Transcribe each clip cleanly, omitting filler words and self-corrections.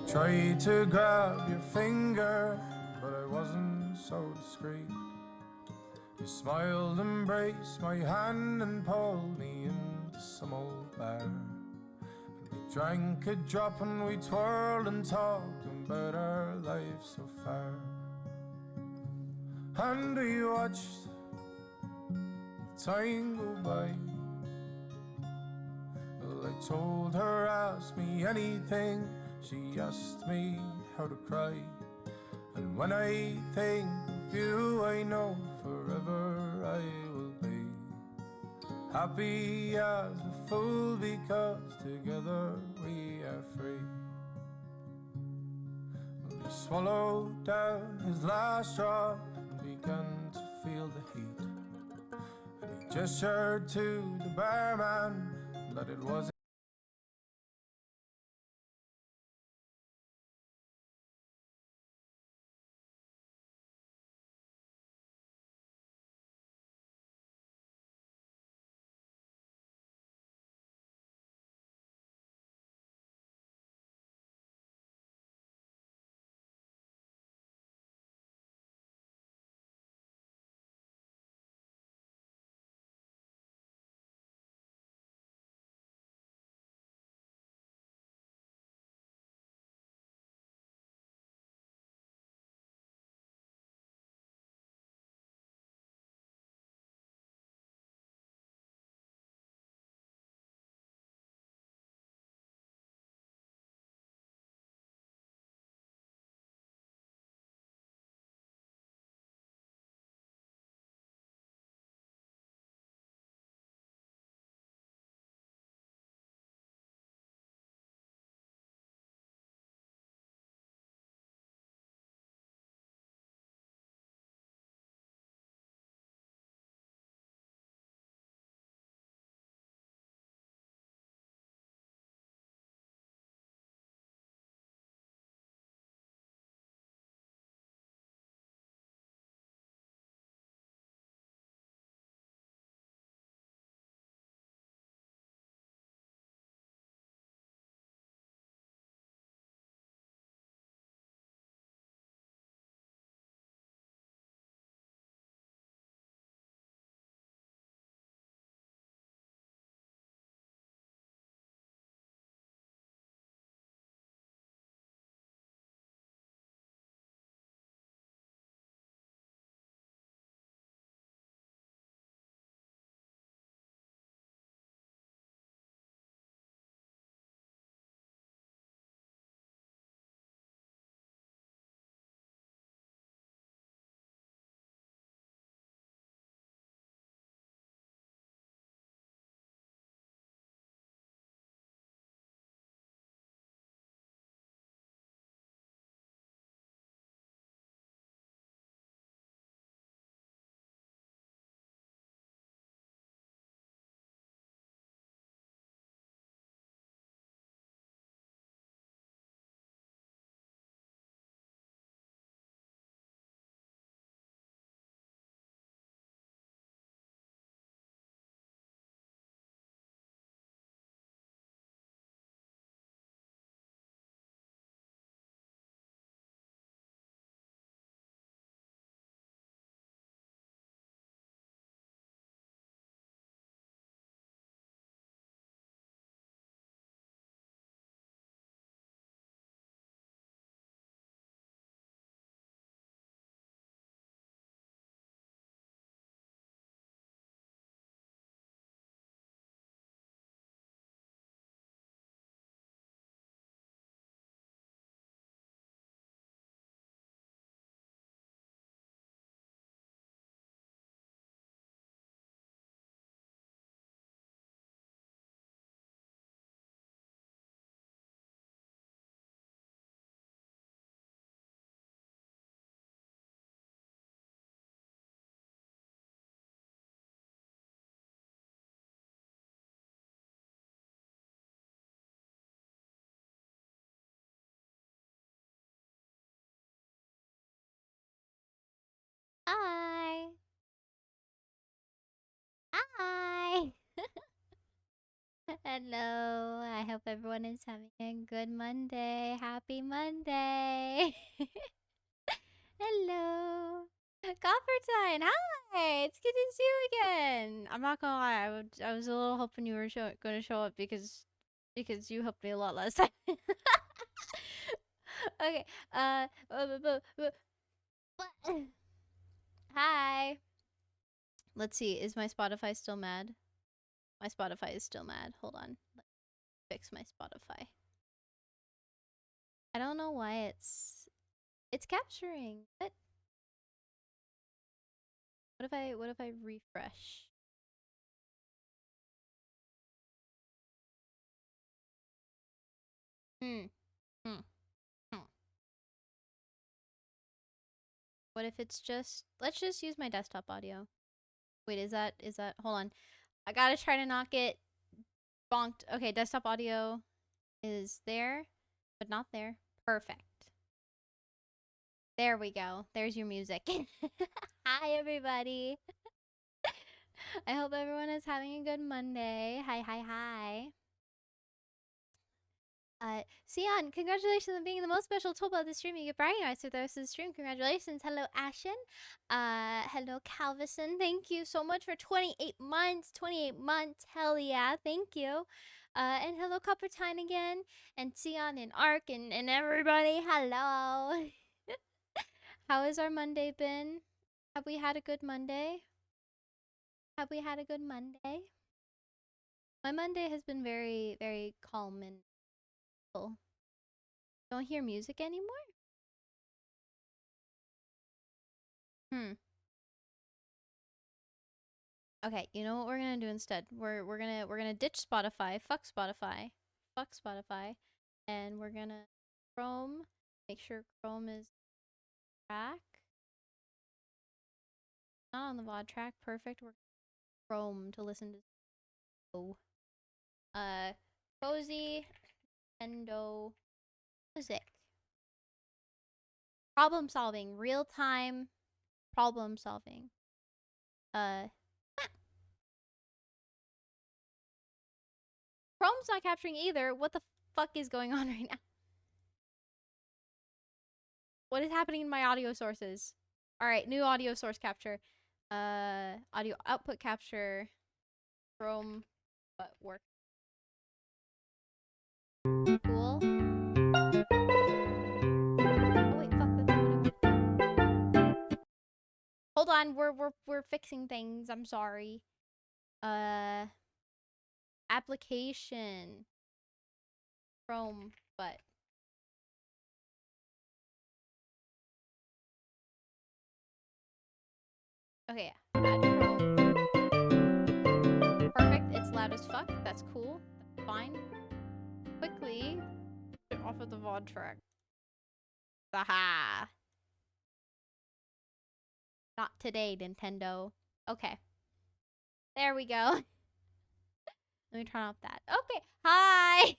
Tried to grab your finger, but I wasn't so discreet. You smiled, embraced my hand, and pulled me into some old bar. And we drank a drop and we twirled and talked about our lives so far. And we watched the time go by. Well, I told her, ask me anything. She asked me how to cry. And when I think of you, I know forever I will be happy as a fool, because together we are free. Well, he swallowed down his last drop and began to feel the heat. And he gestured to the barman that it was Hi. Hi. Hello. I hope everyone is having a good Monday. Happy Monday. Hello. Coppertine, hi. It's good to see you again. I'm not gonna lie. I was a little hoping you were gonna show up because you helped me a lot last time. Okay. Hi. Let's see. Is my Spotify still mad? My Spotify is still mad. Hold on. Let's fix my Spotify. I don't know why it's capturing. What if I refresh? Hmm. Hmm. Hmm. What if it's just let's just use my desktop audio. Wait, is that hold on. I gotta try to not get bonked. Okay, desktop audio is there, but not there. Perfect. There we go. There's your music. Hi everybody. I hope everyone is having a good Monday. Hi, hi, hi. Sion, congratulations on being the most special tool about the stream. You get bragging rights with the rest of the stream. Congratulations. Hello, Ashen. Hello, Calvison. Thank you so much for 28 months. 28 months. Hell yeah. Thank you. And hello, Coppertine again. And Sion and Ark and everybody. Hello. How has our Monday been? Have we had a good Monday? Have we had a good Monday? My Monday has been very, very calm and full. Don't hear music anymore? Hmm. Okay, you know what we're gonna do instead? We're gonna ditch Spotify, fuck Spotify, fuck Spotify, and we're gonna Chrome. Make sure Chrome is track. Not on the VOD track. Perfect. We're Chrome to listen to. Oh. Cozy Endo music. Problem solving. Real time problem solving. Chrome's not capturing either. What the fuck is going on right now? What is happening in my audio sources? All right, new audio source capture. Audio output capture. Chrome, but work. Cool. Oh wait, fuck. That's not what I want. Hold on, we're fixing things. I'm sorry. Application. Chrome, but okay. Add Chrome. Perfect. It's loud as fuck. That's cool. That's fine. Quickly get off of the VOD track. Aha. Not today, Nintendo. Okay. There we go. Let me turn off that. Okay. Hi.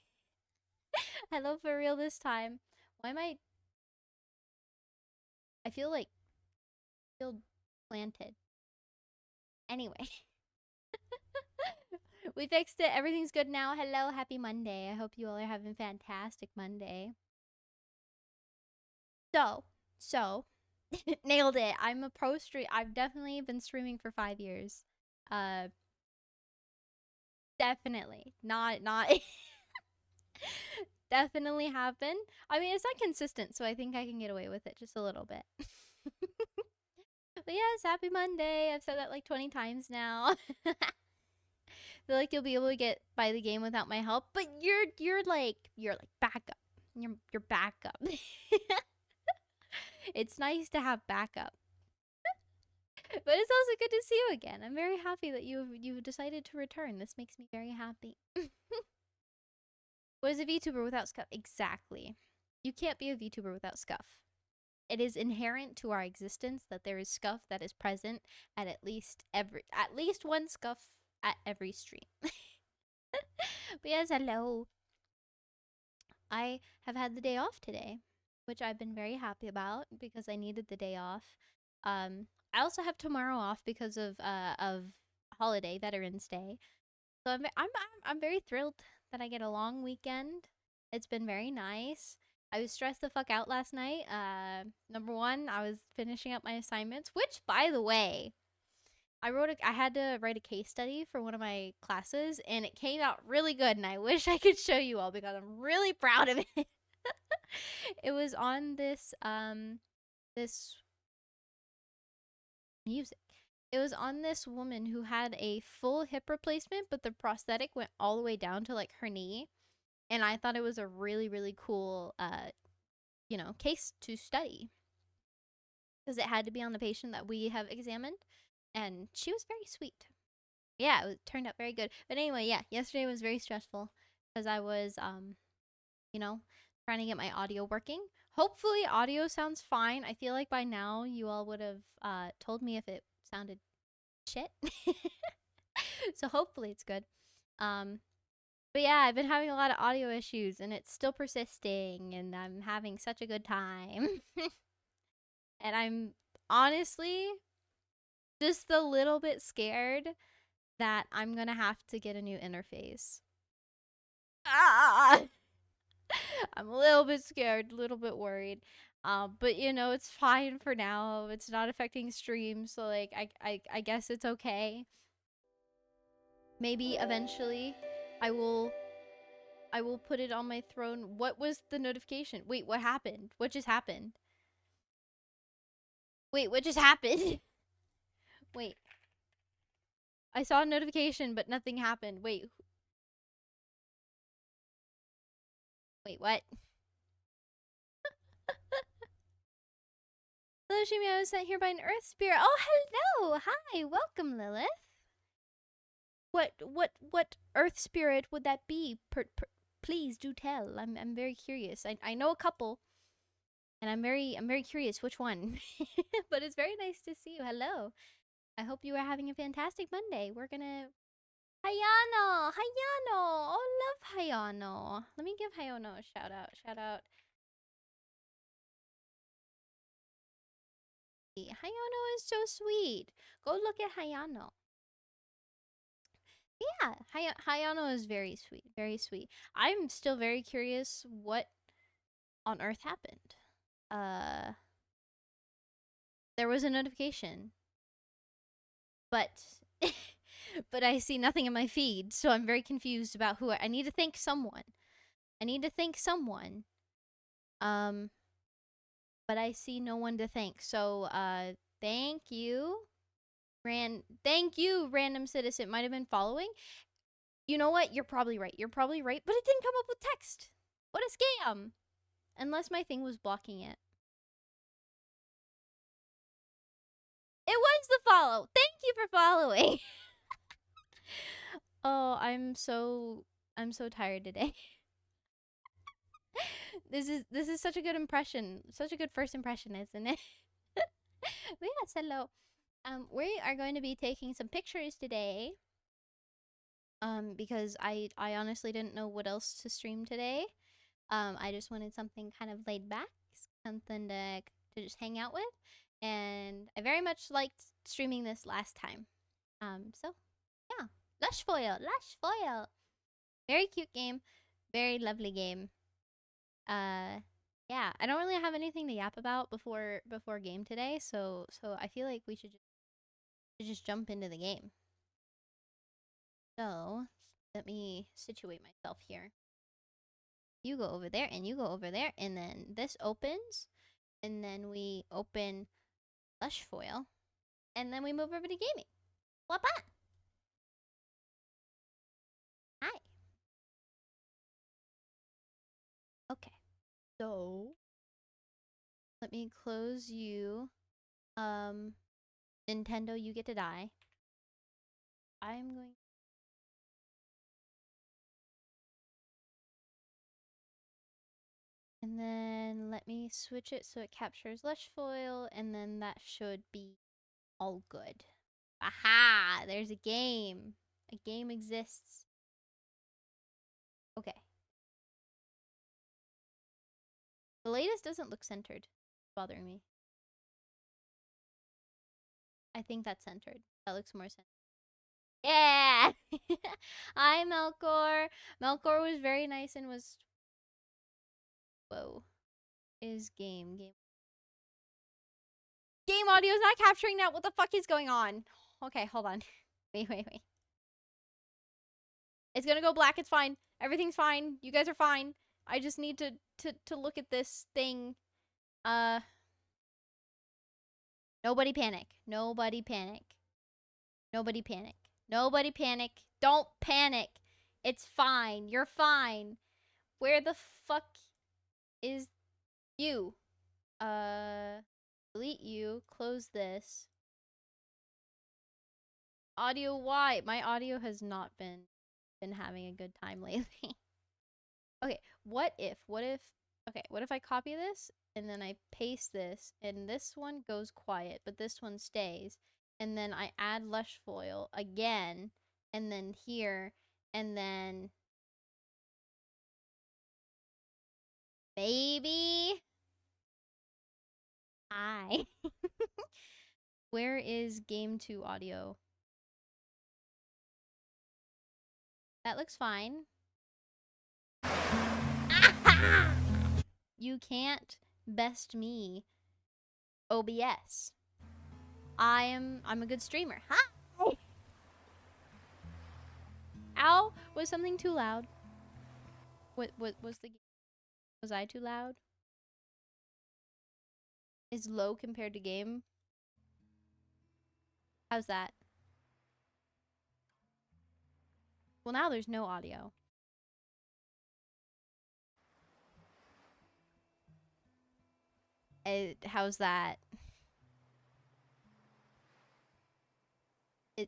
Hello for real this time. Why am I feel like feel planted. Anyway. We fixed it. Everything's good now. Hello, happy Monday. I hope you all are having a fantastic Monday. So nailed it. I'm a pro stream. I've definitely been streaming for 5 years. Uh definitely. Not definitely have been. I mean, it's not consistent, so I think I can get away with it just a little bit. But yes, happy Monday. I've said that like 20 times now. Feel like you'll be able to get by the game without my help, but you're like backup. You're backup. It's nice to have backup. But it's also good to see you again. I'm very happy that you've decided to return. This makes me very happy. What is a VTuber without scuff? Exactly. You can't be a VTuber without scuff. It is inherent to our existence that there is scuff that is present at least one scuff at every stream. But yes, hello. I have had the day off today, which I've been very happy about because I needed the day off. I also have tomorrow off because of holiday, Veterans Day. So I'm very thrilled that I get a long weekend. It's been very nice. I was stressed the fuck out last night. Number one, I was finishing up my assignments, which, by the way, I had to write a case study for one of my classes, and it came out really good. And I wish I could show you all because I'm really proud of it. It was on this music. It was on this woman who had a full hip replacement, but the prosthetic went all the way down to like her knee. And I thought it was a really, really cool, case to study because it had to be on the patient that we have examined. And she was very sweet. Yeah, it turned out very good. But anyway, yeah, yesterday was very stressful because I was, trying to get my audio working. Hopefully, audio sounds fine. I feel like by now you all would have told me if it sounded shit. So hopefully it's good. But yeah, I've been having a lot of audio issues and it's still persisting and I'm having such a good time. And I'm honestly just a little bit scared that I'm gonna have to get a new interface. Ah! I'm a little bit scared, a little bit worried. But it's fine for now. It's not affecting streams, so like I guess it's okay. Maybe eventually I will put it on my throne. What was the notification? Wait, what happened? What just happened? Wait, what just happened? Wait. I saw a notification, but nothing happened. Wait. Wait, what? Hello, Shimi. I was sent here by an earth spirit. Oh, hello. Hi. Welcome, Lilith. What earth spirit would that be? Please do tell. I'm very curious. I know a couple, and I'm very curious which one. But it's very nice to see you. Hello. I hope you are having a fantastic Monday. We're gonna Hayano. Oh, love Hayano. Let me give Hayano a shout out. Hayano is so sweet. Go look at Hayano. Yeah, Hayano is very sweet, very sweet. I'm still very curious what on earth happened. There was a notification, but but I see nothing in my feed, so I'm very confused about who I need to thank someone. But I see no one to thank. So thank you. Thank you, random citizen. Might have been following. You know what? You're probably right, but it didn't come up with text. What a scam. Unless my thing was blocking it. It was the follow. Thank you for following. Oh, I'm so tired today. This is such a good impression. Such a good first impression, isn't it? But yes, hello. We are going to be taking some pictures today. Because I honestly didn't know what else to stream today. I just wanted something kind of laid back, something to just hang out with, and I very much liked streaming this last time. So yeah, Lushfoil, very cute game, very lovely game. Yeah, I don't really have anything to yap about before game today, so I feel like we should just jump into the game. So let me situate myself here. You go over there, and you go over there, and then this opens, and then we open Lushfoil, and then we move over to gaming. What? Hi. Okay. So let me close you. Nintendo, you get to die. I'm going. And then let me switch it so it captures Lushfoil, and then that should be all good. Aha! There's a game. A game exists. Okay. The latest doesn't look centered. It's bothering me. I think that's centered. That looks more centered. Yeah. Hi, Melkor. Melkor was very nice and was. Whoa. Is game. Game audio is not capturing that. What the fuck is going on? Okay, hold on. Wait. It's gonna go black. It's fine. Everything's fine. You guys are fine. I just need to look at this thing. Uh. Nobody panic. Nobody panic. Nobody panic. Nobody panic. Don't panic. It's fine. You're fine. Where the fuck is you? Delete you. Close this. Audio why? My audio has not been having a good time lately. Okay, what if okay, what if I copy this and then I paste this and this one goes quiet, but this one stays, and then I add Lushfoil again, and then here, and then maybe I where is game 2 audio? That looks fine. You can't best me, OBS. I'm a good streamer. Hi. Ow, was something too loud? What was the was I too loud? Is low compared to game? How's that? Well, now there's no audio. How's that?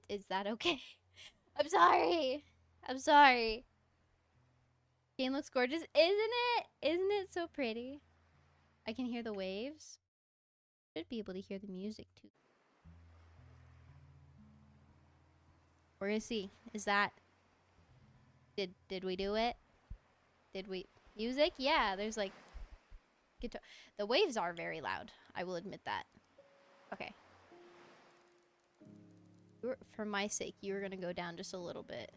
Is that okay? I'm sorry. I'm sorry. Game looks gorgeous, isn't it? Isn't it so pretty? I can hear the waves. Should be able to hear the music too. Where is he? Is that? Did we do it? Did we music? Yeah, there's like guitar. The waves are very loud. I will admit that. Okay. For my sake, you were gonna go down just a little bit.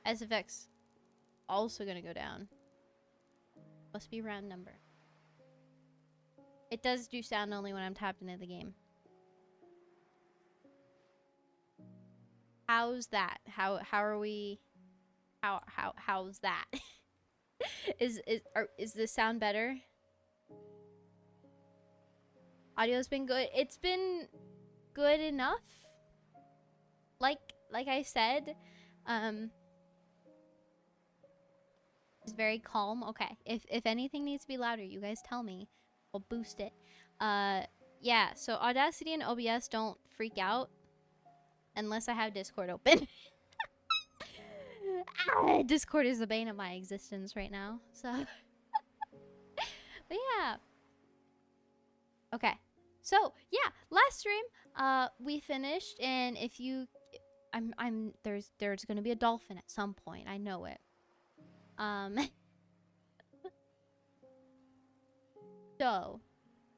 SFX also gonna go down. Must be round number. It does do sound only when I'm tapped into the game. How's that? How are we? How's that? is the sound better? Audio's been good. It's been good enough. Like I said, it's very calm. Okay. If anything needs to be louder, you guys tell me. We'll boost it. Yeah, so Audacity and OBS don't freak out unless I have Discord open. Discord is the bane of my existence right now. So but yeah. Okay. So, yeah, last stream we finished, and if you there's going to be a dolphin at some point. I know it. So,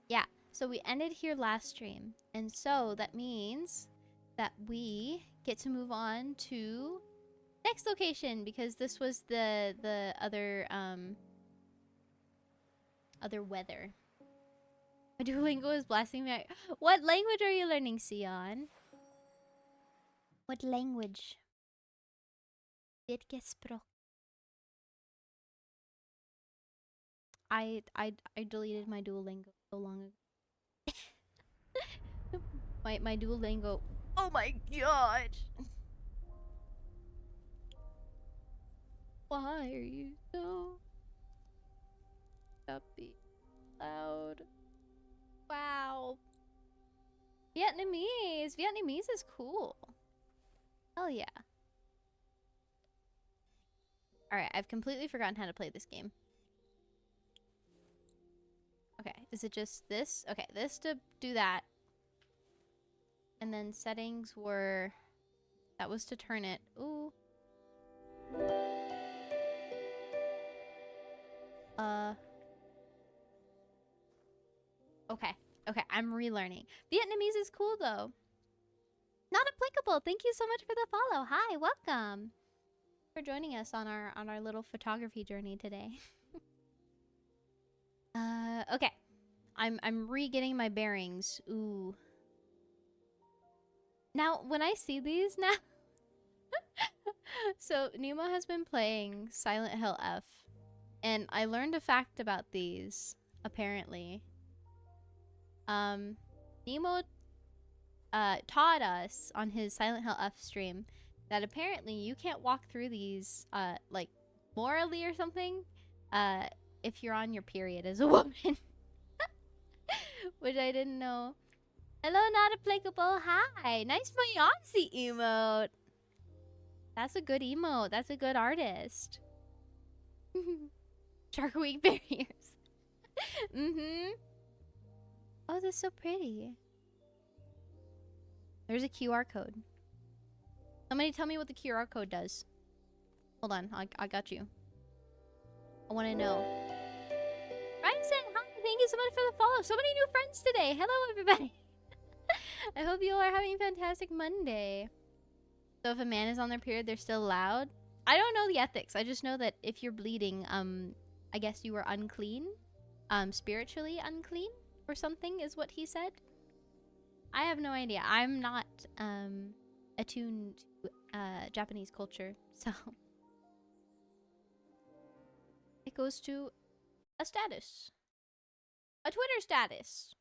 yeah. So we ended here last stream. And so that means that we get to move on to next location, because this was the other weather. My Duolingo is blasting me. What language are you learning, Sion? What language? Vilket språk? I deleted my Duolingo so long ago. my Duolingo. Oh my god! Why are you so uppy, loud? Wow. Vietnamese. Vietnamese is cool. Hell yeah. Alright, I've completely forgotten how to play this game. Okay, is it just this? Okay, this to do that. And then settings were... That was to turn it. Ooh. Okay. Okay, I'm relearning. Vietnamese is cool, though. Not applicable. Thank you so much for the follow. Hi, welcome. For joining us on our little photography journey today. Okay. I'm re-getting my bearings. Ooh. Now, when I see these now, so Nemo has been playing Silent Hill F, and I learned a fact about these, apparently. Nemo taught us on his Silent Hill F stream that apparently you can't walk through these, like, morally or something, if you're on your period as a woman. Which I didn't know. Hello, not applicable. Hi. Nice Mayonnaise emote. That's a good emote. That's a good artist. Shark Week barriers. Mm-hmm. Oh, that's so pretty. There's a QR code. Somebody tell me what the QR code does. Hold on. I got you. I want to know. Ryzen, hi. Thank you so much for the follow. So many new friends today. Hello, everybody. I hope you all are having a fantastic Monday. So if a man is on their period, they're still allowed? I don't know the ethics. I just know that if you're bleeding, I guess you were unclean. Spiritually unclean or something is what he said. I have no idea. I'm not, attuned to, Japanese culture, so. It goes to a status. A Twitter status.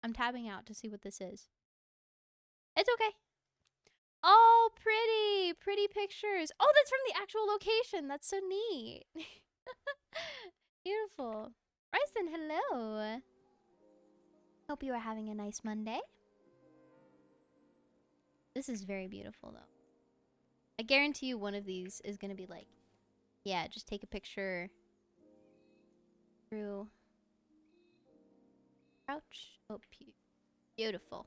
I'm tabbing out to see what this is. It's okay. Oh, pretty. Pretty pictures. Oh, that's from the actual location. That's so neat. Beautiful. Ryzen, hello. Hope you are having a nice Monday. This is very beautiful, though. I guarantee you one of these is going to be like, yeah, just take a picture through. Crouch. Oh, beautiful.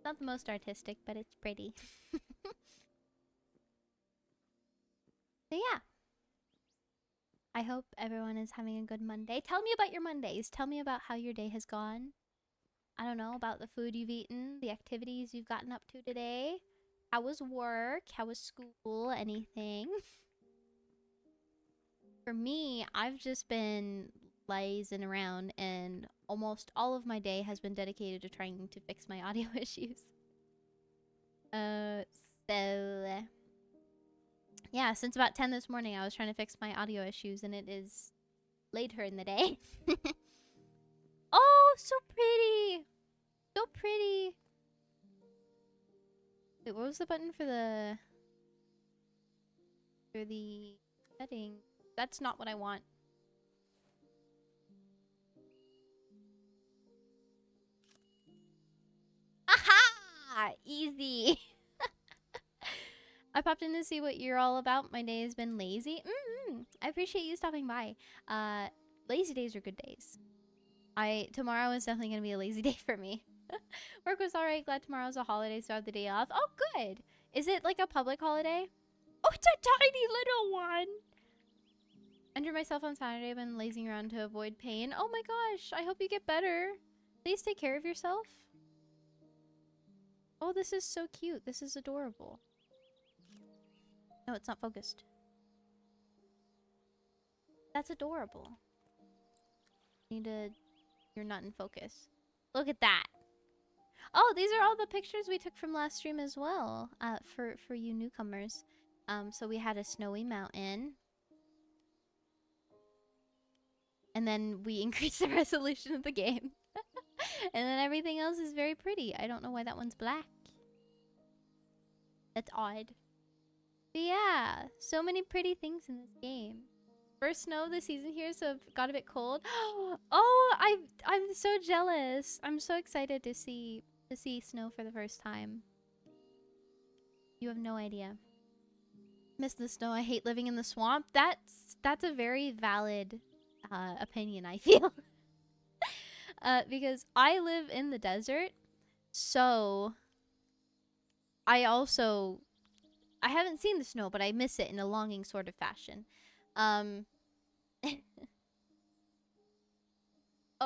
Not the most artistic, but it's pretty. So yeah. I hope everyone is having a good Monday. Tell me about your Mondays. Tell me about how your day has gone. I don't know, about the food you've eaten, the activities you've gotten up to today. How was work? How was school? Anything? For me, I've just been lazing around, and almost all of my day has been dedicated to trying to fix my audio issues. So yeah, since about 10 this morning, I was trying to fix my audio issues, and it is later in the day. Oh, so pretty! So pretty! Wait, what was the button for the setting? That's not what I want. Aha! Easy! I popped in to see what you're all about. My day has been lazy. I appreciate you stopping by. Lazy days are good days. Tomorrow is definitely gonna be a lazy day for me. Work was alright. Glad tomorrow's a holiday, so I have the day off. Oh, good. Is it like a public holiday? Oh, it's a tiny little one. Injured myself on Saturday. I've been lazing around to avoid pain. Oh my gosh. I hope you get better. Please take care of yourself. Oh, this is so cute. This is adorable. No, it's not focused. That's adorable. You're not in focus. Look at that. Oh, these are all the pictures we took from last stream as well. For you newcomers. So we had a snowy mountain. And then we increased the resolution of the game. And then everything else is very pretty. I don't know why that one's black. That's odd. But yeah, so many pretty things in this game. First snow of the season here, so it got a bit cold. Oh, I'm so jealous. I'm so excited to see snow for the first time. You have no idea. Miss the snow. I hate living in the swamp. That's a very valid opinion, I feel. Because I live in the desert, so I haven't seen the snow, but I miss it in a longing sort of fashion.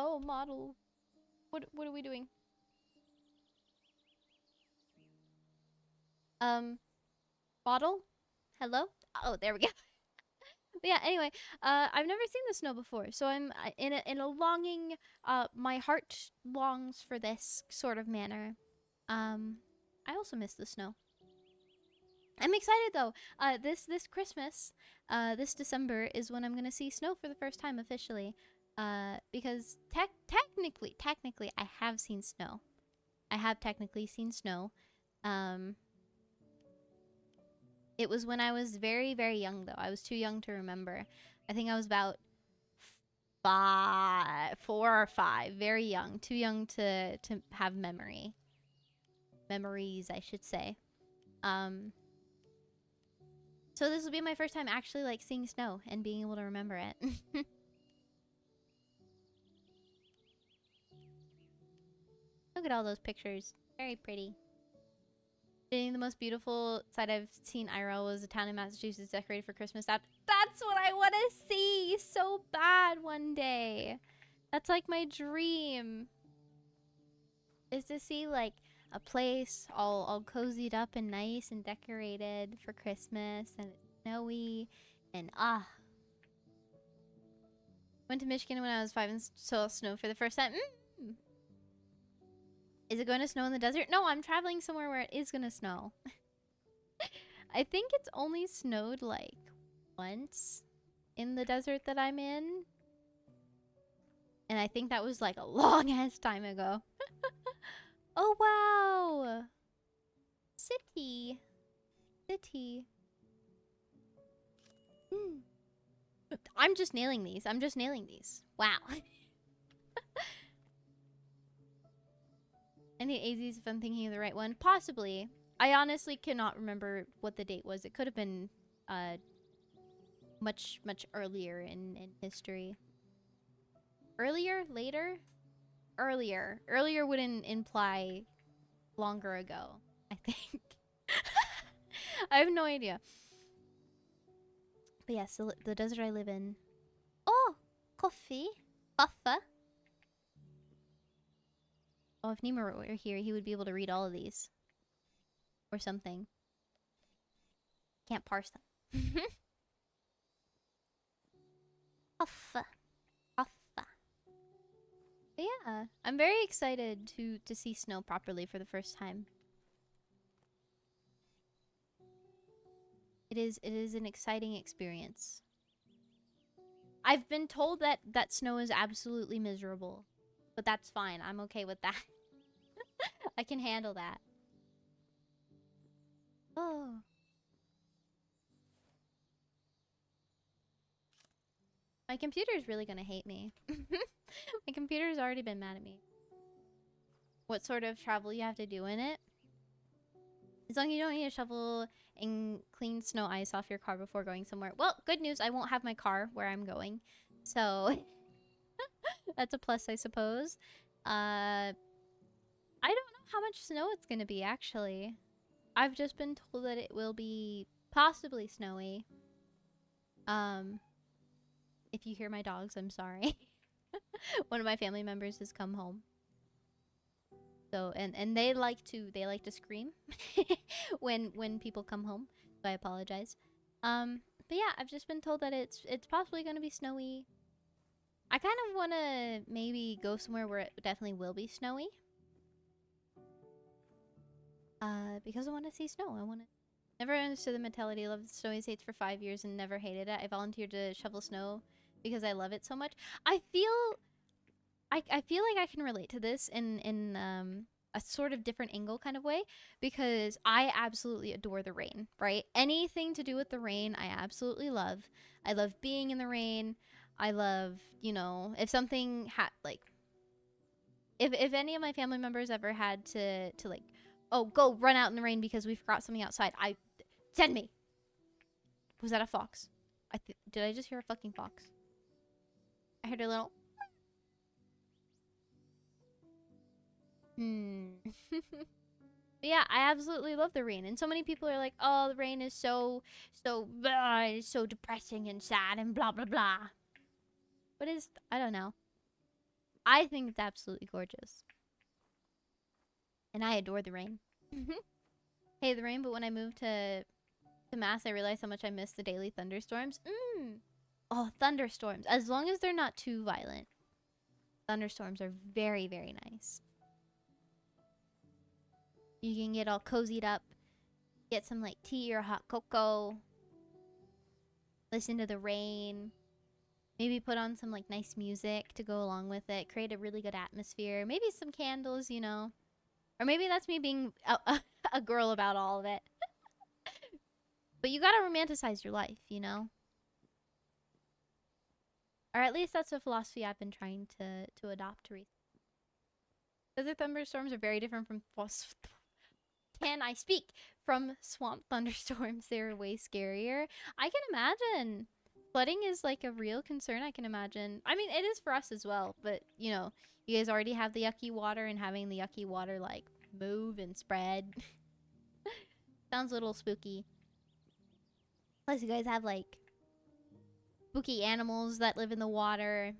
Oh, model. What are we doing? Model? Hello? Oh, there we go. But yeah, anyway, I've never seen the snow before, so I'm in a longing. My heart longs for this sort of manner. I also miss the snow. I'm excited though. This Christmas, this December is when I'm gonna see snow for the first time officially. Because technically, I have seen snow. I have technically seen snow. Um, it was when I was very, very young though. I was too young to remember. I think I was about 4 or 5, very young, too young to have memories, I should say. So this will be my first time actually like seeing snow and being able to remember it. Look at all those pictures. Very pretty. Being the most beautiful sight I've seen IRL was a town in Massachusetts decorated for Christmas. That's what I want to see so bad one day. That's like my dream. Is to see like a place all cozied up and nice and decorated for Christmas and it's snowy and went to Michigan when I was 5 and saw snow for the first time. Is it going to snow in the desert? No, I'm traveling somewhere where it is going to snow. I think it's only snowed like once in the desert that I'm in. And I think that was like a long ass time ago. Oh wow. City. I'm just nailing these. Wow. I need AZs if I'm thinking of the right one. Possibly. I honestly cannot remember what the date was. It could have been much earlier in history. Earlier? Later? Earlier. Earlier wouldn't imply longer ago, I think. I have no idea. But yes, the desert I live in. Oh! Coffee. Buffa. Oh, if Nemo were here, he would be able to read all of these. Or something. Can't parse them. Buffa. Buffa. But yeah, I'm very excited to see snow properly for the first time. It is an exciting experience. I've been told that snow is absolutely miserable. But that's fine. I'm okay with that. I can handle that. Oh. My computer's really gonna hate me. My computer's already been mad at me. What sort of travel you have to do in it? As long as you don't need to shovel and clean snow ice off your car before going somewhere. Well, good news, I won't have my car where I'm going. So, that's a plus, I suppose. I don't know how much snow it's gonna be, actually. I've just been told that it will be possibly snowy. If you hear my dogs, I'm sorry. One of my family members has come home. So and they like to scream when people come home. So I apologize. But yeah, I've just been told that it's possibly going to be snowy. I kind of want to maybe go somewhere where it definitely will be snowy. Because I want to see snow. Never understood the mentality. I loved snowy states for 5 years and never hated it. I volunteered to shovel snow because I love it so much. I feel like I can relate to this in a sort of different angle kind of way because I absolutely adore the rain, right? Anything to do with the rain, I absolutely love. I love being in the rain. I love, you know, if something had like if any of my family members ever had to like, oh, go run out in the rain because we forgot something outside, send me. Was that a fox? Did I just hear a fucking fox? I heard a little But yeah, I absolutely love the rain. And so many people are like, oh, the rain is so it's so depressing and sad and blah, blah, blah. But I don't know. I think it's absolutely gorgeous. And I adore the rain. Hey, the rain, but when I moved to Mass, I realized how much I miss the daily thunderstorms. Oh, thunderstorms. As long as they're not too violent. Thunderstorms are very, very nice. You can get all cozied up. Get some, like, tea or hot cocoa. Listen to the rain. Maybe put on some, like, nice music to go along with it. Create a really good atmosphere. Maybe some candles, you know. Or maybe that's me being a girl about all of it. But you gotta romanticize your life, you know? Or at least that's a philosophy I've been trying to adopt recently. Desert thunderstorms are very different from... Can I speak? From swamp thunderstorms. They're way scarier. I can imagine. Flooding is like a real concern, I can imagine. I mean, it is for us as well. But, you know, you guys already have the yucky water, and having the yucky water, like, move and spread. Sounds a little spooky. Plus, you guys have, like, spooky animals that live in the water.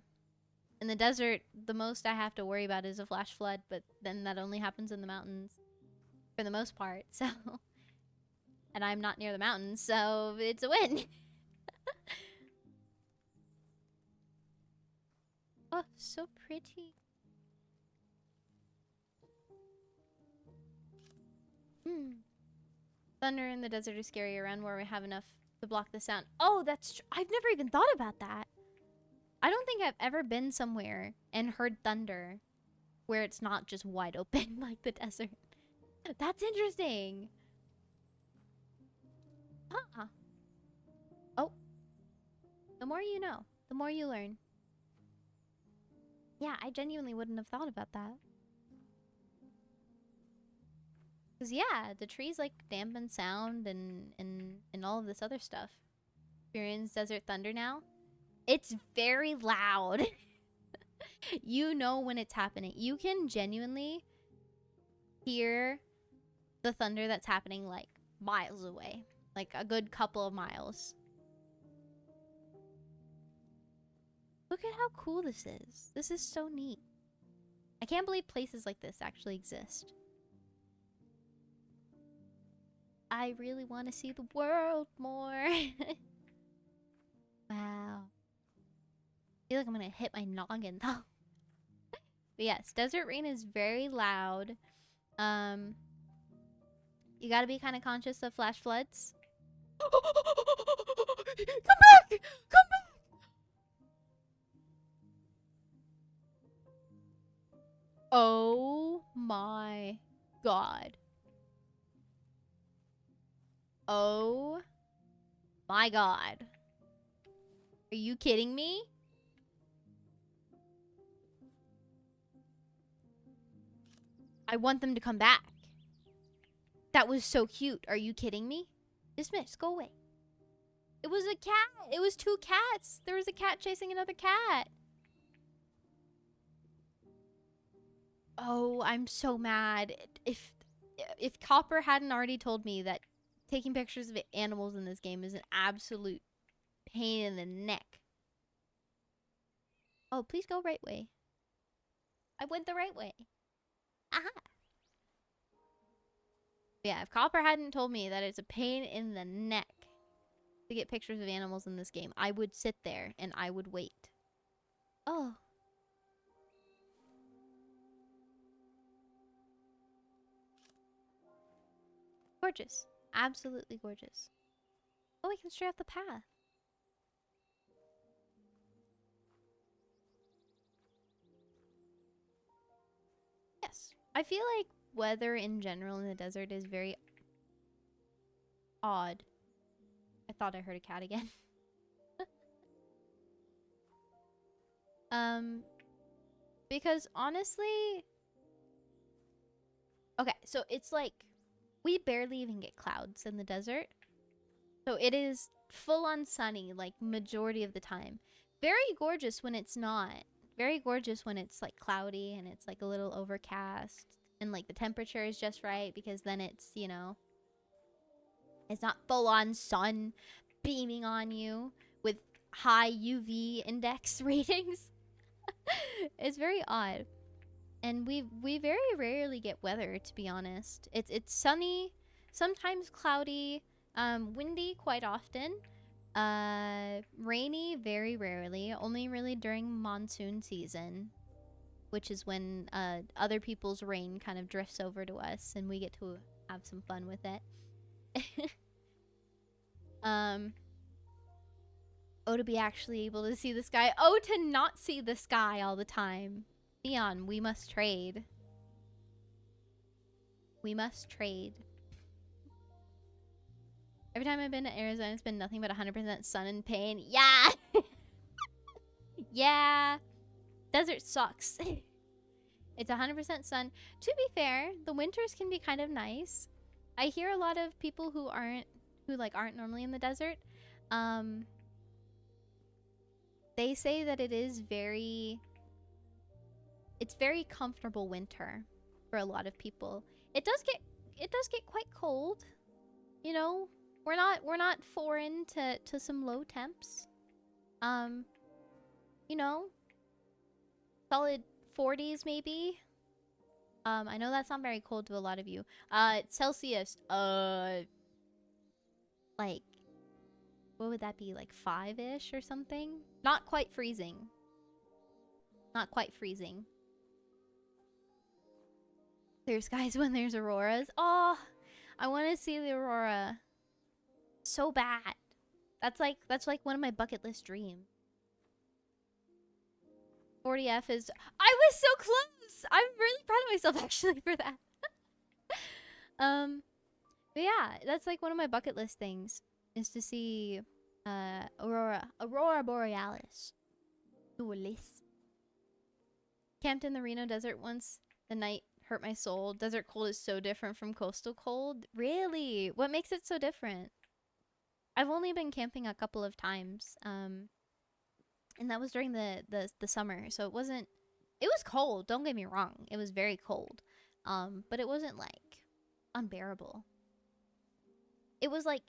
In the desert, the most I have to worry about is a flash flood, but then that only happens in the mountains. For the most part, so... And I'm not near the mountains, so it's a win. Oh, so pretty. Thunder in the desert is scary around where we have enough to block the sound. Oh, that's true. I've never even thought about that. I don't think I've ever been somewhere and heard thunder where it's not just wide open like the desert. That's interesting. Huh. Oh. The more you know, the more you learn. Yeah, I genuinely wouldn't have thought about that. Because, yeah, the trees, like, dampen sound and all of this other stuff. Experience desert thunder now. It's very loud. You know when it's happening. You can genuinely hear the thunder that's happening, like, miles away. Like, a good couple of miles. Look at how cool this is. This is so neat. I can't believe places like this actually exist. I really want to see the world more. Wow. I feel like I'm gonna hit my noggin though. But yes, desert rain is very loud. You gotta be kind of conscious of flash floods. Come back! Come back! Oh my god. Oh my god. Are you kidding me? I want them to come back. That was so cute. Are you kidding me? Dismiss. Go away. It was a cat. It was two cats. There was a cat chasing another cat. Oh, I'm so mad. If Copper hadn't already told me that taking pictures of animals in this game is an absolute pain in the neck. Oh, please go right way. I went the right way. Aha. Yeah, if Copper hadn't told me that it's a pain in the neck to get pictures of animals in this game, I would sit there and I would wait. Oh. Gorgeous. Absolutely gorgeous. Oh, we can stray off the path. Yes. I feel like weather in general in the desert is very odd. I thought I heard a cat again. Because honestly... Okay, so it's like... We barely even get clouds in the desert. So it is full-on sunny, like, majority of the time. Very gorgeous when it's not. Very gorgeous when it's, like, cloudy and it's, like, a little overcast. And, like, the temperature is just right because then it's, you know... It's not full-on sun beaming on you with high UV index ratings. It's very odd. And we very rarely get weather, to be honest. It's sunny, sometimes cloudy, windy quite often. Rainy very rarely, only really during monsoon season, which is when other people's rain kind of drifts over to us and we get to have some fun with it. Oh, to be actually able to see the sky. Oh, to not see the sky all the time. Theon, we must trade. We must trade. Every time I've been to Arizona, it's been nothing but 100% sun and pain. Yeah! Yeah! Desert sucks. It's 100% sun. To be fair, the winters can be kind of nice. I hear a lot of people who aren't normally in the desert. They say that it's very comfortable winter for a lot of people. It does get quite cold. You know, we're not foreign to some low temps. You know, solid 40s maybe. I know that's not very cold to a lot of you. Celsius, like, what would that be? Like 5-ish or something? Not quite freezing. Not quite freezing. Clear skies when there's auroras. Oh, I want to see the aurora so bad. That's like one of my bucket list dreams. 40F is... I was so close! I'm really proud of myself, actually, for that. But yeah, that's like one of my bucket list things. Is to see... Aurora Borealis. Borealis. Camped in the Reno Desert once. The night hurt my soul. Desert cold is so different from coastal cold. Really? What makes it so different? I've only been camping a couple of times. And that was during the summer, so it wasn't... It was cold, don't get me wrong. It was very cold. But it wasn't, like, unbearable. It was, like,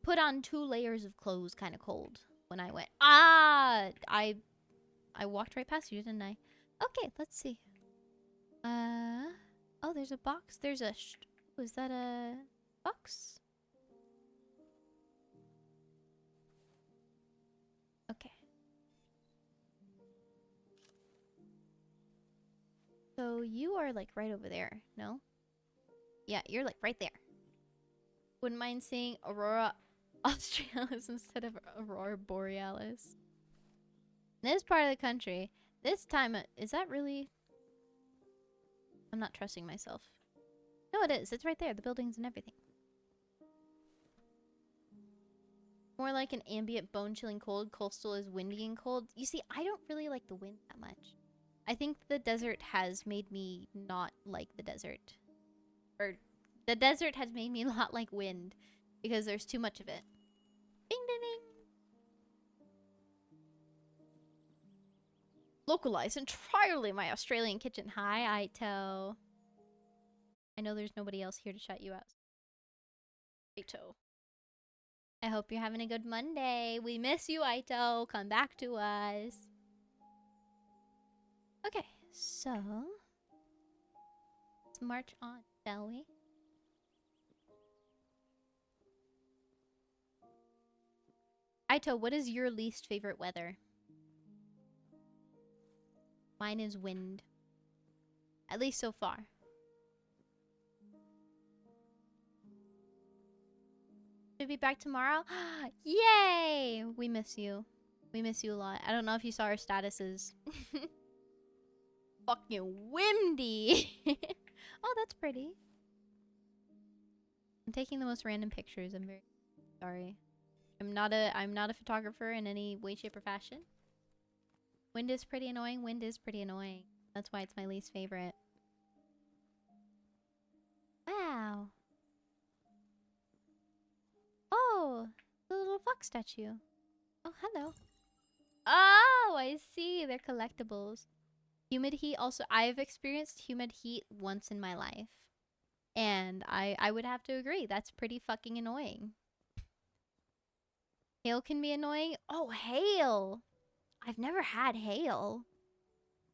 put on 2 layers of clothes kind of cold when I went. Ah! I walked right past you, didn't I? Okay, let's see. Oh, there's a box. There's a... Was that a box? Okay. So you are like right over there, no? Yeah, you're like right there. Wouldn't mind seeing Aurora Australis instead of Aurora Borealis. In this part of the country, this time, is that really... I'm not trusting myself. No, it is. It's right there. The buildings and everything. More like an ambient bone-chilling cold. Coastal is windy and cold. You see, I don't really like the wind that much. I think the desert has made me not like the desert. Or the desert has made me not like wind because there's too much of it. Ding ding ding. Localized entirely my Australian kitchen. Hi, Ito. I know there's nobody else here to shout you out. Ito. I hope you're having a good Monday. We miss you, Ito. Come back to us. Okay, so let's march on, shall we? Ito, what is your least favorite weather? Mine is wind. At least so far. Should be back tomorrow? Yay! We miss you. We miss you a lot. I don't know if you saw our statuses. Fucking windy! Oh, that's pretty. I'm taking the most random pictures. I'm very sorry. I'm not a photographer in any way, shape, or fashion. Wind is pretty annoying. Wind is pretty annoying. That's why it's my least favorite. Wow. Oh, the little fox statue. Oh, hello. Oh, I see. They're collectibles. Humid heat also. I've experienced humid heat once in my life. And I would have to agree. That's pretty fucking annoying. Hail can be annoying. Oh, hail. I've never had hail.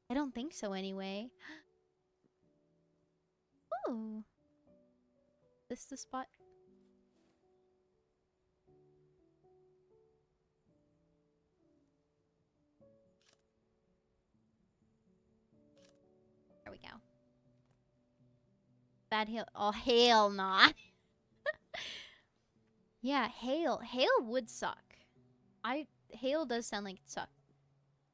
I don't think so anyway. Ooh. This the spot? There we go. Bad hail. Oh, hail not. Yeah, hail. Hail would suck. Hail does sound like it suck.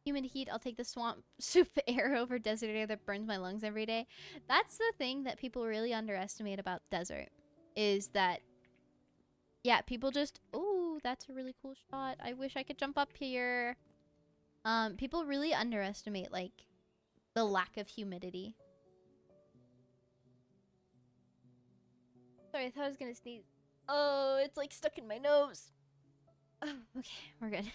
Humid heat, I'll take the swamp soup air over desert air that burns my lungs every day. That's the thing that people really underestimate about desert. Is that, yeah, people just, oh, that's a really cool shot. I wish I could jump up here. People really underestimate, like, the lack of humidity. Sorry, I thought I was gonna sneeze. Oh, it's like stuck in my nose. Oh, okay, we're good.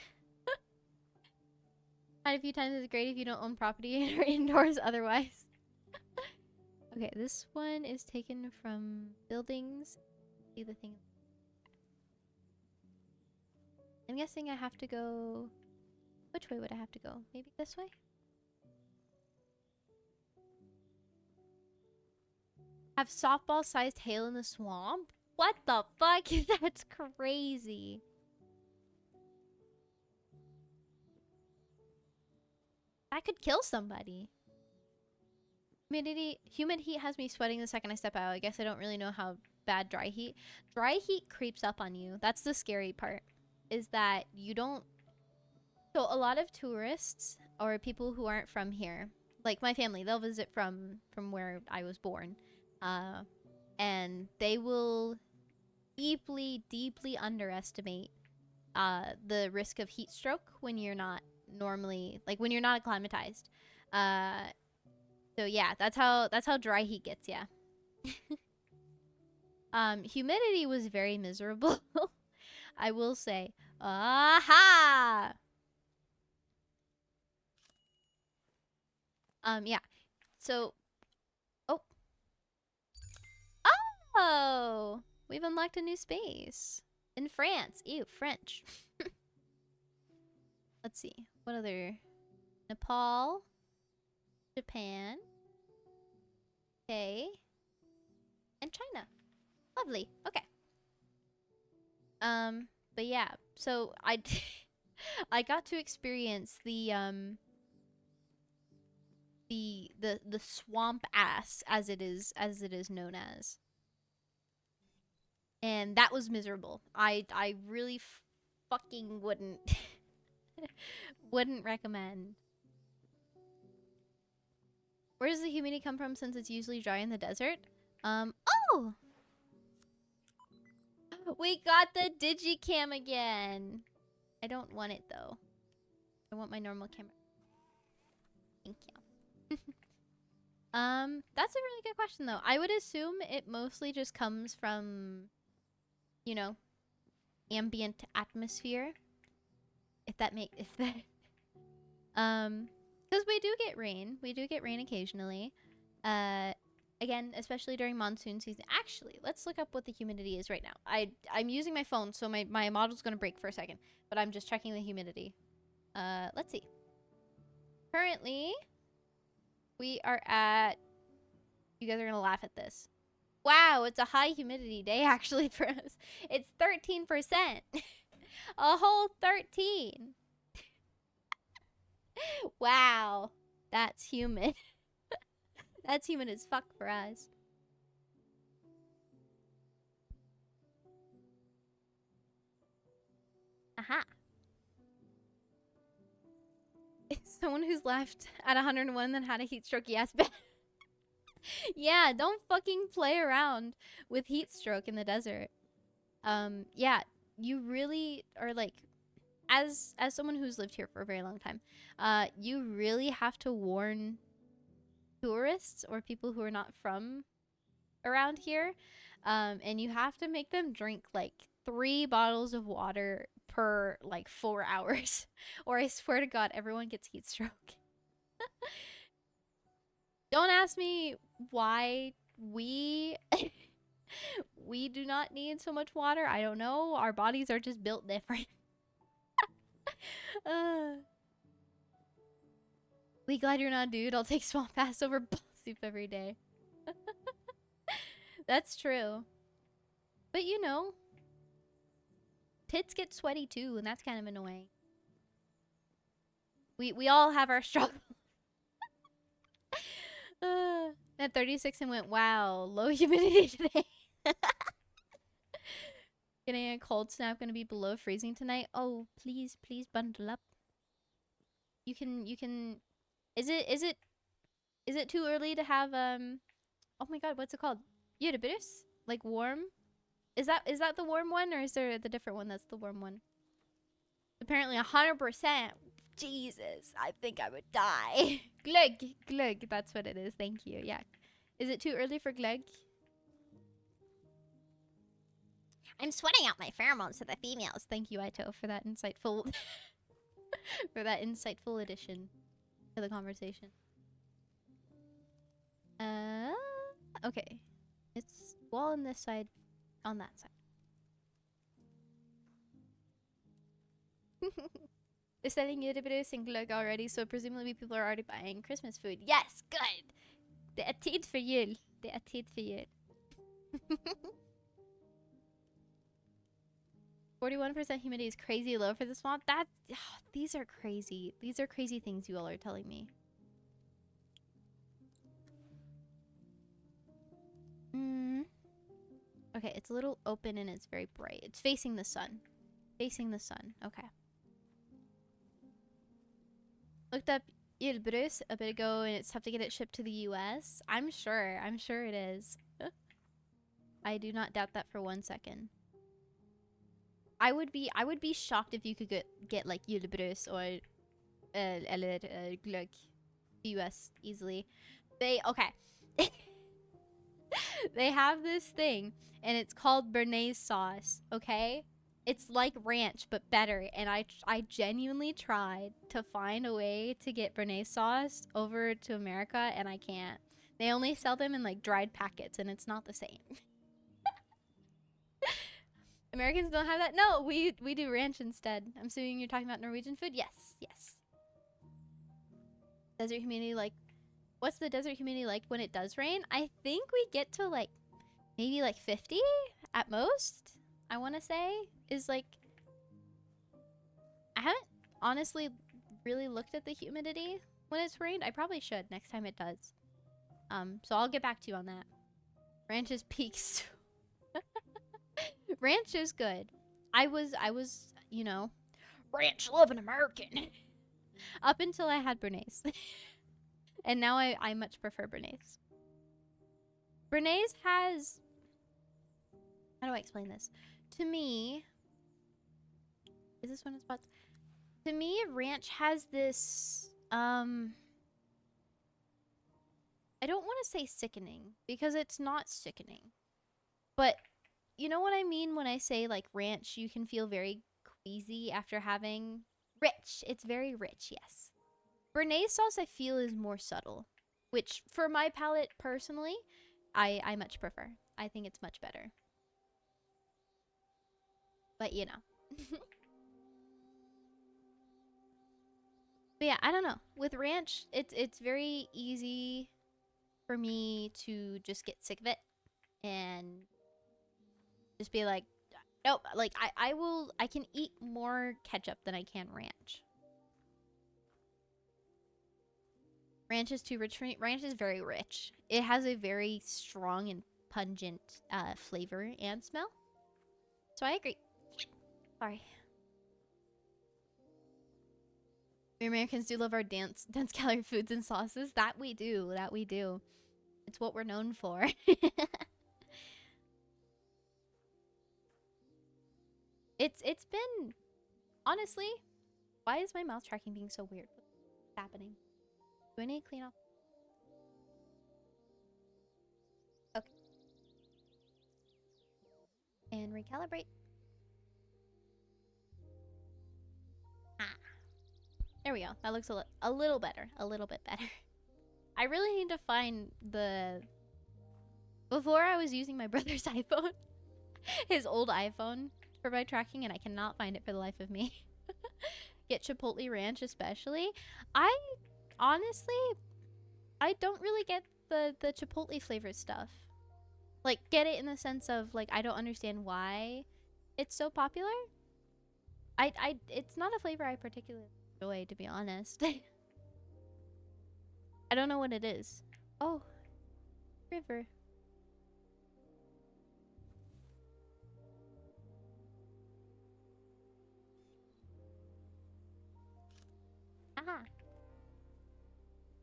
Quite a few times is great if you don't own property or indoors otherwise. Okay, this one is taken from buildings. See the thing. I'm guessing I have to go... Which way would I have to go? Maybe this way? Have softball-sized hail in the swamp? What the fuck? That's crazy. That could kill somebody. Humid heat has me sweating the second I step out. I guess I don't really know how bad dry heat. Dry heat creeps up on you. That's the scary part. Is that you don't... So a lot of tourists or people who aren't from here, like my family, they'll visit from where I was born. And they will deeply underestimate the risk of heat stroke when you're not normally, like when you're not acclimatized. So yeah, that's how dry heat gets ya. Humidity was very miserable. I will say. Aha! Yeah. So, oh. Oh! We've unlocked a new space. In France. Ew, French. Let's see. What other? Nepal. Japan. Okay. And China. Lovely. Okay. But yeah. So, I got to experience the swamp ass as it is known as, and that was miserable. I really fucking wouldn't wouldn't recommend. Where does the humidity come from since it's usually dry in the desert? Oh, we got the digicam again. I don't want it though. I want my normal camera. Thank you. That's a really good question though. I would assume it mostly just comes from, you know, ambient atmosphere. If that because we do get rain. We do get rain occasionally. Again, especially during monsoon season. Actually, let's look up what the humidity is right now. I'm using my phone, so my model's gonna break for a second, but I'm just checking the humidity. Let's see. Currently, we are at... You guys are gonna laugh at this. Wow, it's a high humidity day actually for us. It's 13%. A whole 13. Wow. That's humid. That's humid as fuck for us. Aha. It's someone who's left at 101 then had a heat stroke. Yes, Ben. Yeah, don't fucking play around with heat stroke in the desert. Yeah, you really are like, as someone who's lived here for a very long time, you really have to warn tourists or people who are not from around here, and you have to make them drink like 3 bottles of water per like 4 hours, or I swear to God, everyone gets heat stroke. Don't ask me why we we do not need so much water. I don't know. Our bodies are just built different. We glad you're not a dude. I'll take swamp ass over ball soup every day. That's true. But you know, tits get sweaty too, and that's kind of annoying. We all have our struggle. At 36 and went, wow, low humidity today. Getting a cold snap, gonna be below freezing tonight. Oh, please, please bundle up. You can. Is it too early to have Oh my god, what's it called? Eurobus? Like warm? Is that the warm one, or is there the different one that's the warm one? Apparently 100%. Jesus, I think I would die. Glug, glug. That's what it is. Thank you. Yeah. Is it too early for glug? I'm sweating out my pheromones to the females. Thank you, Aito, for that insightful addition to the conversation. Okay. It's wall on this side, on that side. They're selling Eurobus and glug already, so presumably people are already buying Christmas food. Yes, good. Det är tid för jul. Det är tid för jul. 41% humidity is crazy low for the swamp. These are crazy. These are crazy things you all are telling me. Okay, it's a little open and it's very bright. It's facing the sun. Facing the sun. Okay. Looked up Eurobus a bit ago, and it's tough to get it shipped to the US. I'm sure. I'm sure it is. I do not doubt that for 1 second. I would be shocked if you could get like Eurobus or glögg US easily. Okay. They have this thing, and it's called Béarnaise sauce, okay? It's like ranch, but better, and I genuinely tried to find a way to get Béarnaise sauce over to America, and I can't. They only sell them in, like, dried packets, and it's not the same. Americans don't have that? No, we do ranch instead. I'm assuming you're talking about Norwegian food? Yes, yes. Desert humidity, like... What's the desert humidity like when it does rain? I think we get to, like, maybe, like, 50 at most, I want to say. Is, like... I haven't, honestly, really looked at the humidity when it's rained. I probably should next time it does. So I'll get back to you on that. Ranch's peaks. Ranch is good. I was, you know, ranch loving American. Up until I had Béarnaise. And now I much prefer Béarnaise. Béarnaise has... How do I explain this? To me... Is this one of spots? To me, ranch has this... I don't want to say sickening, because it's not sickening. But you know what I mean when I say, like, ranch, you can feel very queasy after having... Rich. It's very rich, yes. Béarnaise sauce, I feel, is more subtle. Which, for my palate, personally, I much prefer. I think it's much better. But, you know. But yeah, I don't know. With ranch, it's very easy for me to just get sick of it. And just be like, nope. Like, I can eat more ketchup than I can ranch. Ranch is too rich for me. Ranch is very rich. It has a very strong and pungent flavor and smell. So I agree. Sorry. We Americans do love our dense calorie foods and sauces. That we do. That we do. It's what we're known for. It's been... Honestly, why is my mouse tracking being so weird? What's happening? Do I need to clean off? Okay. And recalibrate. Ah. There we go. That looks a little better. A little bit better. I really need to find the... Before I was using my brother's iPhone. His old iPhone for my tracking, and I cannot find it for the life of me. Get Chipotle Ranch especially. honestly, I don't really get the chipotle flavored stuff. Like, get it in the sense of, like, I don't understand why it's so popular. It's not a flavor I particularly enjoy, to be honest. I don't know what it is. Oh, river. Ah.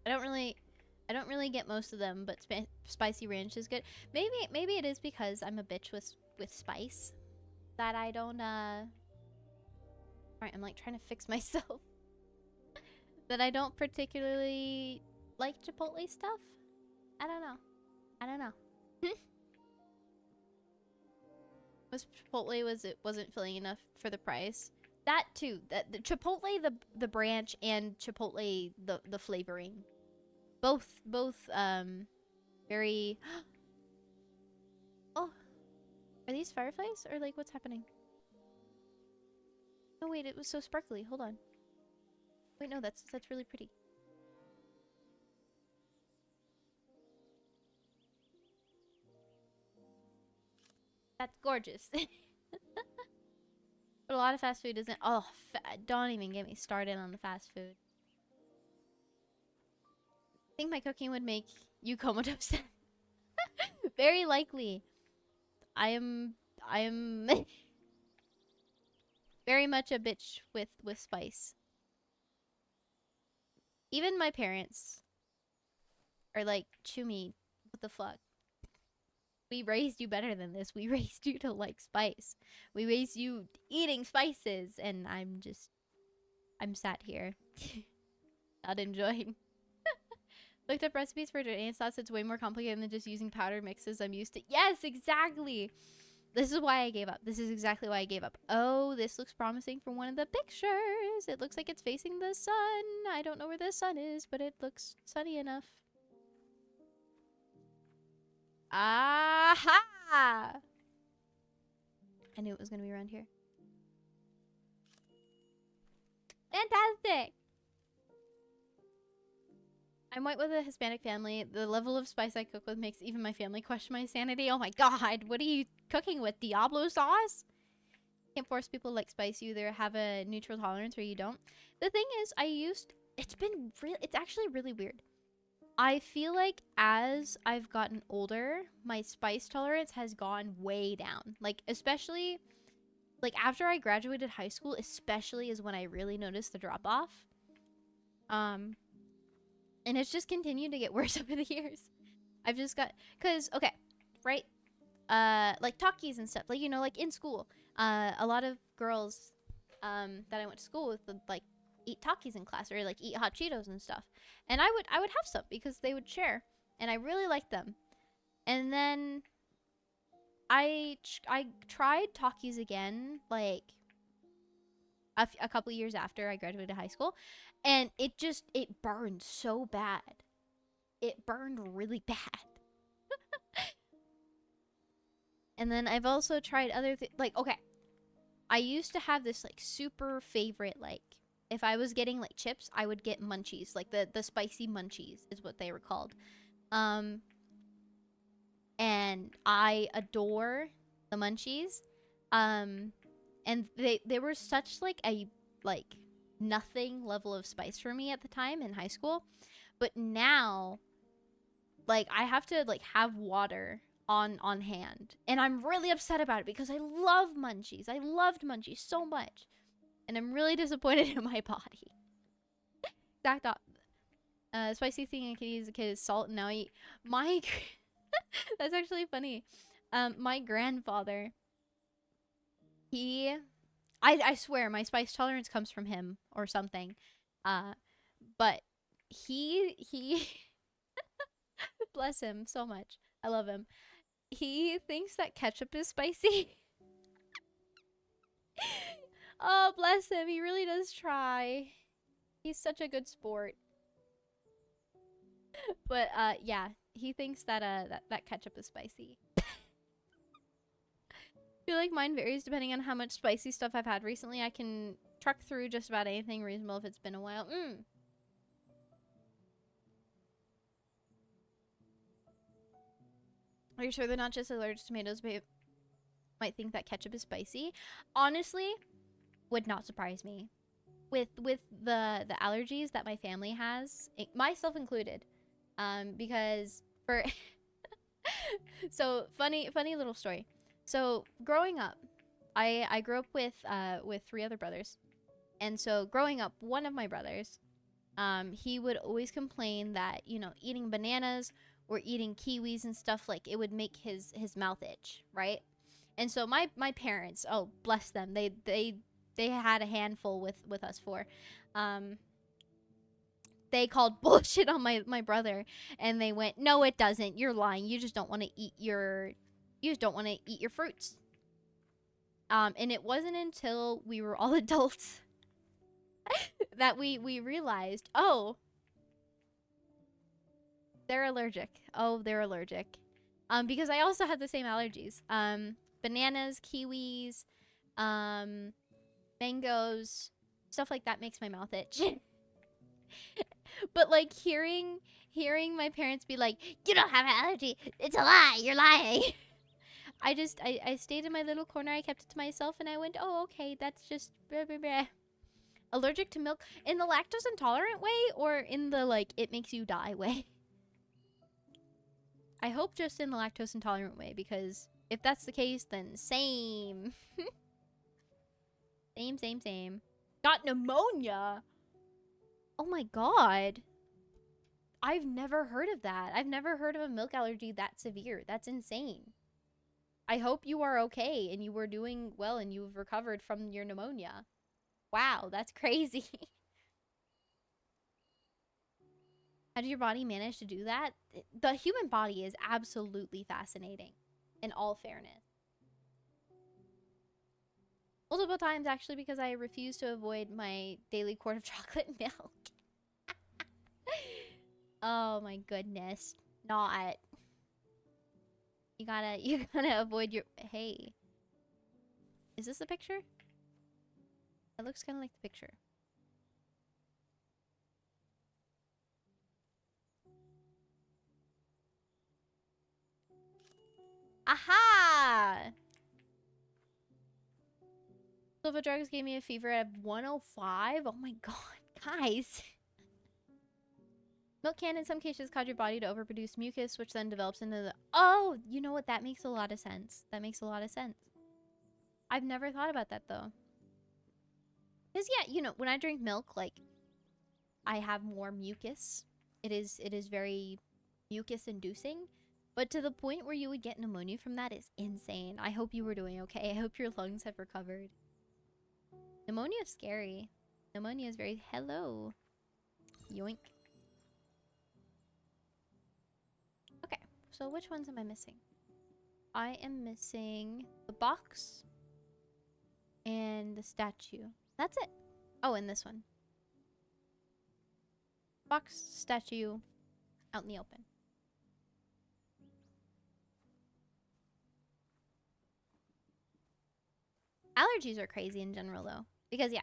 I don't really get most of them, but spicy ranch is good. Maybe it is because I'm a bitch with spice that I don't Alright, I'm like trying to fix myself. That I don't particularly like chipotle stuff. I don't know. I don't know. Was Chipotle wasn't filling enough for the price. That too. That the Chipotle the branch and Chipotle the flavoring. Both very Oh, are these fireflies or like what's happening? Oh wait, it was so sparkly. Hold on. Wait, no, that's really pretty. That's gorgeous. But a lot of fast food isn't. Oh, don't even get me started on the fast food. I think my cooking would make you comatose. Very likely. I am very much a bitch with spice. Even my parents are like, Chumi, what the fuck? We raised you better than this. We raised you to like spice. We raised you eating spices, and I'm sat here not enjoying. Looked up recipes for tortilla sauce. It's way more complicated than just using powdered mixes I'm used to. Yes, exactly. This is why I gave up. This is exactly why I gave up. Oh, this looks promising from one of the pictures. It looks like it's facing the sun. I don't know where the sun is, but it looks sunny enough. Aha! I knew it was going to be around here. Fantastic! I'm white with a Hispanic family. The level of spice I cook with makes even my family question my sanity. Oh my god, what are you cooking with? Diablo sauce? Can't force people to like spice. You either have a neutral tolerance or you don't. The thing is, it's actually really weird. I feel like as I've gotten older, my spice tolerance has gone way down. Like, especially, like, after I graduated high school, especially is when I really noticed the drop-off. And it's just continued to get worse over the years. I've just got, cause, okay, right? Like Takis and stuff, like, you know, like in school, a lot of girls, that I went to school with would, like, eat Takis in class or, like, eat hot Cheetos and stuff. And I would have some because they would share, and I really liked them. And then I tried Takis again, like, a couple years after I graduated high school, and it burned so bad. It burned really bad. And then I've also tried other things. Like, okay, I used to have this, like, super favorite, like, if I was getting, like, chips, I would get munchies. Like, the spicy munchies is what they were called. And I adore the munchies. And they were such, like, a, like, nothing level of spice for me at the time in high school. But now, like, I have to, like, have water on hand, and I'm really upset about it because I love munchies. I loved munchies so much, and I'm really disappointed in my body. Exact spicy thing I could eat as a kid is salt, and now I eat my that's actually funny. My grandfather, I swear my spice tolerance comes from him or something, but he bless him so much, I love him. He thinks that ketchup is spicy. Oh, bless him. He really does try. He's such a good sport. But, yeah. He thinks that, that ketchup is spicy. I feel like mine varies depending on how much spicy stuff I've had recently. I can truck through just about anything reasonable if it's been a while. Are you sure they're not just allergic to tomatoes, but might think that ketchup is spicy? Honestly, would not surprise me. With the allergies that my family has, myself included, because for so funny little story. So growing up, I grew up with 3 other brothers, and so growing up, one of my brothers, he would always complain that, you know, eating bananas or eating kiwis and stuff, like, it would make his mouth itch, right? And so my parents, oh bless them, they had a handful with us 4. They called bullshit on my brother, and they went, no, it doesn't, you're lying, you just don't want to eat your fruits. And it wasn't until we were all adults that we realized, oh, they're allergic. Because I also had the same allergies. Bananas, kiwis, mangoes, stuff like that makes my mouth itch. But like hearing my parents be like, you don't have an allergy, it's a lie, you're lying. I stayed in my little corner, I kept it to myself, and I went, oh, okay, that's just blah, blah, blah. Allergic to milk in the lactose intolerant way, or in the like it makes you die way? I hope just in the lactose intolerant way, because if that's the case, then same. Same. Got pneumonia. Oh my god. I've never heard of that. I've never heard of a milk allergy that severe. That's insane. I hope you are okay and you were doing well and you've recovered from your pneumonia. Wow, that's crazy. How did your body manage to do that? The human body is absolutely fascinating, in all fairness. Multiple times, actually, because I refuse to avoid my daily quart of chocolate milk. Oh my goodness. Not. You gotta avoid your... Hey. Is this a picture? It looks kind of like the picture. Aha! Silva drugs gave me a fever at 105. Oh my god, guys. Milk can in some cases cause your body to overproduce mucus, which then develops into the... Oh, you know what? That makes a lot of sense. I've never thought about that, though. Because, yeah, you know, when I drink milk, like, I have more mucus. It is very mucus-inducing. But to the point where you would get pneumonia from that is insane. I hope you were doing okay. I hope your lungs have recovered. Pneumonia is scary. Pneumonia is very... Hello. Yoink. Okay, so which ones am I missing? I am missing the box and the statue. That's it. Oh, and this one. Box, statue, out in the open. Allergies are crazy in general, though. Because, yeah,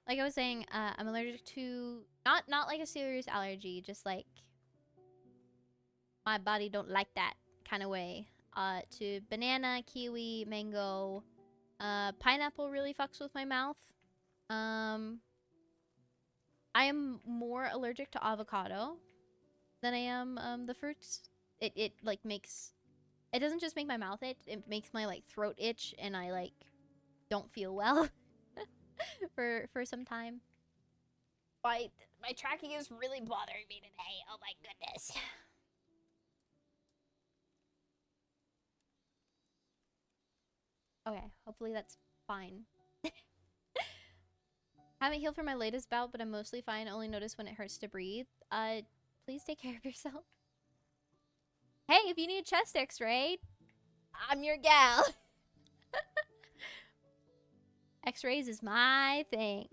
like I was saying, I'm allergic to... Not like a serious allergy, just like... My body don't like that kind of way. To banana, kiwi, mango. Pineapple really fucks with my mouth. I am more allergic to avocado than I am the fruits. It like makes... It doesn't just make my mouth itch, it makes my like throat itch, and I like don't feel well for some time. My tracking is really bothering me today. Oh my goodness. Okay, hopefully that's fine. Haven't healed from my latest bout, but I'm mostly fine. Only notice when it hurts to breathe. Please take care of yourself. Hey, if you need a chest x-ray, I'm your gal. X-rays is my thing.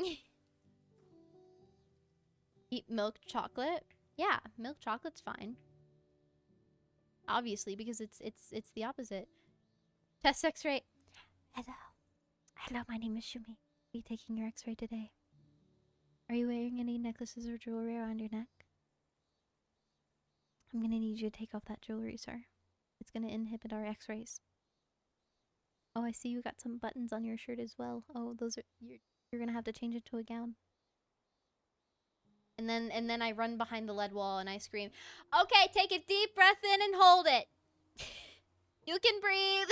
Eat milk chocolate? Yeah, milk chocolate's fine. Obviously, because it's the opposite. Chest x-ray. Hello, my name is Shumi. Are you taking your x-ray today? Are you wearing any necklaces or jewelry around your neck? I'm gonna need you to take off that jewelry, sir. It's gonna inhibit our x-rays. Oh, I see you got some buttons on your shirt as well. Oh, those are you're gonna have to change it to a gown. And then I run behind the lead wall and I scream, "Okay, take a deep breath in and hold it. You can breathe."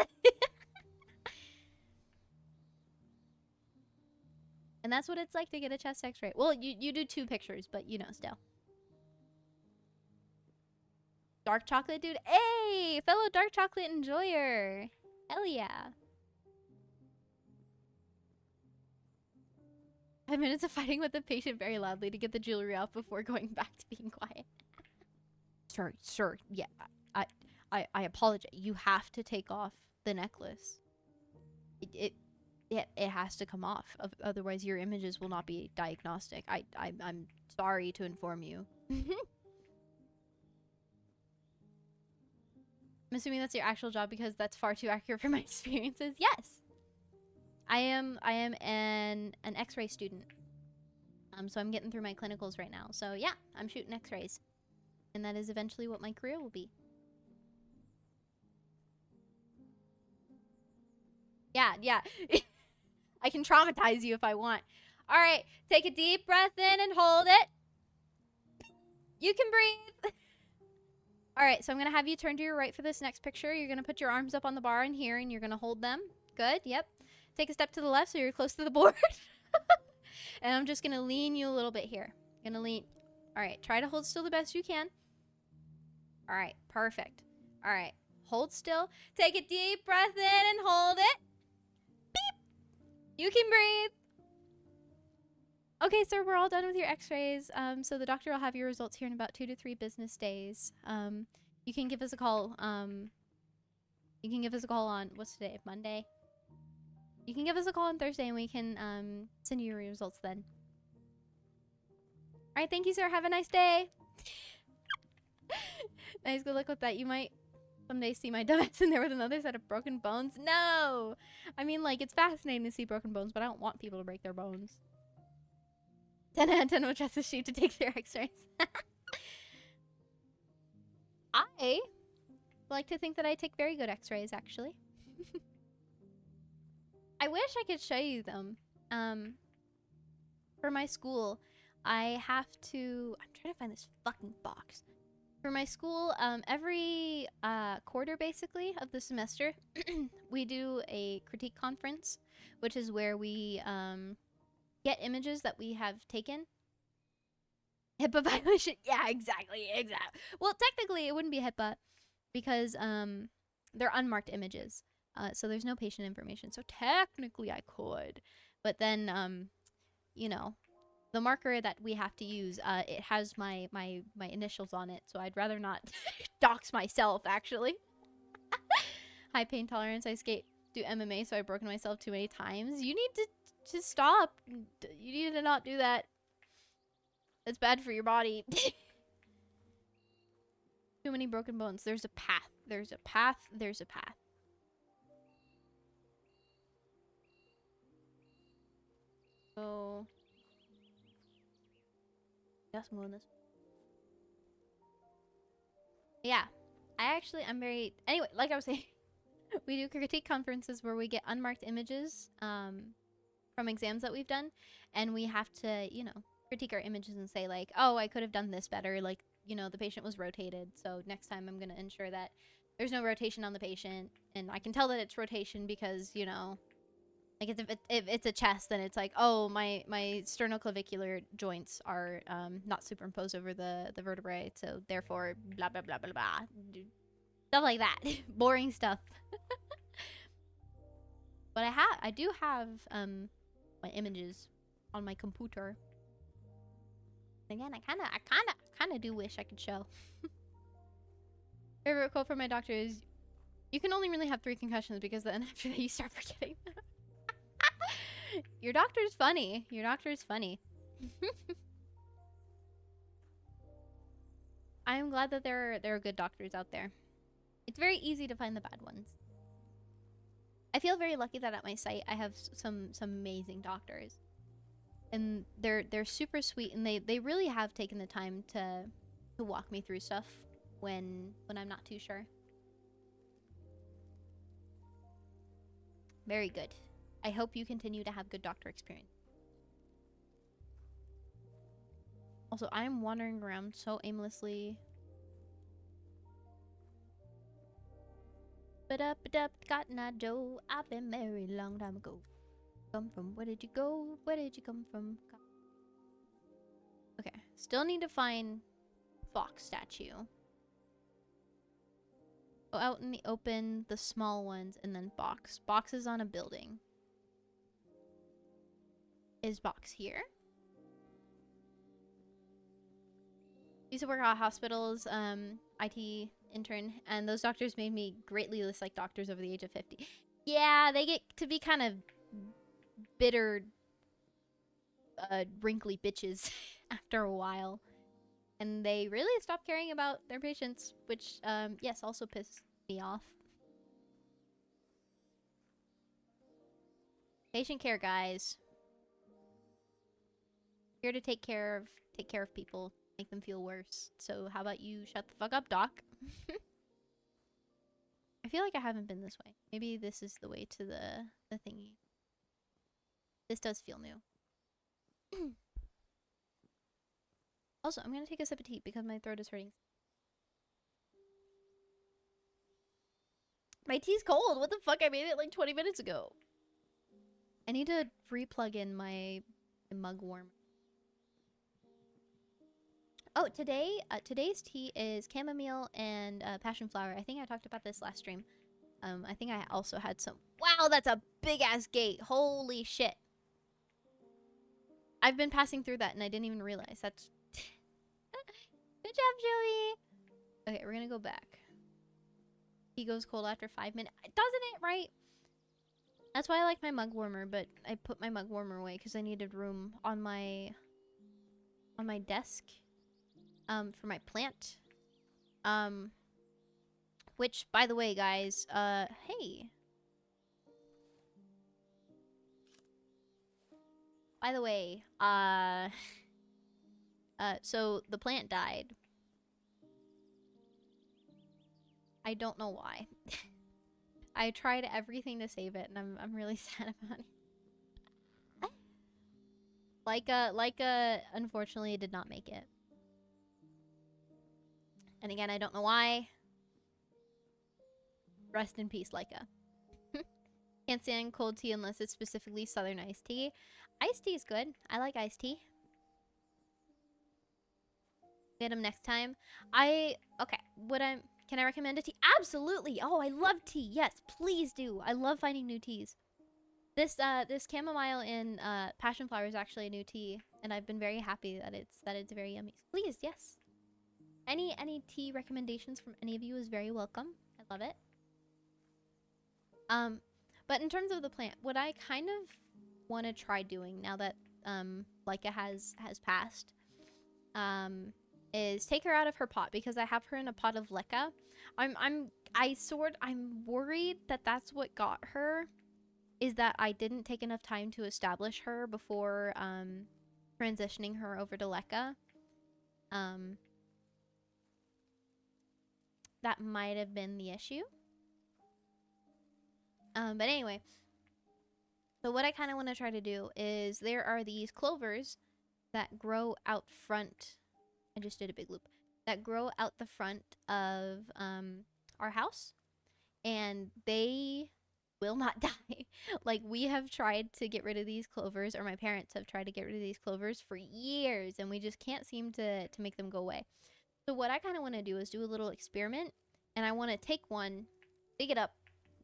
And that's what it's like to get a chest x-ray. Well, you do 2 pictures, but you know, still. Dark chocolate dude. Hey, fellow dark chocolate enjoyer. Hell yeah. 5 minutes of fighting with the patient very loudly to get the jewelry off before going back to being quiet. Sir, yeah, I apologize. You have to take off the necklace. It has to come off. Otherwise, your images will not be diagnostic. I'm sorry to inform you. I'm assuming that's your actual job because that's far too accurate for my experiences. Yes, I am an X-ray student. So I'm getting through my clinicals right now. So yeah, I'm shooting X-rays, and that is eventually what my career will be. Yeah. I can traumatize you if I want. All right, take a deep breath in and hold it. You can breathe. All right, so I'm going to have you turn to your right for this next picture. You're going to put your arms up on the bar in here, and you're going to hold them. Good, yep. Take a step to the left so you're close to the board. And I'm just going to lean you a little bit here. Going to lean. All right, try to hold still the best you can. All right, perfect. All right, hold still. Take a deep breath in and hold it. Beep. You can breathe. Okay, sir, we're all done with your x-rays. So the doctor will have your results here in about 2 to 3 business days. You can give us a call. You can give us a call on, what's today, Monday? You can give us a call on Thursday and we can send you your results then. All right, thank you, sir. Have a nice day. Nice, good luck with that. You might someday see my dumbass in there with another set of broken bones. No! I mean, like, it's fascinating to see broken bones, but I don't want people to break their bones. 10 out of 10 will trust the sheep to take their x-rays. I like to think that I take very good x-rays, actually. I wish I could show you them. For my school, I have to... I'm trying to find this fucking box. For my school, every quarter, basically, of the semester, we do a critique conference, which is where we get images that we have taken. HIPAA violation. Yeah, exactly. Well, technically, it wouldn't be HIPAA because they're unmarked images. So there's no patient information. So technically, I could. But then, you know, the marker that we have to use, it has my initials on it. So I'd rather not dox myself, actually. High pain tolerance. I do MMA, so I've broken myself too many times. You need to stop. You need to not do that. It's bad for your body. Too many broken bones. There's a path. There's a path. There's a path. So... just moving this. Yeah. I'm very... Anyway, like I was saying, we do critique conferences where we get unmarked images from exams that we've done. And we have to, you know, critique our images and say, like, oh, I could have done this better. Like, you know, the patient was rotated. So next time I'm going to ensure that there's no rotation on the patient. And I can tell that it's rotation because, you know... Like, if it's a chest, then it's like, oh, my sternoclavicular joints are not superimposed over the vertebrae, so therefore, blah, blah, blah, blah, blah. Stuff like that. Boring stuff. But I do have my images on my computer. Again, I kind of do wish I could show. Favorite quote from my doctor is, "You can only really have 3 concussions because then after that you start forgetting." Your doctor's funny. Your doctor's funny. I'm glad that there are good doctors out there. It's very easy to find the bad ones. I feel very lucky that at my site I have some amazing doctors. And they're super sweet, and they really have taken the time to walk me through stuff when I'm not too sure. Very good. I hope you continue to have good doctor experience. Also, I'm wandering around so aimlessly. Ba-da-ba-da, Cotton Eye Joe. I've been married a long time ago. Come from, where did you go? Where did you come from? Okay, still need to find fox statue. Go out in the open, the small ones, and then box. Box is on a building. Is box here? I used to work at hospitals, IT intern, and those doctors made me greatly dislike doctors over the age of 50. Yeah, they get to be kind of bitter, wrinkly bitches after a while. And they really stop caring about their patients, which, yes, also pissed me off. Patient care, guys. Here to take care of people, make them feel worse. So how about you shut the fuck up, doc? I feel like I haven't been this way. Maybe this is the way to the thingy. This does feel new. Also, I'm gonna take a sip of tea because my throat is hurting. My tea's cold. What the fuck? I made it like 20 minutes ago. I need to re-plug in my mug warmer. Oh, today's tea is chamomile and passion flower. I think I talked about this last stream. I think I also had some. Wow, that's a big ass gate. Holy shit. I've been passing through that and I didn't even realize. That's good job, Joey. Okay, we're gonna go back. He goes cold after 5 minutes. Doesn't it, right? That's why I like my mug warmer, but I put my mug warmer away because I needed room on my desk. For my plant. Which, by the way, guys, hey. By the way, so the plant died. I don't know why. I tried everything to save it, and I'm really sad about it. Leica, unfortunately, did not make it. And again, I don't know why. Rest in peace, Leica. Can't stand cold tea unless it's specifically southern iced tea. Iced tea is good. I like iced tea. Get them next time. Okay. Can I recommend a tea? Absolutely. Oh, I love tea. Yes, please do. I love finding new teas. This chamomile and passion flower is actually a new tea, and I've been very happy that it's very yummy. Please, yes. Any tea recommendations from any of you is very welcome. I love it. But in terms of the plant, what I kind of want to try doing now that Leica has passed, is take her out of her pot because I have her in a pot of leca. I'm worried that that's what got her, is that I didn't take enough time to establish her before transitioning her over to leca. That might have been the issue. But anyway, so what I kind of want to try to do is there are these clovers that grow out front. I just did a big loop. That grow out the front of our house, and they will not die. Like, we have tried to get rid of these clovers, or my parents have tried to get rid of these clovers for years, and we just can't seem to make them go away. So what I kind of want to do is do a little experiment, and I want to take one, dig it up,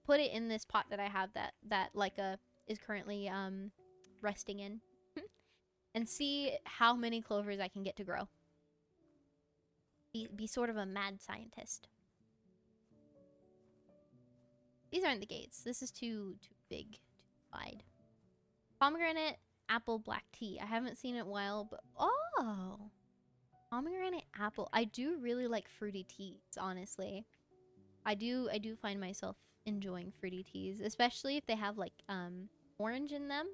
put it in this pot that I have that Leica is currently resting in, and see how many clovers I can get to grow. Be sort of a mad scientist. These aren't the gates. This is too big, too wide. Pomegranate, apple, black tea. I haven't seen it in a while, but oh, pomegranate, apple. I do really like fruity teas, honestly. I do find myself enjoying fruity teas, especially if they have like orange in them.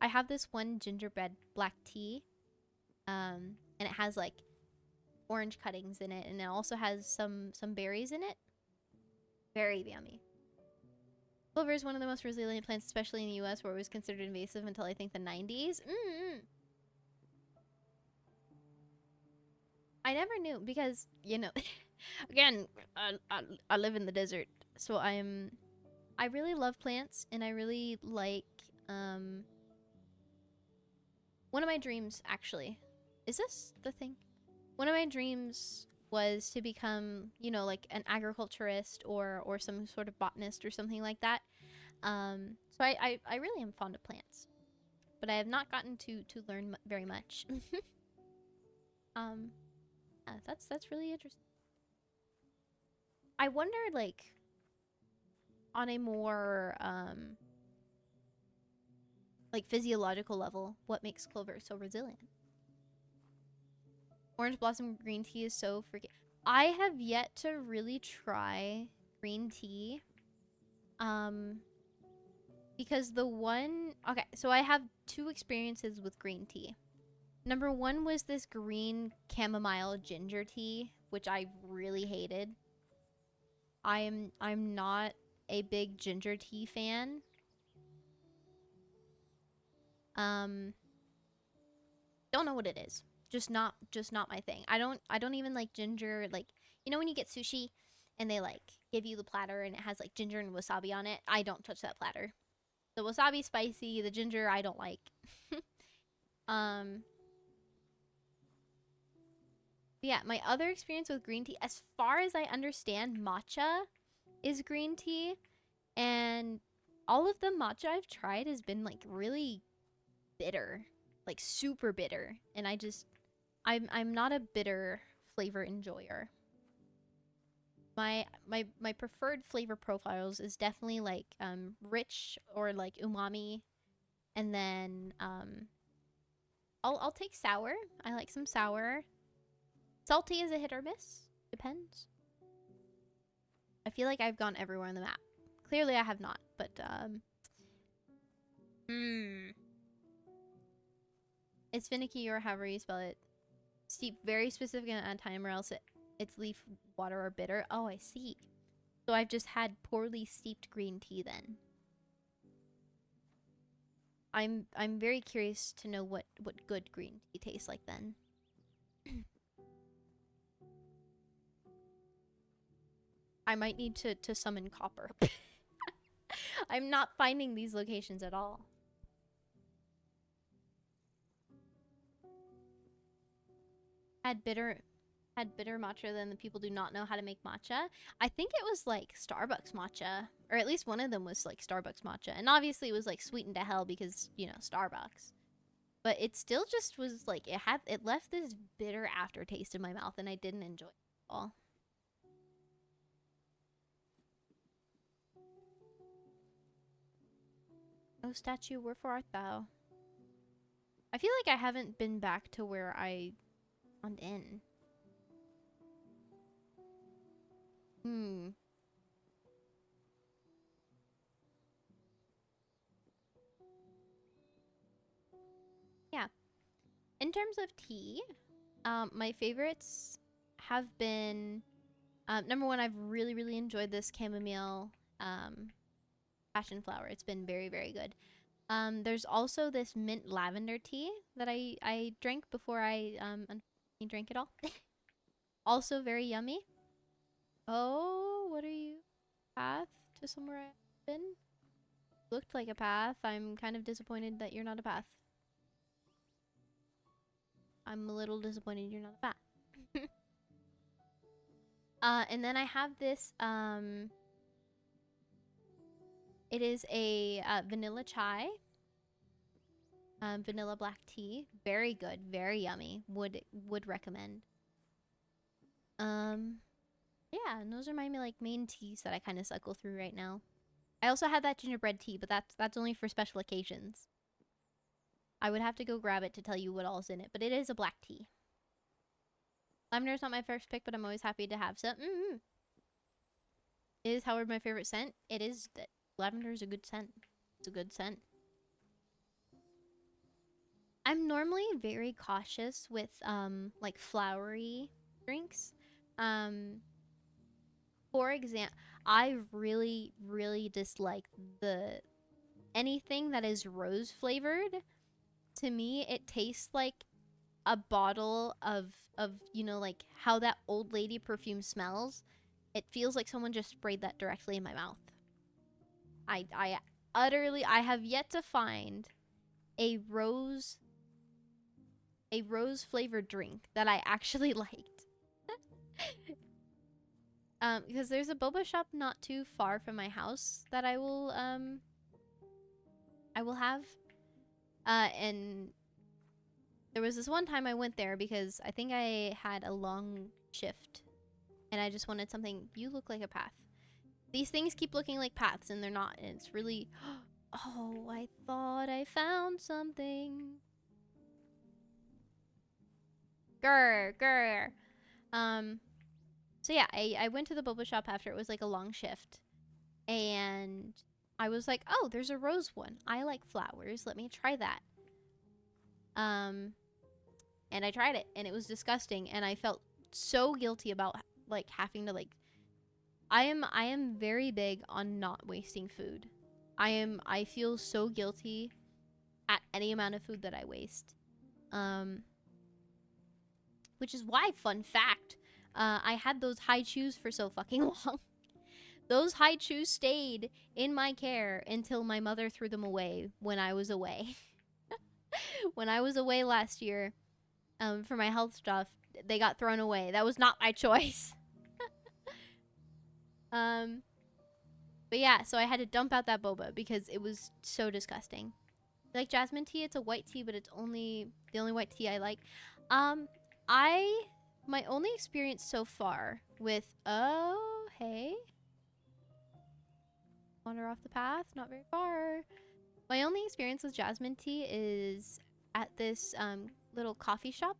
I have this one gingerbread black tea, and it has like orange cuttings in it, and it also has some berries in it. Very yummy. Clover is one of the most resilient plants, especially in the US, where it was considered invasive until I think the 90s. I never knew because, you know, again, I live in the desert, so I really love plants, and I really like, one of my dreams, actually, is this the thing? One of my dreams was to become, you know, like an agriculturist or some sort of botanist or something like that. So I really am fond of plants, but I have not gotten to learn very much. That's really interesting. I wonder, like, on a more like physiological level, what makes clover so resilient? Orange blossom green tea is so freaking. I have yet to really try green tea. Because the one, okay, so I have two experiences with green tea. Number one was this green chamomile ginger tea, which I really hated. I'm not a big ginger tea fan. Don't know what it is. Just not my thing. I don't even like ginger. Like, you know when you get sushi and they like give you the platter and it has like ginger and wasabi on it? I don't touch that platter. The wasabi spicy, the ginger I don't like. um yeah, my other experience with green tea, as far as I understand, matcha is green tea, and all of the matcha I've tried has been like really bitter, like super bitter, and I'm not a bitter flavor enjoyer. My preferred flavor profiles is definitely like rich or like umami, and then I'll take sour. I like some sour. Salty is a hit or miss. Depends. I feel like I've gone everywhere on the map. Clearly I have not, but it's finicky or however you spell it. Steep very specific amount of time or else its leaf, water, or bitter. Oh, I see. So I've just had poorly steeped green tea then. I'm very curious to know what good green tea tastes like then. I might need to summon copper. I'm not finding these locations at all. Had bitter matcha, then the people do not know how to make matcha. I think it was like Starbucks matcha, or at least one of them was like Starbucks matcha, and obviously it was like sweetened to hell because, you know, Starbucks. But it still just was like it left this bitter aftertaste in my mouth, and I didn't enjoy it at all. Oh, statue, wherefore art thou? I feel like I haven't been back to where I spawned in. Yeah. In terms of tea, my favorites have been number one. I've really enjoyed this chamomile passion flower. It's been very good. There's also this mint lavender tea that I drank before I unfortunately drank it all. Also very yummy. Oh, what are you? Path to somewhere I've been? Looked like a path. I'm kind of disappointed that you're not a path. I'm a little disappointed you're not a path. And then I have this, it is a vanilla chai, vanilla black tea. Very good, very yummy. Would recommend. Yeah, and those are my like main teas that I kind of cycle through right now. I also have that gingerbread tea, but that's only for special occasions. I would have to go grab it to tell you what all's in it, but it is a black tea. Lavender's not my first pick, but I'm always happy to have some. It is, however, my favorite scent. It is that lavender is a good scent. It's a good scent. I'm normally very cautious with like flowery drinks. For example, I really, really dislike the anything that is rose flavored. To me, it tastes like a bottle of like how that old lady perfume smells. It feels like someone just sprayed that directly in my mouth. I utterly I have yet to find a rose flavored drink that I actually liked. Because there's a boba shop not too far from my house that I will have. And there was this one time I went there because I think I had a long shift and I just wanted something. You look like a path. These things keep looking like paths and they're not, and it's really oh, I thought I found something. Grr, grr. So yeah, I went to the boba shop after it was like a long shift. And I was like, oh, there's a rose one. I like flowers. Let me try that. And I tried it and it was disgusting and I felt so guilty about like having to like I am very big on not wasting food. I feel so guilty at any amount of food that I waste. Which is why, fun fact, I had those high chews for so fucking long. Those high chews stayed in my care until my mother threw them away when I was away. When I was away last year, for my health stuff, they got thrown away. That was not my choice. But yeah, so I had to dump out that boba because it was so disgusting. Like jasmine tea, it's a white tea, but it's only the only white tea I like. My only experience so far with hey, wander off the path, not very far. My only experience with jasmine tea is at this little coffee shop.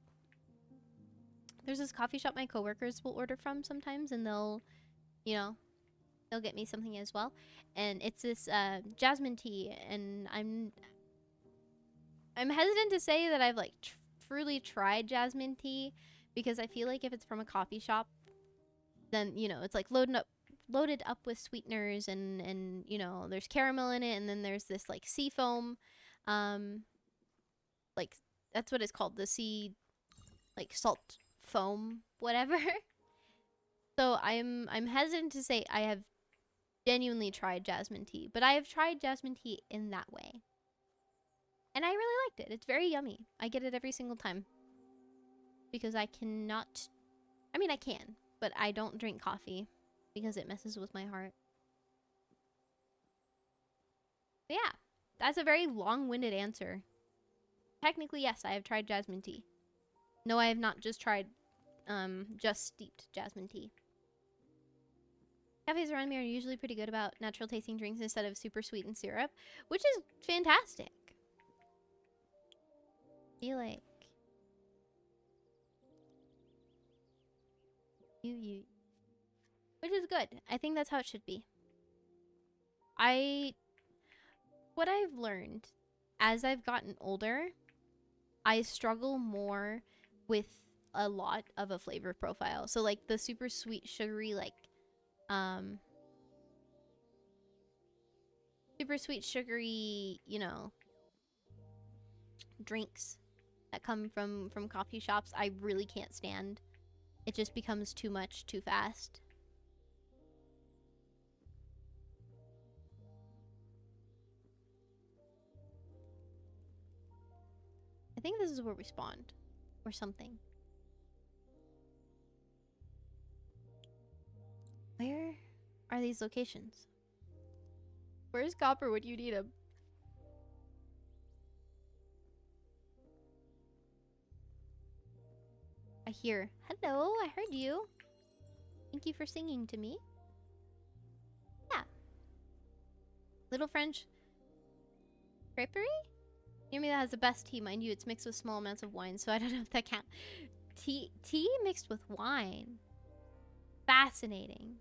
There's this coffee shop my coworkers will order from sometimes, and they'll get me something as well. And it's this jasmine tea, and I'm hesitant to say that I've like truly tried jasmine tea because I feel like if it's from a coffee shop, then it's like loaded up with sweeteners and there's caramel in it, and then there's this like sea foam, like that's what it's called, the sea like salt foam whatever. So I'm hesitant to say I have genuinely tried jasmine tea, but I have tried jasmine tea in that way. And I really liked it. It's very yummy. I get it every single time. Because I cannot... I mean, I can. But I don't drink coffee. Because it messes with my heart. But yeah. That's a very long-winded answer. Technically, yes, I have tried jasmine tea. No, I have not just tried... just steeped jasmine tea. Cafes around me are usually pretty good about natural tasting drinks instead of super sweetened syrup. Which is fantastic. Feel like you which is good. I think that's how it should be. What I've learned as I've gotten older, I struggle more with a lot of a flavor profile. So like the super sweet sugary super sweet sugary, drinks that come from coffee shops, I really can't stand. It just becomes too much too fast. I think this is where we spawned or something. Where are these locations? Where's Copper when you need him? I hear. Hello, I heard you. Thank you for singing to me. Yeah. Little French creperie? Near me that has the best tea, mind you. It's mixed with small amounts of wine, so I don't know if that counts. Tea mixed with wine. Fascinating.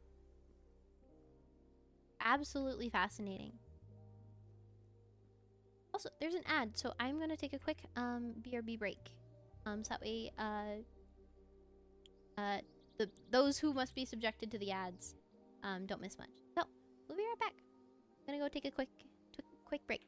Absolutely fascinating. Also, there's an ad, so I'm gonna take a quick BRB break. So that way those who must be subjected to the ads don't miss much. So we'll be right back. I'm gonna go take a quick break.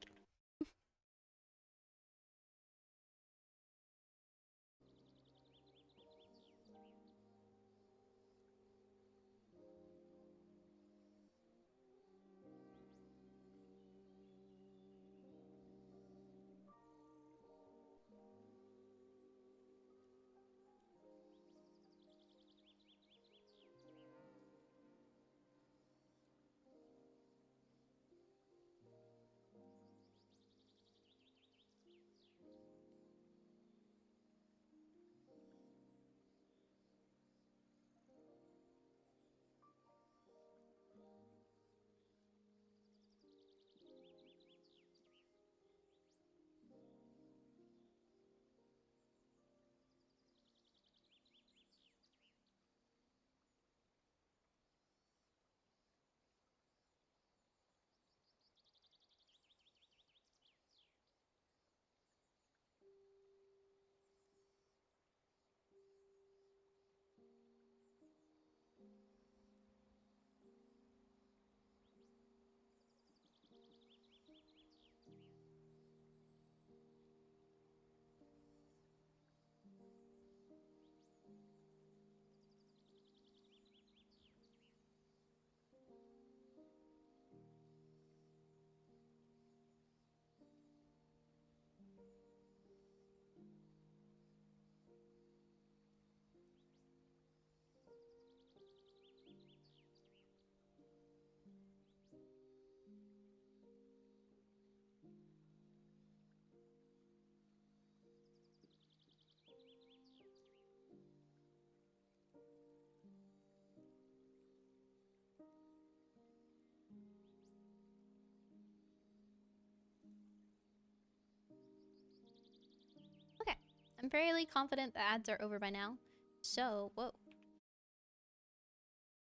Okay, I'm fairly confident the ads are over by now. So, whoa.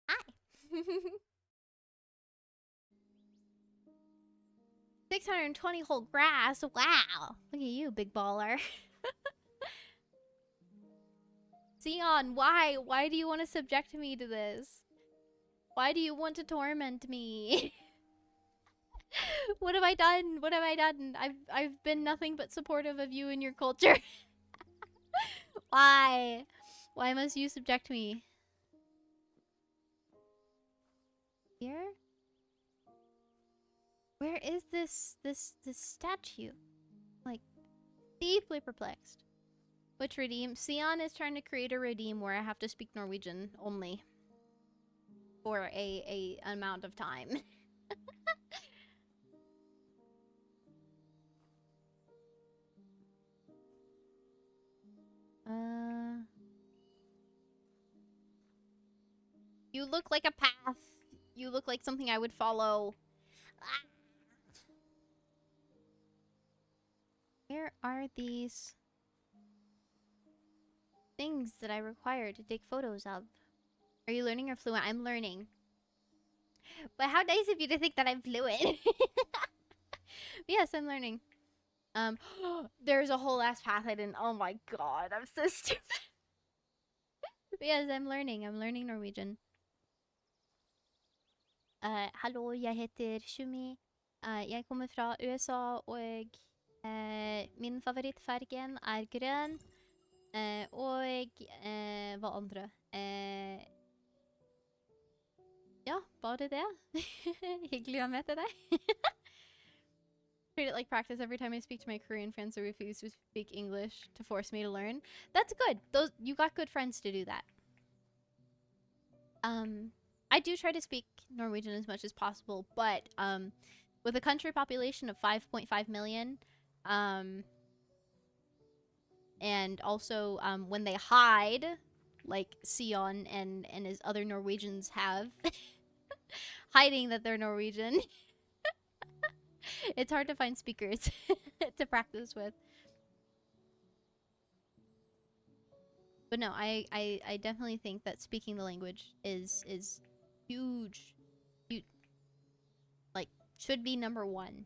Hi! 620 whole grass. Wow. Look at you, big baller. Sion, why? Why do you want to subject me to this? Why do you want to torment me? What have I done? What have I done? I've been nothing but supportive of you and your culture. Why? Why must you subject me? Here? Where is this statue? Like, deeply perplexed. Which redeem? Sion is trying to create a redeem where I have to speak Norwegian only. For a amount of time. You look like a path. You look like something I would follow. Ah. Where are these things that I require to take photos of? Are you learning or fluent? I'm learning. But how nice of you to think that I'm fluent. Yes, I'm learning. There's a whole ass path I didn't. Oh my god, I'm so stupid. Yes, I'm learning. I'm learning Norwegian. Hallo, jeg heter Shumi. Jeg kommer fra USA, og min favorittfargen er grønn. Og hva andre? Ja, bare det. Hyggelig å møte deg. Treat it like practice every time I speak to my Korean friends who refuse to speak English to force me to learn. That's good. You got good friends to do that. I do try to speak Norwegian as much as possible, but with a country population of 5.5 million, and also when they hide, like Sion and his other Norwegians have, hiding that they're Norwegian, it's hard to find speakers to practice with. But no, I definitely think that speaking the language is huge. Like, should be number one.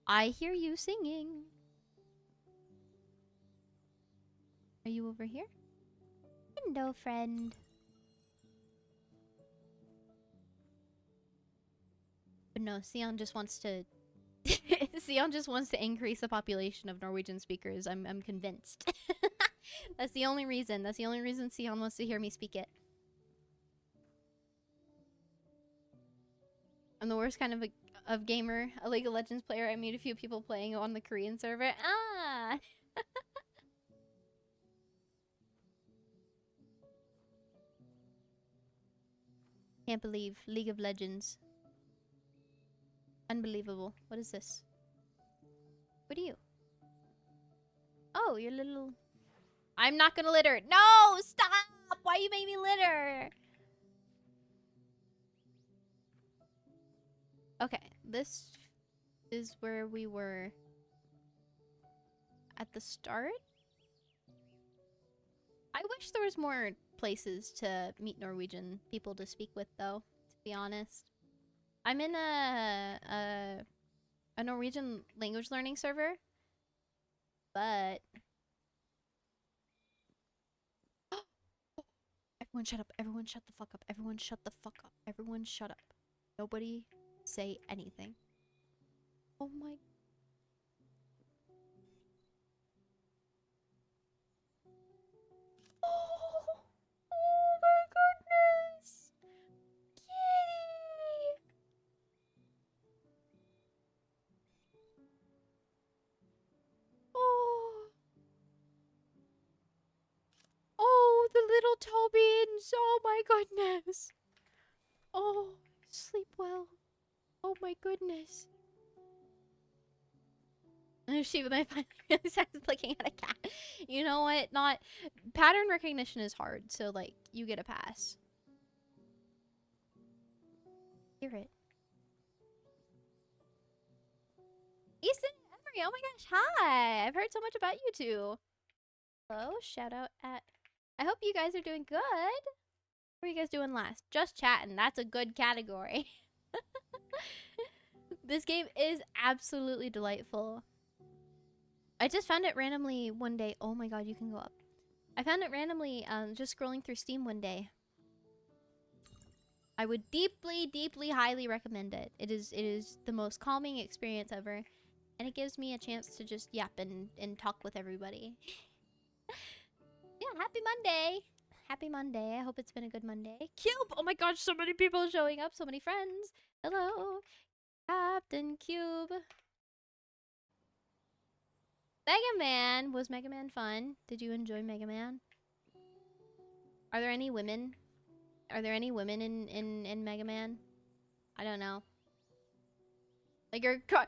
I hear you singing. Are you over here? Hello, friend. But no, Sion just wants to Sion just wants to increase the population of Norwegian speakers. I'm convinced. That's the only reason. That's the only reason Sion wants to hear me speak it. I'm the worst kind of gamer, a League of Legends player. I meet a few people playing on the Korean server. Ah. Can't believe League of Legends. Unbelievable. What is this? What are you? Oh, you're little... I'm not gonna litter. No! Stop! Why you made me litter? Okay, this is where we were at the start. I wish there was more places to meet Norwegian people to speak with, though, to be honest. I'm in a Norwegian language learning server, but... Everyone shut up. Everyone shut the fuck up. Everyone shut the fuck up. Everyone shut up. Nobody say anything. Oh my... Oh, oh my goodness! Kitty! Oh. Oh, the little Tobins! Oh my goodness! Oh, sleep well. Oh my goodness. She when I finally realized I was looking at a cat. You know what? Not pattern recognition is hard, so like you get a pass. Hear it. Easton Emery, oh my gosh, hi! I've heard so much about you two. Hello, shout out at... I hope you guys are doing good. What are you guys doing last? Just chatting, that's a good category. This game is absolutely delightful. I just found it randomly one day. Oh my god, you can go up. I found it randomly just scrolling through Steam one day. I would deeply, deeply, highly recommend it. It is the most calming experience ever. And it gives me a chance to just yap and talk with everybody. Yeah, happy Monday! Happy Monday. I hope it's been a good Monday. Cube! Oh my gosh, so many people showing up. So many friends. Hello. Captain Cube. Mega Man! Was Mega Man fun? Did you enjoy Mega Man? Are there any women? Are there any women in Mega Man? I don't know. Like your car...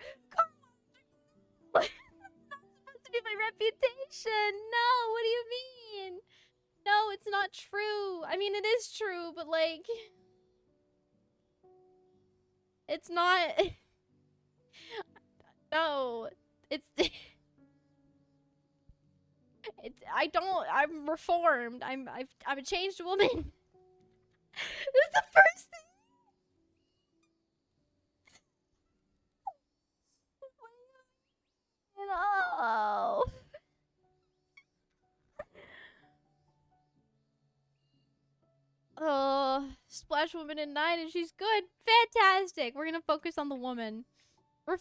That's not supposed to be my reputation! No, what do you mean? No, it's not true. I mean, it is true, but like... It's not... No. It's... I'm reformed. I'm a changed woman. This is the first thing. Oh. Oh, Splash Woman in 9 and she's good. Fantastic. We're gonna focus on the woman. I am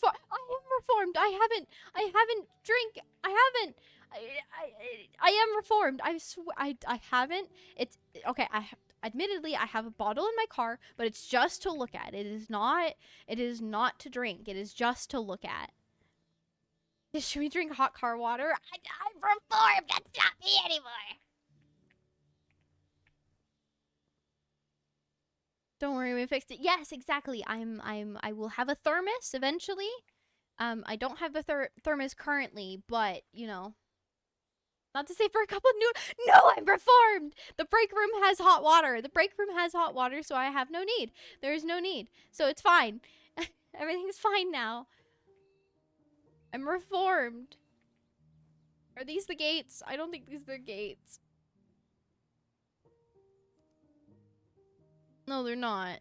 reformed. I haven't drink. I am reformed. I haven't. It's okay. Admittedly, I have a bottle in my car, but it's just to look at. It is not to drink. It is just to look at. Should we drink hot car water? I'm reformed. That's not me anymore. Don't worry, we fixed it. Yes, exactly. I will have a thermos eventually. I don't have a thermos currently, but you know, not to say for a couple of No, I'm reformed. The break room has hot water. The break room has hot water, so I have no need. There is no need, so it's fine. Everything's fine now. I'm reformed. Are these the gates? I don't think these are the gates. No, they're not.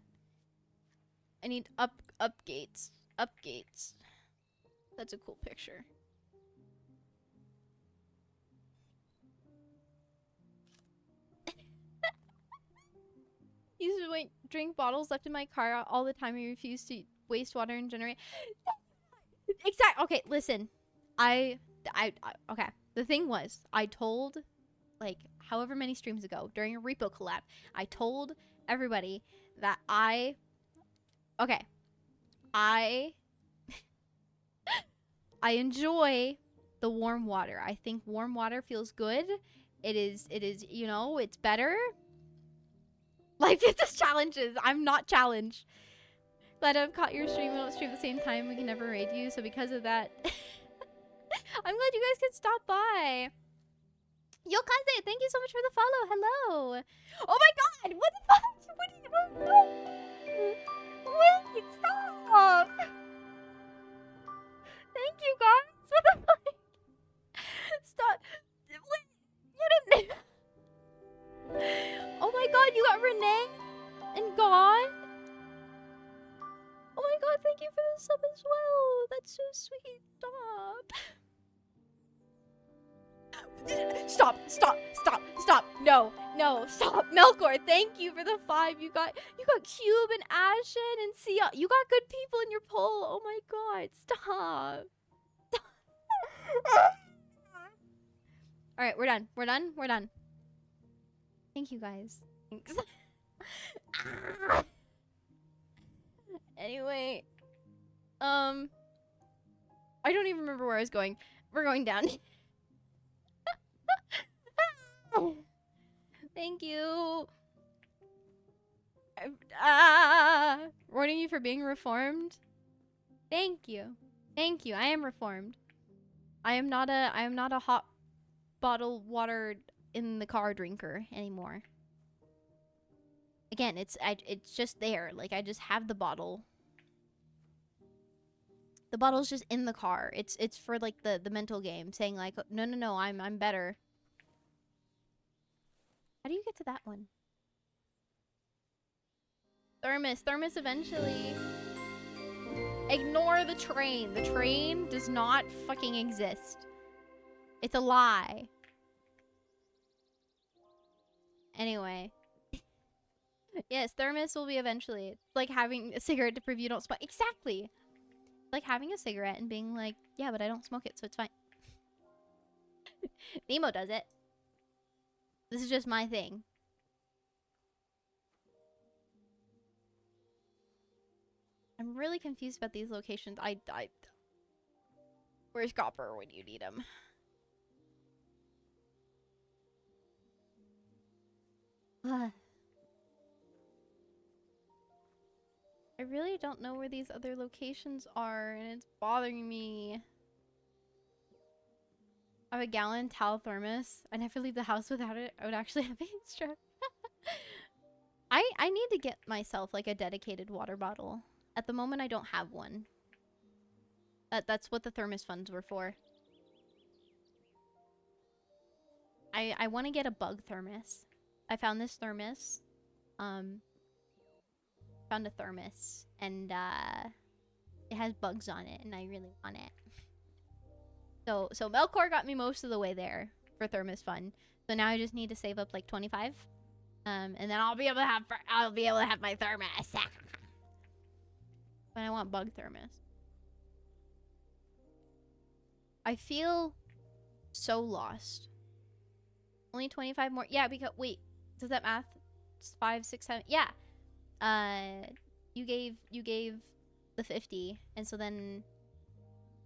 I need up gates. Up gates. That's a cool picture. Used to drink bottles left in my car all the time. I refused to wastewater and generate. Exact. Okay, listen. I okay. The thing was, I told, like, however many streams ago during a repo collab, I told everybody that okay, I enjoy the warm water. I think warm water feels good. It is, you know, it's better. Like, it's just challenges. I'm not challenged. Glad I've caught your stream. We don't stream at the same time. We can never raid you. So because of that, I'm glad you guys could stop by. Yo, Kaze, thank you so much for the follow. Hello. Oh my god. What the fuck? Wait, stop. Thank you, guys. What the fuck? Stop. Wait, you didn't. Oh my god, you got Renee and gone? Oh my god, thank you for the sub as well. That's so sweet. Stop. Stop. No, stop. Melkor, thank you for the 5. You got Cube and Ashen and Sia. You got good people in your poll. Oh my god, stop. Alright, we're done. Thank you guys. Thanks. Anyway, I don't even remember where I was going. We're going down. Thank you. Warning you for being reformed. Thank you. I am reformed. I am not a hot bottle water in the car drinker anymore. Again, it's just there. Like, I just have the bottle. The bottle's just in the car. It's for like the mental game, saying like, no, I'm better. How do you get to that one? Thermos eventually. Ignore the train. The train does not fucking exist. It's a lie. Anyway. Yes, thermos will be eventually. It's like having a cigarette to prove you don't smoke. Exactly. It's like having a cigarette and being like, yeah, but I don't smoke it, so it's fine. Nemo does it. This is just my thing. I'm really confused about these locations. Where's Copper when you need him? I really don't know where these other locations are, and it's bothering me. I have a gallon towel thermos. I never leave the house without it. I would actually have extra. I need to get myself like a dedicated water bottle. At the moment, I don't have one. That's what the thermos funds were for. I want to get a bug thermos. I found this thermos. Found a thermos, and it has bugs on it, and I really want it. So Melkor got me most of the way there for thermos fun. So now I just need to save up like 25, and then I'll be able to have my thermos. But I want bug thermos. I feel so lost. Only 25 more. Yeah, because wait, does that math? It's 5, 6, 7. Yeah. You gave the 50, and so then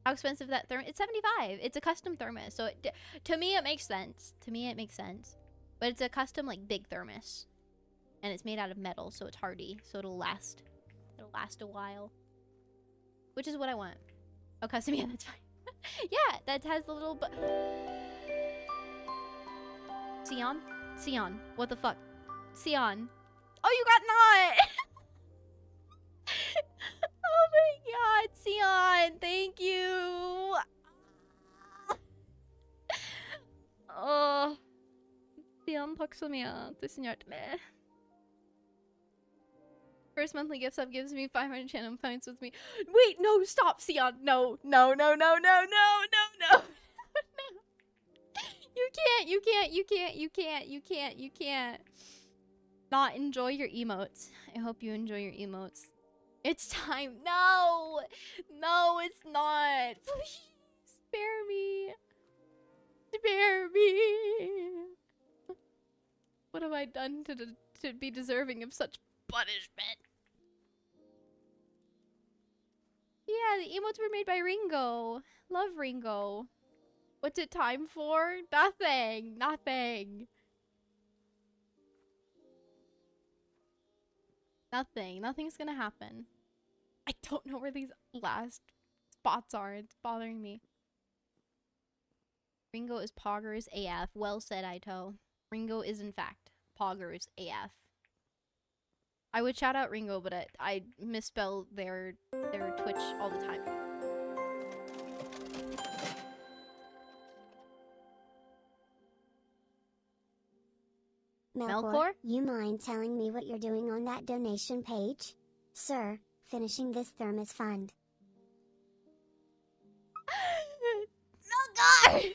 how expensive that thermos? It's 75. It's a custom thermos, so to me it makes sense. But it's a custom like big thermos, and it's made out of metal, so it's hardy, so it'll last a while, which is what I want. Oh, custom, yeah, that's fine. Yeah, that has the little Sion, what the fuck? Sion. Oh, you got not. Oh my god, Sion, thank you. Oh, Sion, tack så mycket. Tusen hjärtligt. First monthly gift sub gives me 500 channel points with me. Wait, no, stop, Sion. No. You can't not enjoy your emotes. I hope you enjoy your emotes. It's time. No! No, it's not. Please, spare me. Spare me. What have I done to be deserving of such punishment? Yeah, the emotes were made by Ringo. Love Ringo. What's it time for? Nothing. Nothing. Nothing. Nothing's gonna happen. I don't know where these last spots are. It's bothering me. Ringo is poggers AF. Well said, Aito. Ringo is in fact poggers AF. I would shout out Ringo, but I misspell their Twitch all the time. Melkor? You mind telling me what you're doing on that donation page? Sir, finishing this thermos fund. No, guys!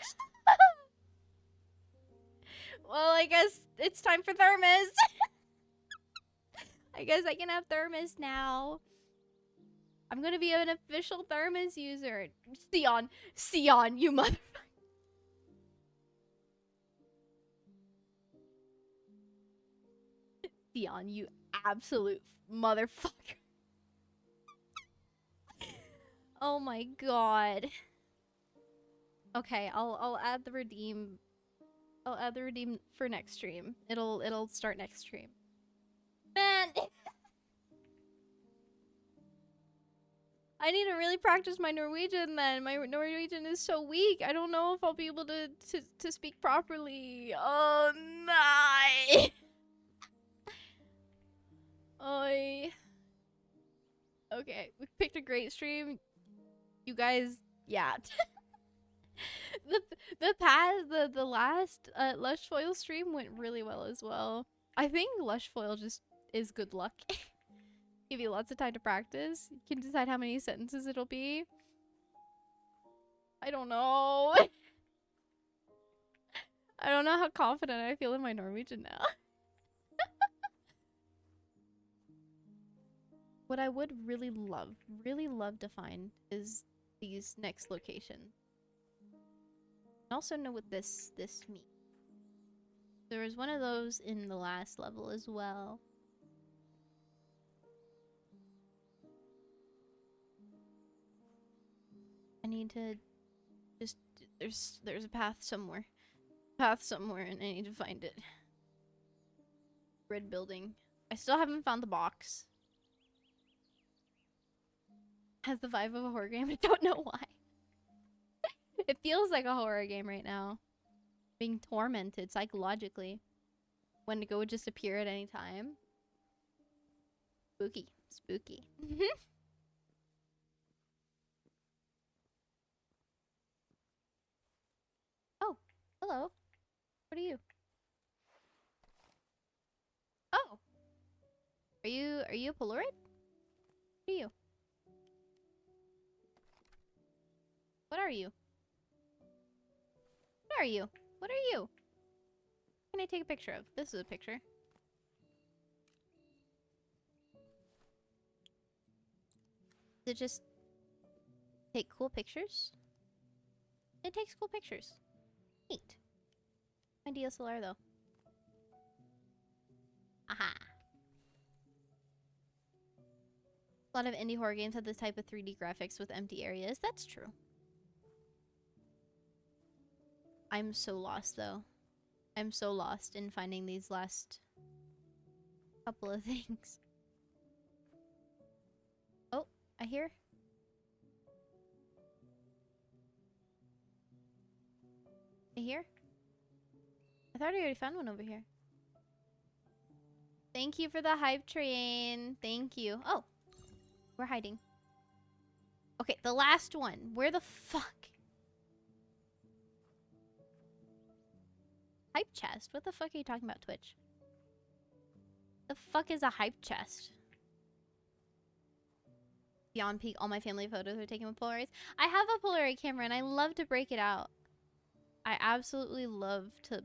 Well, I guess it's time for thermos. I guess I can have thermos now. I'm gonna be an official thermos user. Sion, you motherfucker. Sion, you absolute motherfucker. Oh my god. Okay, I'll add the redeem. I'll add the redeem for next stream. It'll start next stream. Man, I need to really practice my Norwegian then. My Norwegian is so weak. I don't know if I'll be able to speak properly. Oh, no. Oi. Okay, we picked a great stream. You guys, yeah. the last Lushfoil stream went really well as well. I think Lushfoil just is good luck. Give you lots of time to practice. You can decide how many sentences it'll be. I don't know. I don't know how confident I feel in my Norwegian now. What I would really love to find is these next locations. I also know what this means. There was one of those in the last level as well. I need to just there's a path somewhere. And I need to find it. Red building. I still haven't found the box. Has the vibe of a horror game. I don't know why. It feels like a horror game right now. Being tormented psychologically. When to go would just appear at any time. Spooky. Spooky. Oh, hello. What are you? Oh. Are you a Polaroid? What are you? What are you? What are you? What are you? What can I take a picture of? This is a picture. Does it just take cool pictures? It takes cool pictures. Neat. My DSLR though. Aha. A lot of indie horror games have this type of 3D graphics with empty areas. That's true. I'm so lost though. I'm so lost in finding these last couple of things. Oh, I hear. I hear. I thought I already found one over here. Thank you for the hype train. Thank you. Oh, we're hiding. Okay, the last one. Where the fuck? Hype chest? What the fuck are you talking about, Twitch? The fuck is a hype chest? Beyond peak, all my family photos are taken with Polaroids. I have a Polaroid camera and I love to break it out. I absolutely love to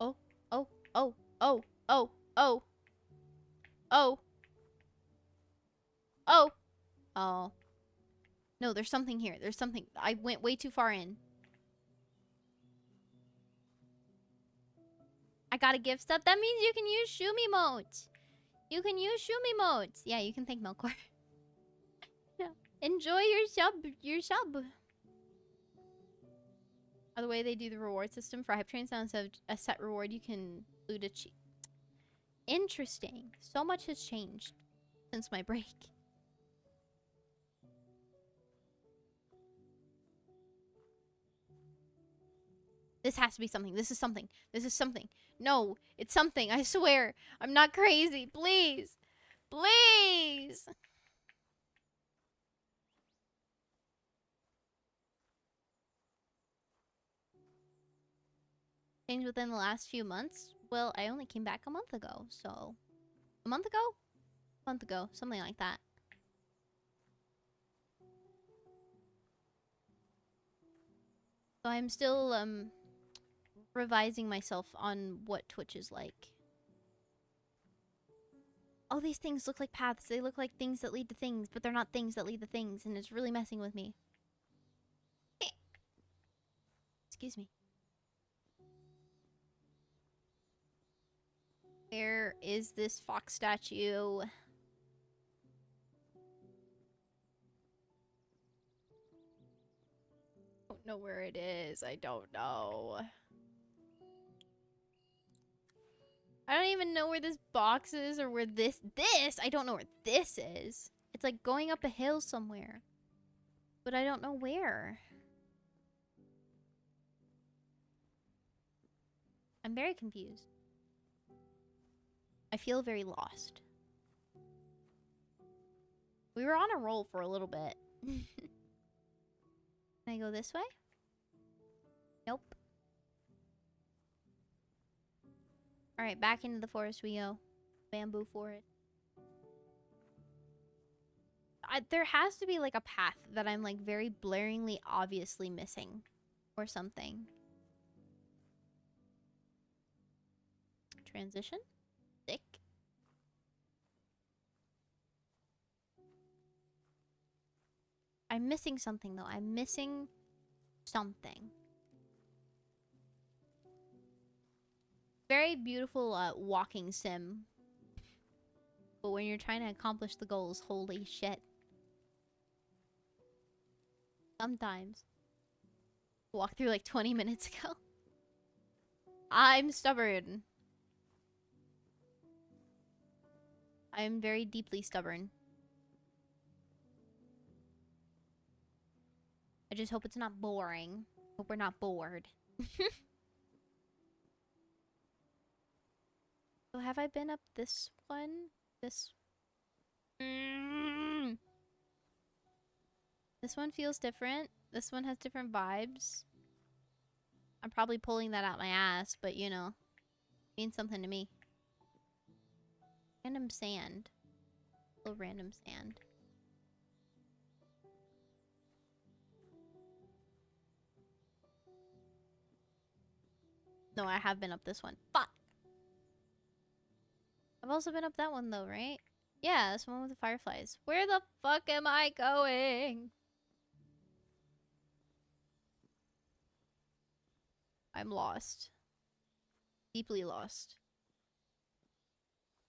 oh, oh, oh, oh, oh, oh, oh. Oh. Oh. No, there's something here. There's something. I went way too far in. I got a gift stuff. That means you can use Shumi modes. You can use Shumi modes. Yeah, you can thank Melkor. Yeah. Enjoy your sub. Your sub. By the way, they do the reward system for hype trains now. Instead of a set reward, you can loot a cheat. Interesting. So much has changed since my break. This has to be something. This is something. This is something. No, it's something. I swear. I'm not crazy. Please. Please. Changed within the last few months? Well, I only came back a month ago, so... A month ago? A month ago. Something like that. So I'm still, revising myself on what Twitch is like. All these things look like paths. They look like things that lead to things, but they're not things that lead to things, and it's really messing with me. Excuse me. Where is this fox statue? I don't know where it is. I don't know. I don't even know where this box is or where this I don't know where this is. It's like going up a hill somewhere. But I don't know where. I'm very confused. I feel very lost. We were on a roll for a little bit. Can I go this way? Nope. Alright, back into the forest we go. Bamboo forest. There has to be like a path that I'm like very blaringly obviously missing. Or something. Transition? Thick? I'm missing something though. I'm missing something. Very beautiful walking sim. But when you're trying to accomplish the goals, holy shit. Sometimes. Walked through like 20 minutes ago. I'm stubborn. I'm very deeply stubborn. I just hope it's not boring. Hope we're not bored. So have I been up this one? This... This one feels different. This one has different vibes. I'm probably pulling that out my ass, but you know. Means something to me. Random sand. Little random sand. No, I have been up this one. Fuck! I've also been up that one though, right? Yeah, this one with the fireflies. Where the fuck am I going? I'm lost. Deeply lost.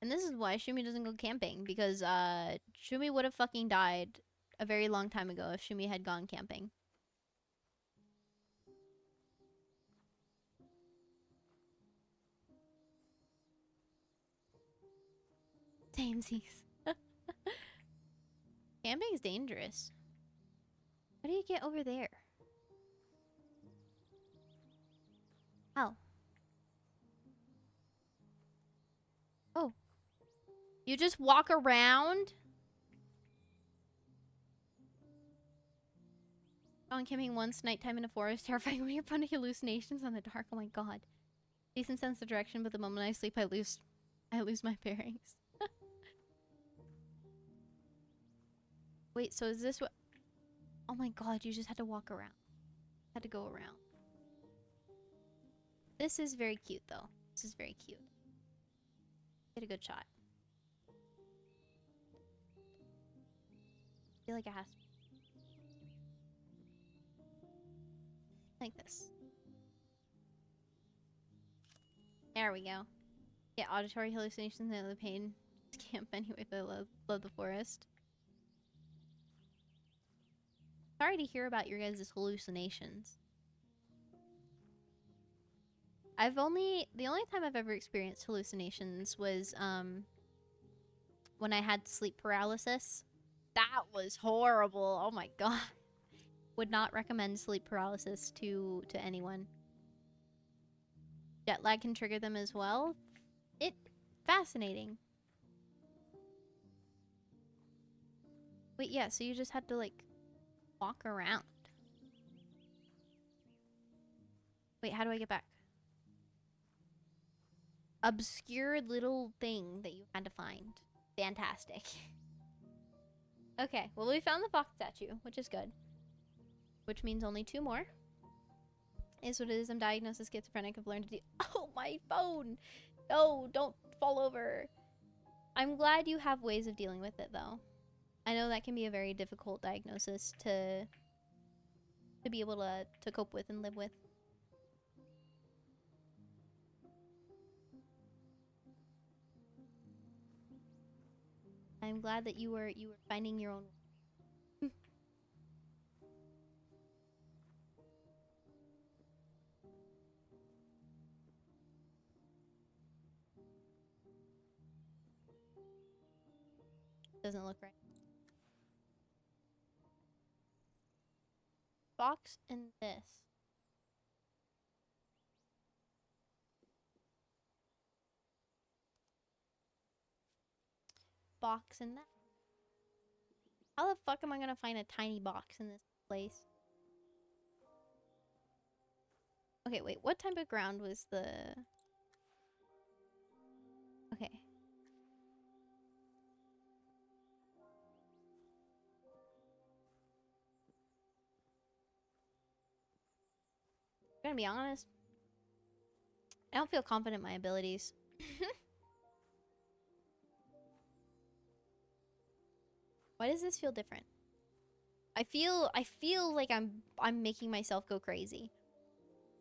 And this is why Shumi doesn't go camping. Because, Shumi would have fucking died a very long time ago if Shumi had gone camping. Samesies. Camping is dangerous. How do you get over there? How? Oh. You just walk around? Gone camping once, nighttime in a forest, terrifying when you're finding hallucinations in the dark. Oh my god. Decent sense of direction, but the moment I sleep, I lose my bearings. Wait, so is this what... Oh my god, you just had to walk around. Had to go around. This is very cute, though. This is very cute. Get a good shot. feel like it has to be like this. There we go. Yeah, auditory hallucinations and the pain. Camp anyway, but I love the forest. Sorry to hear about your guys' hallucinations. The only time I've ever experienced hallucinations was when I had sleep paralysis. That was horrible. Oh my god. Would not recommend sleep paralysis to anyone. Jet lag can trigger them as well. Fascinating. Wait, yeah, so you just had to like walk around. Wait, how do I get back? Obscure little thing that you had to find. Fantastic. Okay, well we found the fox statue, which is good. Which means only 2 more. Is what it is. I'm diagnosed as schizophrenic. I've learned to do. Oh, my phone! No, don't fall over. I'm glad you have ways of dealing with it, though. I know that can be a very difficult diagnosis to be able to cope with and live with. I'm glad that you were finding your own. Doesn't look right. Box and this. Box and that. How the fuck am I gonna find a tiny box in this place? Okay, wait. What type of ground was the... Okay. I'm gonna be honest. I don't feel confident in my abilities. Why does this feel different? I feel like I'm making myself go crazy.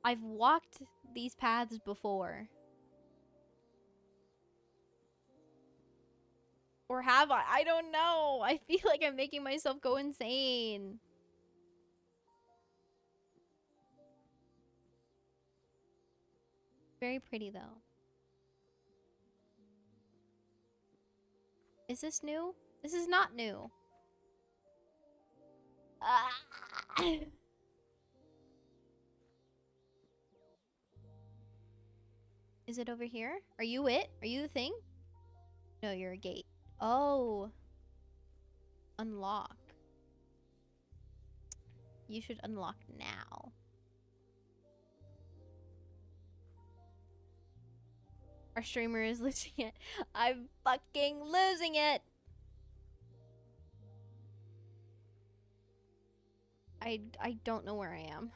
I've walked these paths before. Or have I? I don't know. I feel like I'm making myself go insane. Very pretty though. Is this new? This is not new. Ah! Is it over here? Are you it? Are you the thing? No, you're a gate. Oh. Unlock. You should unlock now. Our streamer is losing it. I'm fucking losing it. I don't know where I am.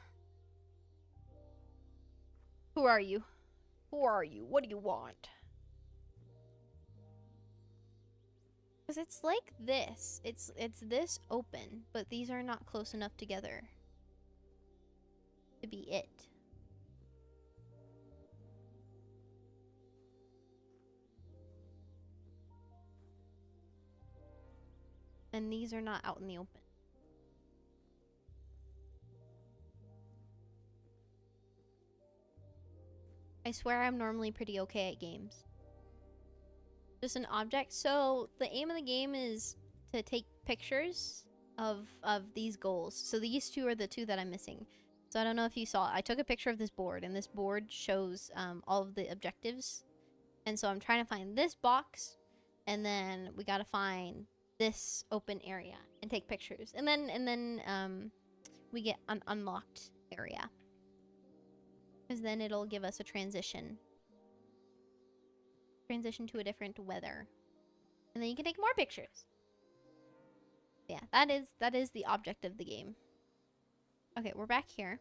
Who are you? Who are you? What do you want? Because it's like this. It's this open, but these are not close enough together to be it. And these are not out in the open. I swear I'm normally pretty okay at games. Just an object. So the aim of the game is to take pictures of these goals. So these 2 are the 2 that I'm missing. So I don't know if you saw, I took a picture of this board, and this board shows all of the objectives. And so I'm trying to find this box, and then we gotta find this open area and take pictures. And then we get an unlocked area. Because then it'll give us a transition. Transition to a different weather. And then you can take more pictures. Yeah, that is the object of the game. Okay, we're back here.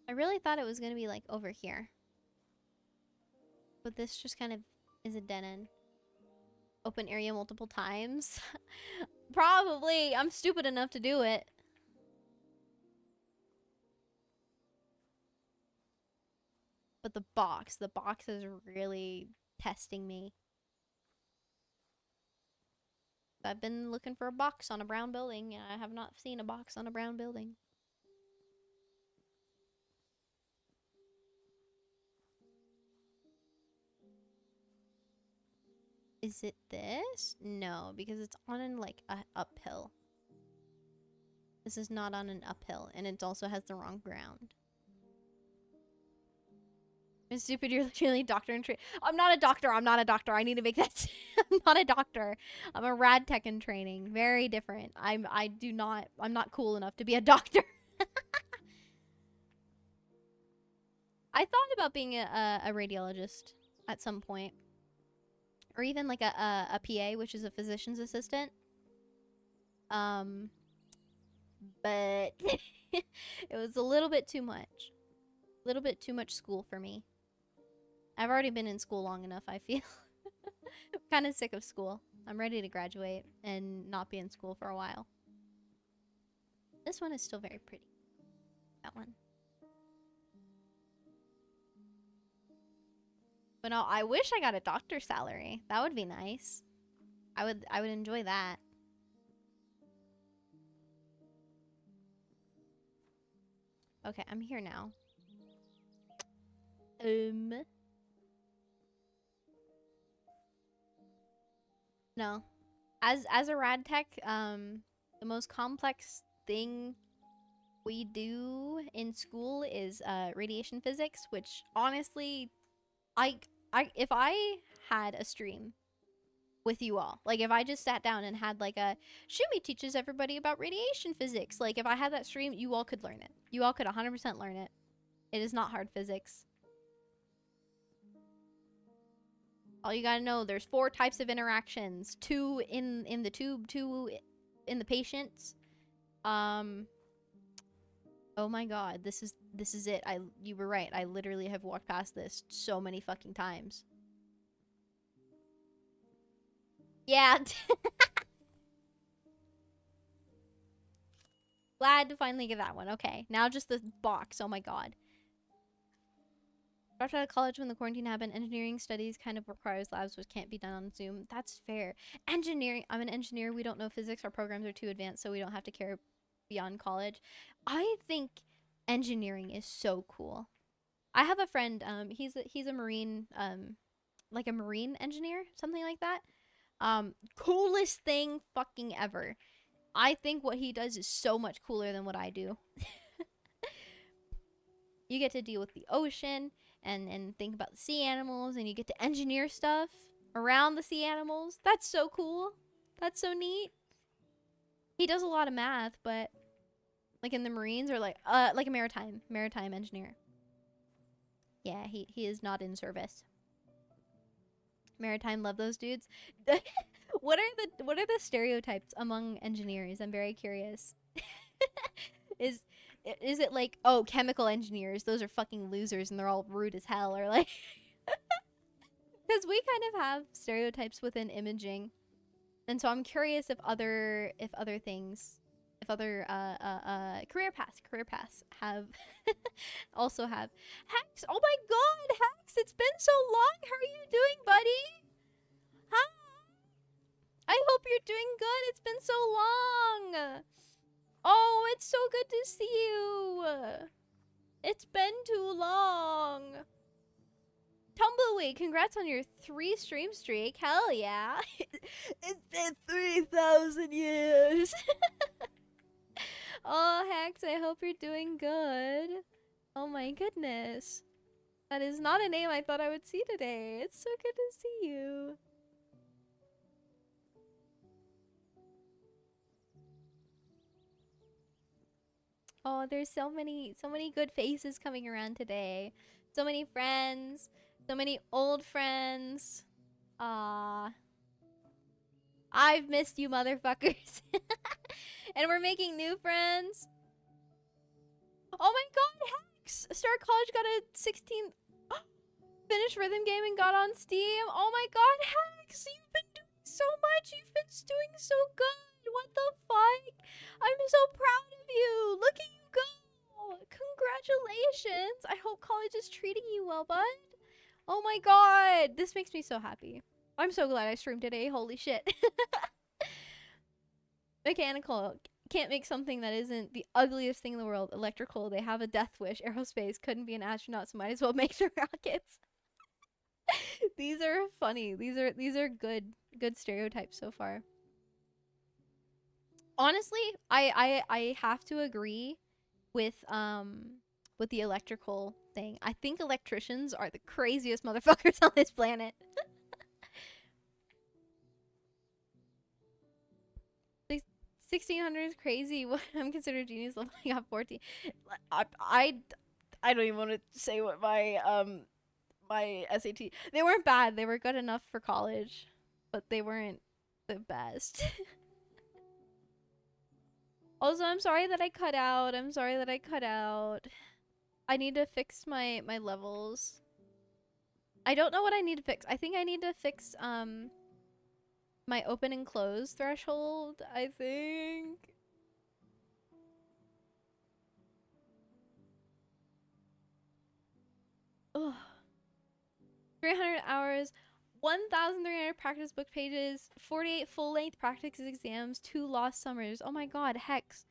I really thought it was gonna be like over here. But this just kind of is a dead end. Open area multiple times. Probably. I'm stupid enough to do it. But the box is really testing me. I've been looking for a box on a brown building, and I have not seen a box on a brown building. Is it this? No, because it's on an, like, a uphill. This is not on an uphill, and it also has the wrong ground. It's stupid, you're literally a doctor in training. I'm not a doctor, I'm not a doctor. I need to make that I'm not a doctor. I'm a rad tech in training. Very different. I'm not cool enough to be a doctor. I thought about being a radiologist at some point. Or even like a PA, which is a physician's assistant. But it was a little bit too much. A little bit too much school for me. I've already been in school long enough, I feel. I'm kind of sick of school. I'm ready to graduate and not be in school for a while. This one is still very pretty. That one. But no, I wish I got a doctor's salary. That would be nice. I would enjoy that. Okay, I'm here now. No. As a rad tech, the most complex thing we do in school is radiation physics, which honestly, if I had a stream with you all, like if I just sat down and had like a Shumi teaches everybody about radiation physics, like if I had that stream, you all could learn it. You all could 100% learn it. It is not hard physics. All you gotta know, there's 4 types of interactions. 2 in the tube, 2 in the patients. Oh my god, this is it. You were right. I literally have walked past this so many fucking times. Yeah. Glad to finally get that one. Okay, now just the box. Oh my god. Dropped out of college when the quarantine happened. Engineering studies kind of requires labs, which can't be done on Zoom. That's fair. Engineering. I'm an engineer. We don't know physics. Our programs are too advanced, so we don't have to care beyond college. I think engineering is so cool. I have a friend. He's a marine. Like a marine engineer, something like that. Coolest thing fucking ever. I think what he does is so much cooler than what I do. You get to deal with the ocean and think about the sea animals, and you get to engineer stuff around the sea animals. That's so cool. That's so neat. He does a lot of math, but like in the Marines or like a maritime engineer. Yeah, he is not in service. Maritime, love those dudes. What are the stereotypes among engineers? I'm very curious. Is it like, oh, chemical engineers, those are fucking losers and they're all rude as hell, or like because we kind of have stereotypes within imaging. And so I'm curious if other career paths have also have. Hex, oh my god, Hex, it's been so long. How are you doing, buddy? Hi. I hope you're doing good. It's been so long. Oh, it's so good to see you. It's been too long. Tumbleweed, congrats on your 3 stream streak. Hell yeah. It's been 3,000 years. Oh, Hex, I hope you're doing good. Oh my goodness. That is not a name I thought I would see today. It's so good to see you. Oh, there's so many good faces coming around today. So many friends. So many old friends. Aww. I've missed you, motherfuckers. And we're making new friends. Oh my god, Hex! Star College got a 16... Finished rhythm game and got on Steam. Oh my god, Hex, you've been doing so much. You've been doing so good. What the fuck? I'm so proud of you. Look at you go. Congratulations. I hope college is treating you well, bud. Oh my god. This makes me so happy. I'm so glad I streamed today. Holy shit. Mechanical. Can't make something that isn't the ugliest thing in the world. Electrical. They have a death wish. Aerospace. Couldn't be an astronaut, so might as well make the rockets. These are funny. These are good stereotypes so far. Honestly, I have to agree with the electrical thing. I think electricians are the craziest motherfuckers on this planet. 1600 is crazy. What I'm considered genius level. I got 14. I don't even want to say what my SAT. They weren't bad. They were good enough for college, but they weren't the best. Also, I'm sorry that I cut out. I'm sorry that I cut out. I need to fix my levels. I don't know what I need to fix. I think I need to fix my open and close threshold, I think. Ugh. 300 hours, 1,300 practice book pages, 48 full-length practice exams, 2 lost summers. Oh my god, Hex.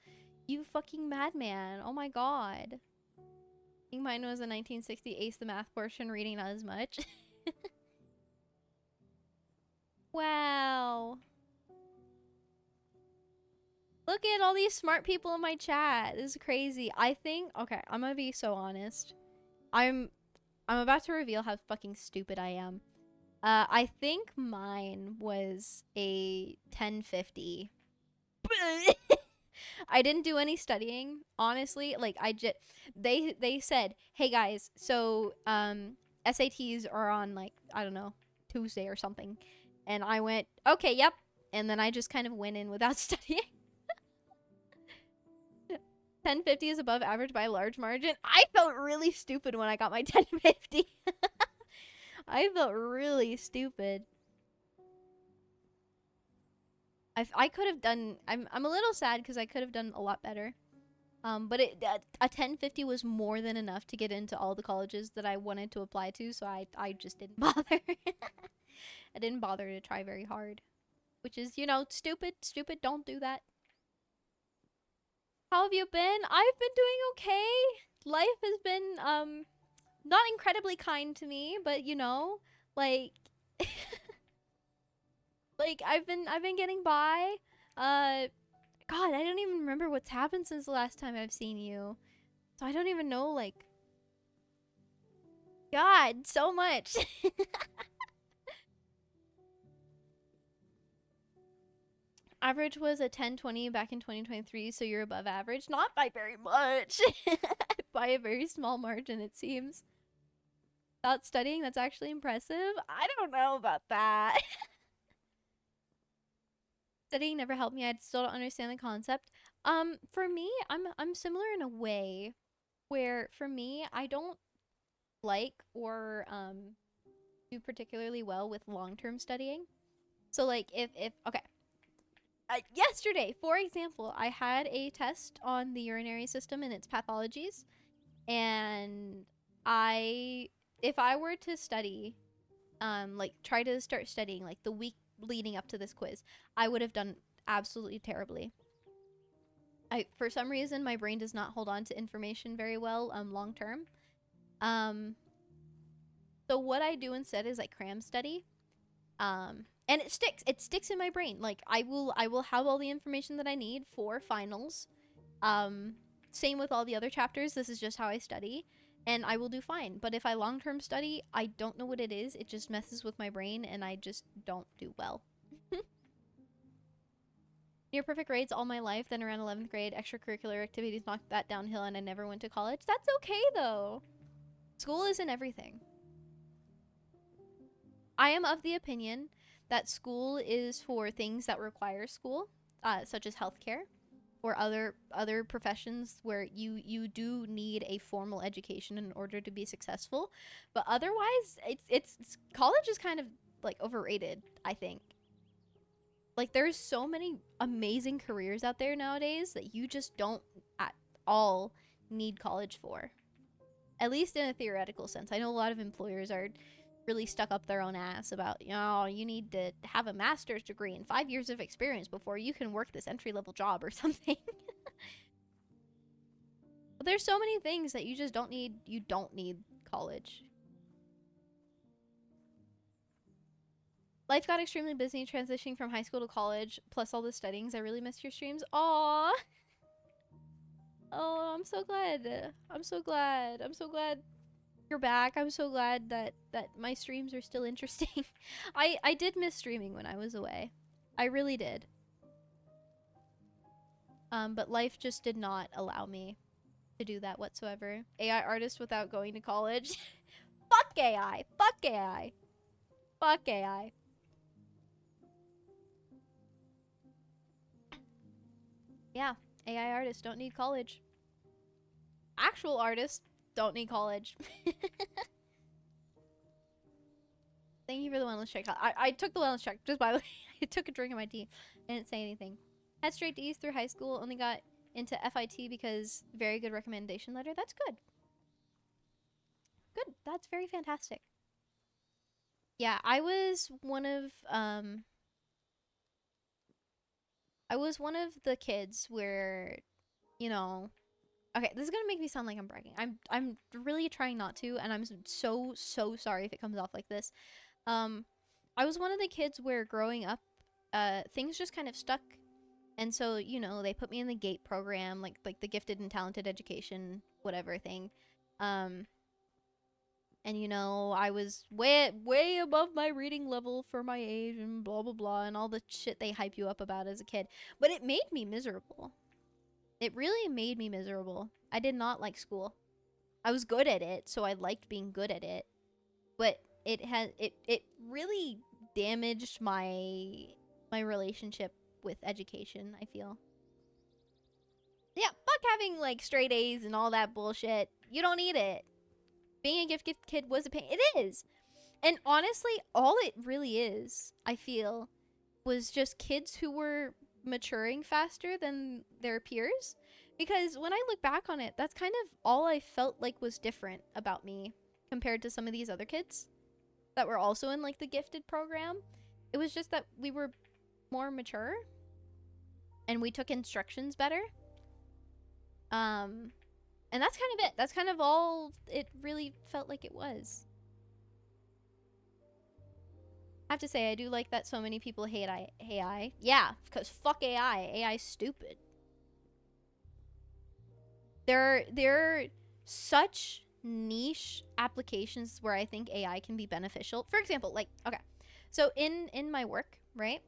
You fucking madman. Oh my god. I think mine was a 1960 ace the math portion, reading not as much. Wow. Look at all these smart people in my chat. This is crazy. I think, okay, I'm gonna be so honest. I'm about to reveal how fucking stupid I am. I think mine was a 1050. I didn't do any studying, honestly. Like they said, "Hey guys, so SATs are on like, I don't know, Tuesday or something." And I went, "Okay, yep." And then I just kind of went in without studying. 1050 is above average by a large margin. I felt really stupid when I got my 1050. I felt really stupid. I could have done. I'm a little sad because I could have done a lot better. But a 1050 was more than enough to get into all the colleges that I wanted to apply to. So I just didn't bother. I didn't bother to try very hard, which is, you know, stupid. Stupid. Don't do that. How have you been? I've been doing okay. Life has been not incredibly kind to me, but you know, like like I've been getting by. God, I don't even remember what's happened since the last time I've seen you. So I don't even know, like, God, so much. Average was a 1020 back in 2023, so you're above average. Not by very much. By a very small margin, it seems. Without studying, that's actually impressive. I don't know about that. Studying never helped me. I still don't understand the concept. For me, I'm similar in a way where for me, I don't like or do particularly well with long-term studying. So like if okay, yesterday, for example, I had a test on the urinary system and its pathologies, and if I were to study, like try to start studying like the week leading up to this quiz, I would have done absolutely terribly. For some reason, my brain does not hold on to information very well, long term. So what I do instead is I cram study. And it sticks in my brain. Like I will have all the information that I need for finals. Same with all the other chapters. This is just how I study, and I will do fine. But if I long-term study, I don't know what it is. It just messes with my brain and I just don't do well. Near perfect grades all my life, then around 11th grade, extracurricular activities knocked that downhill and I never went to college. That's okay though. School isn't everything. I am of the opinion that school is for things that require school, such as healthcare. or other professions where you do need a formal education in order to be successful. But otherwise, it's college is kind of like overrated, I think. Like there's so many amazing careers out there nowadays that you just don't at all need college for. At least in a theoretical sense. I know a lot of employers are really stuck up their own ass about, you need to have a master's degree and 5 years of experience before you can work this entry-level job or something. But there's so many things that you just don't need. You don't need college. Life got extremely busy transitioning from high school to college, plus all the studyings. I really missed your streams. Aww. Oh, I'm so glad. I'm so glad. I'm so glad you're back. I'm so glad that my streams are still interesting. I did miss streaming when I was away. I really did. But life just did not allow me to do that whatsoever. AI artist without going to college. Fuck AI. Fuck AI. Fuck AI. Yeah, AI artists don't need college. Actual artists don't need college. Thank you for the wellness check. I took the wellness check, just by the way. I took a drink of my tea. I didn't say anything. Had straight D's through high school. Only got into FIT because very good recommendation letter. That's good. Good. That's very fantastic. Yeah, I was one of the kids where, okay, this is gonna make me sound like I'm bragging. I'm really trying not to, and I'm so sorry if it comes off like this. I was one of the kids where growing up, things just kind of stuck, and so they put me in the GATE program, like the gifted and talented education whatever thing, and I was way above my reading level for my age and blah blah blah and all the shit they hype you up about as a kid, but it made me miserable. It really made me miserable. I did not like school. I was good at it, so I liked being good at it. But it really damaged my relationship with education, I feel. Yeah, fuck having like straight A's and all that bullshit. You don't need it. Being a gifted kid was a pain. It is. And honestly, all it really is, I feel, was just kids who were maturing faster than their peers. Because when I look back on it, that's kind of all I felt like was different about me compared to some of these other kids that were also in like the gifted program. It was just that we were more mature and we took instructions better. And that's kind of it. That's kind of all it really felt like it was. I have to say, I do like that so many people hate AI. Yeah, because fuck AI. AI's stupid. There are such niche applications where I think AI can be beneficial. For example, like, okay, so in my work, right,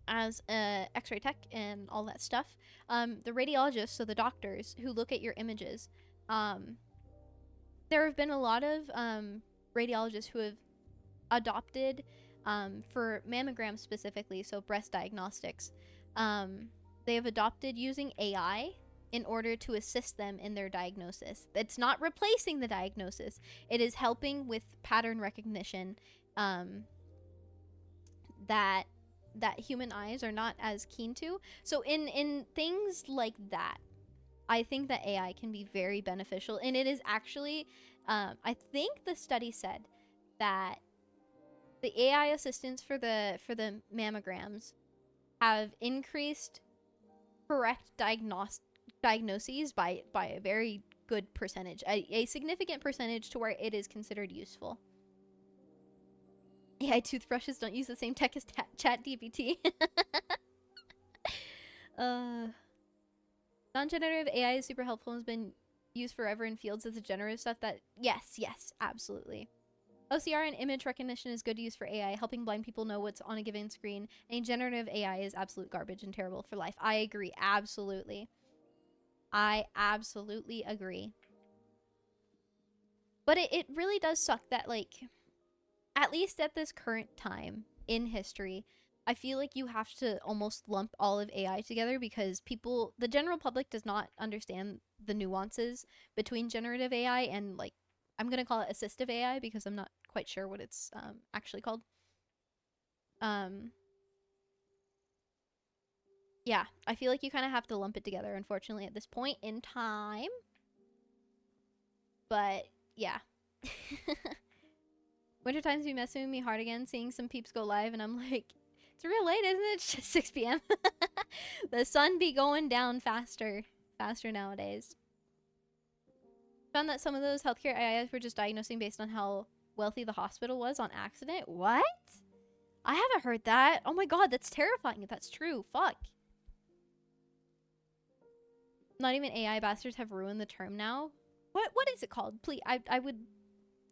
as a X-ray tech and all that stuff, the radiologists, so the doctors who look at your images, there have been a lot of radiologists who have adopted for mammograms specifically, so breast diagnostics, they have adopted using AI in order to assist them in their diagnosis. It's not replacing the diagnosis. It is helping with pattern recognition that human eyes are not as keen to. So in things like that, I think that AI can be very beneficial, and it is actually I think the study said that the AI assistants for the mammograms have increased correct diagnoses by a very good percentage, a significant percentage to where it is considered useful. AI toothbrushes don't use the same tech as ChatGPT. Non-generative AI is super helpful and has been used forever in fields as a generative stuff that yes, absolutely. OCR and image recognition is good to use for AI, helping blind people know what's on a given screen. And generative AI is absolute garbage and terrible for life. I agree, absolutely. I absolutely agree. But it really does suck that, like, at least at this current time in history, I feel like you have to almost lump all of AI together because the general public does not understand the nuances between generative AI and like, I'm gonna call it assistive AI because I'm not quite sure what it's actually called. Yeah, I feel like you kind of have to lump it together, unfortunately, at this point in time. But yeah. Winter times be messing with me hard again, seeing some peeps go live, and I'm like, it's real late, isn't it? It's just 6 p.m. The sun be going down faster nowadays. Found that some of those healthcare AIs were just diagnosing based on how wealthy the hospital was on accident. What? I haven't heard that. Oh my god, that's terrifying if that's true. Fuck. Not even AI bastards have ruined the term now. What is it called? Please, I would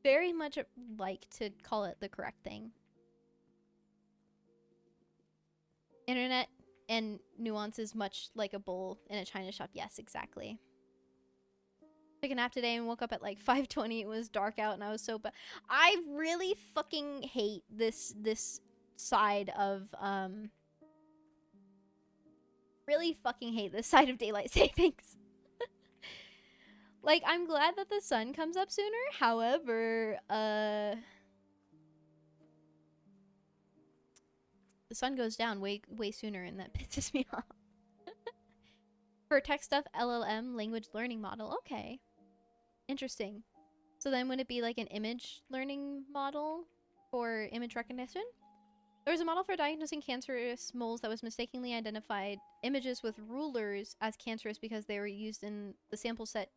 very much like to call it the correct thing. Internet and nuances much like a bull in a china shop. Yes, exactly. Took a nap today and woke up at like 5:20. It was dark out and I was so bad. I really fucking hate this side of really fucking hate this side of daylight savings. Like, I'm glad that the sun comes up sooner. However, the sun goes down way sooner, and that pisses me off. For tech stuff, LLM, language learning model. Okay. Interesting. So then would it be like an image learning model for image recognition? There was a model for diagnosing cancerous moles that was mistakenly identified images with rulers as cancerous because they were used in the sample set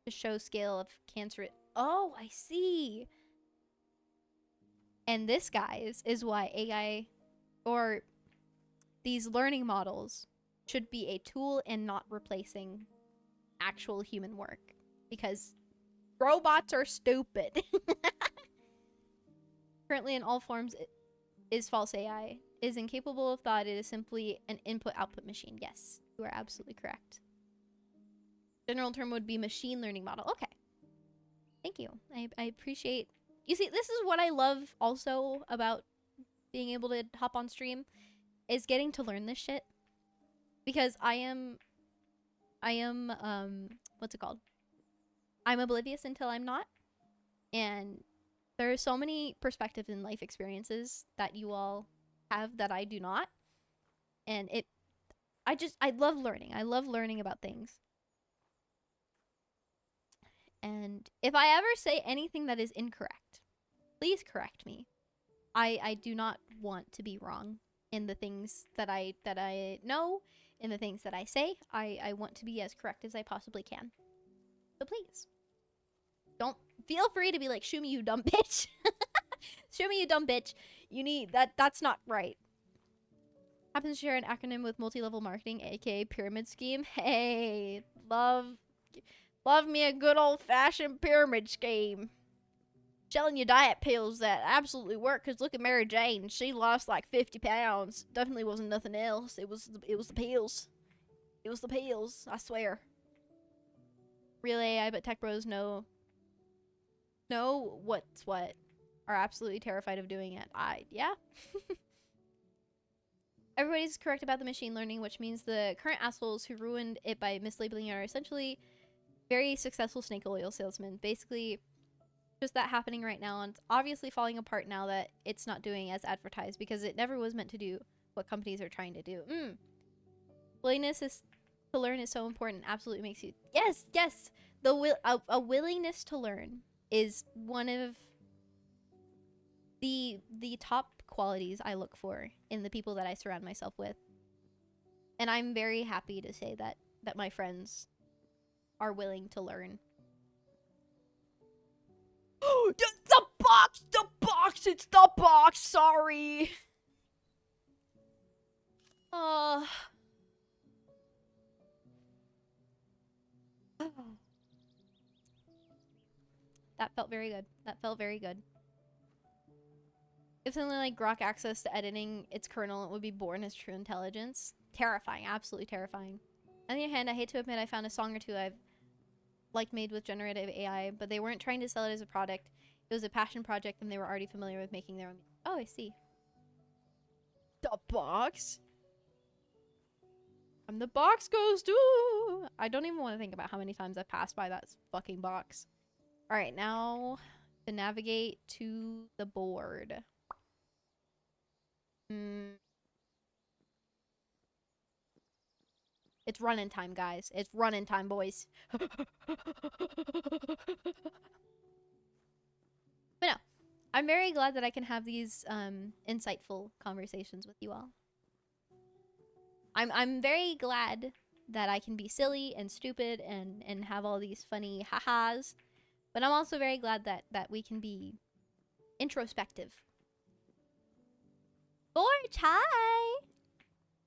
to show scale of cancer. Oh, I see. And this, guys, is why AI or these learning models should be a tool and not replacing actual human work. Because robots are stupid. Currently in all forms is false AI. Is incapable of thought. It is simply an input-output machine. Yes, you are absolutely correct. General term would be machine learning model. Okay. Thank you. I appreciate... You see, this is what I love also about being able to hop on stream, is getting to learn this shit. Because I am, what's it called? I'm oblivious until I'm not. And there are so many perspectives and life experiences that you all have that I do not. And I love learning. I love learning about things. And if I ever say anything that is incorrect, please correct me. I do not want to be wrong in the things that I know, in the things that I say. I want to be as correct as I possibly can. So please, don't feel free to be like, "Shoo me, you dumb bitch." "Shoo me, you dumb bitch." You need that's not right. Happens to share an acronym with multi-level marketing, aka pyramid scheme. Hey, love me a good old-fashioned pyramid scheme. Selling you diet pills that absolutely work, because look at Mary Jane. She lost like 50 pounds. Definitely wasn't nothing else. It was the pills. It was the pills, I swear. Real AI, but tech bros know what's what. Are absolutely terrified of doing it. Yeah. Everybody's correct about the machine learning, which means the current assholes who ruined it by mislabeling it are essentially very successful snake oil salesmen. Basically, just that happening right now, and it's obviously falling apart now that it's not doing as advertised because it never was meant to do what companies are trying to do. Willingness to learn is so important. Absolutely makes you... Yes! A willingness to learn is one of the top qualities I look for in the people that I surround myself with. And I'm very happy to say that my friends are willing to learn. The box, it's the box, sorry. That felt very good. That felt very good. If something like Grok access to editing its kernel, it would be born as true intelligence. Terrifying, absolutely terrifying. On the other hand, I hate to admit I found a song or two I've made with generative AI, but they weren't trying to sell it as a product. It was a passion project and they were already familiar with making their own. Oh, I see. The box? I'm the box ghost. Ooh. I don't even want to think about how many times I passed by that fucking box. Alright, now to navigate to the board. It's running time, guys. It's running time, boys. But no, I'm very glad that I can have these insightful conversations with you all. I'm very glad that I can be silly and stupid and have all these funny ha-has. But I'm also very glad that we can be introspective. Forge, hi!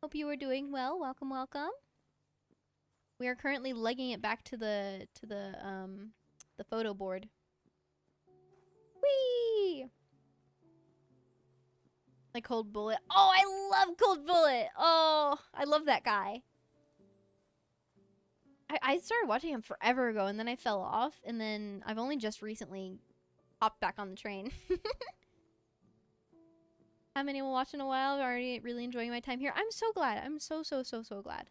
Hope you are doing well. Welcome, welcome. We are currently legging it back to the photo board. Whee! Like Cold Bullet. Oh, I love Cold Bullet. Oh, I love that guy. I started watching him forever ago, and then I fell off, and then I've only just recently hopped back on the train. Haven't been able to watch in a while. I'm already really enjoying my time here. I'm so glad. I'm so glad.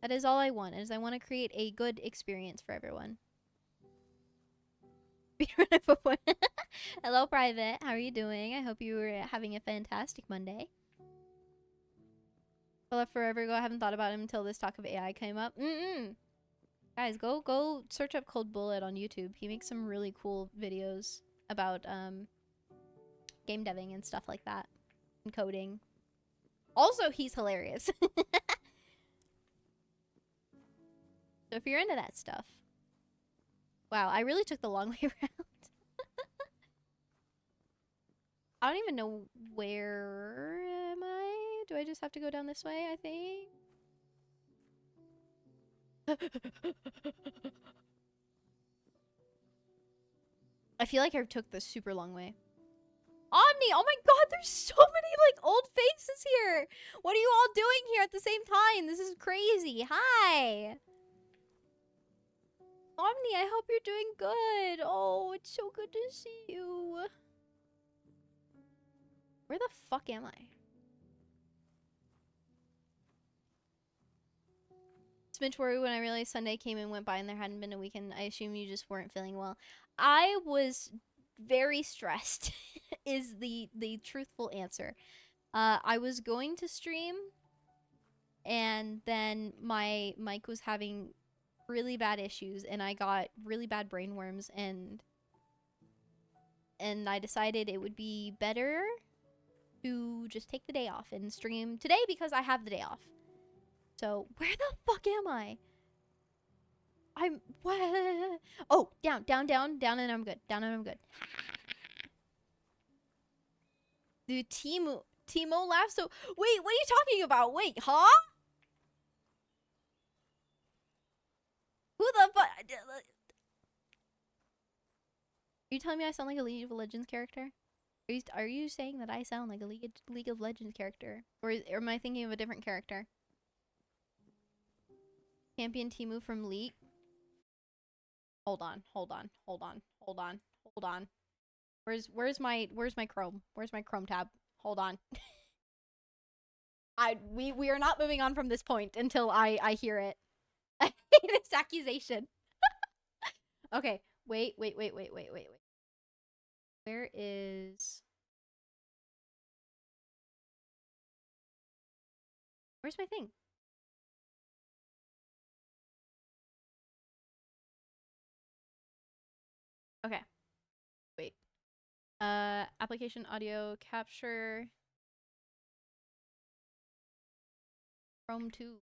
That is all I want, is I want to create a good experience for everyone. Hello, Private. How are you doing? I hope you were having a fantastic Monday. I left forever ago. I haven't thought about him until this talk of AI came up. Guys, go search up Cold Bullet on YouTube. He makes some really cool videos about game deving and stuff like that. And coding. Also, he's hilarious. So if you're into that stuff. Wow, I really took the long way around. I don't even know where am I? Do I just have to go down this way, I think? I feel like I took the super long way. Omni! Oh my god, there's so many, like, old faces here! What are you all doing here at the same time? This is crazy. Hi! Omni, I hope you're doing good. Oh, it's so good to see you. Where the fuck am I? Smidge worried when I realized Sunday came and went by and there hadn't been a weekend. I assume you just weren't feeling well. I was very stressed is the truthful answer. I was going to stream and then my mic was having really bad issues and I got really bad brainworms and I decided it would be better to just take the day off and stream today because I have the day off. So, where the fuck am I? I'm what? Oh, down and I'm good. Down and I'm good. Dude, Timo laughs so. Wait, what are you talking about? Wait, huh? Who the fuck? Are you telling me I sound like a League of Legends character? Are you saying that I sound like a League of Legends character, or am I thinking of a different character? Champion Timo from League. Hold on. Where's my Chrome? Where's my Chrome tab? Hold on. We are not moving on from this point until I hear it. I hate this accusation. Okay, wait. Where is... Where's my thing? Okay. Wait. Application audio capture. Chrome 2.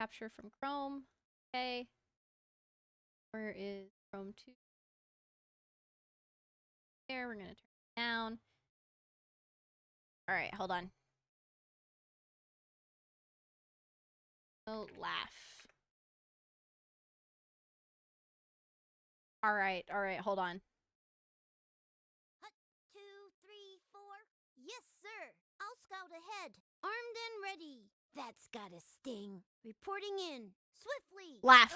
Capture from Chrome. Okay. Where is Chrome 2? There, we're gonna turn it down. Alright, hold on. Oh, laugh. Alright, hold on. 2, 3, 4. Yes, sir. I'll scout ahead. Armed and ready. That's gotta sting. Reporting in. Swiftly. Laugh.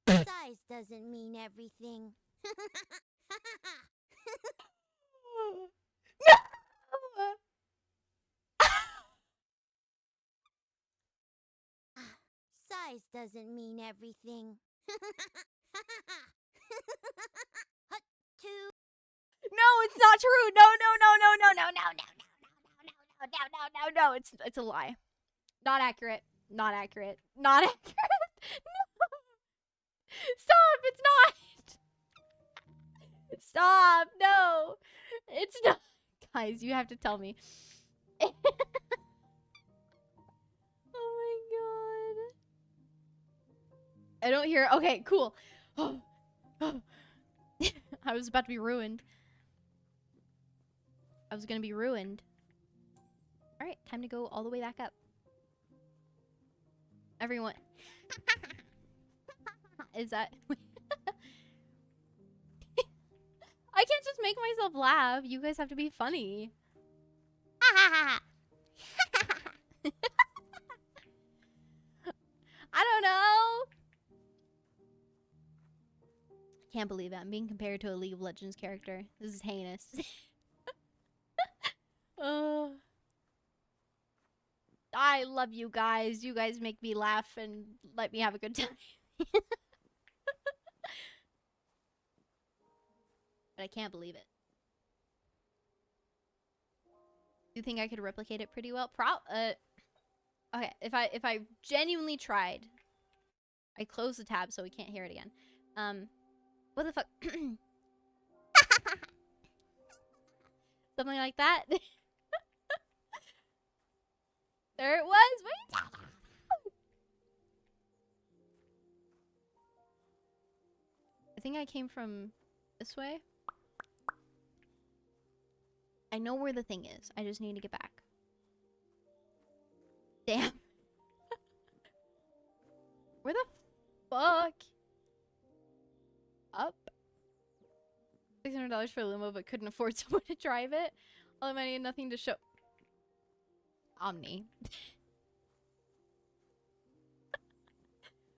Size doesn't mean everything. No! Size doesn't mean everything. Hut, two. No, it's not true. No, no, no, no, no, no, no, no, no, no, no, no, no, no, no. It's a lie. Not accurate. Not accurate. Not accurate. No. Stop. It's not. Stop. No. It's not. Guys, you have to tell me. Oh my god. I don't hear. Okay, cool. I was about to be ruined. I was gonna be ruined. Alright, time to go all the way back up. Everyone. Is that... I can't just make myself laugh. You guys have to be funny. I don't know. Can't believe it. I'm being compared to a League of Legends character. This is heinous. I love you guys. You guys make me laugh and let me have a good time. But I can't believe it. Do you think I could replicate it pretty well? Okay, if I genuinely tried, I closed the tab so we can't hear it again. What the fuck? Something like that. There it was. Wait. I think I came from this way. I know where the thing is. I just need to get back. Damn. Where the fuck? Up? $600 for a limo, but couldn't afford someone to drive it. All the money and nothing to show. Omni.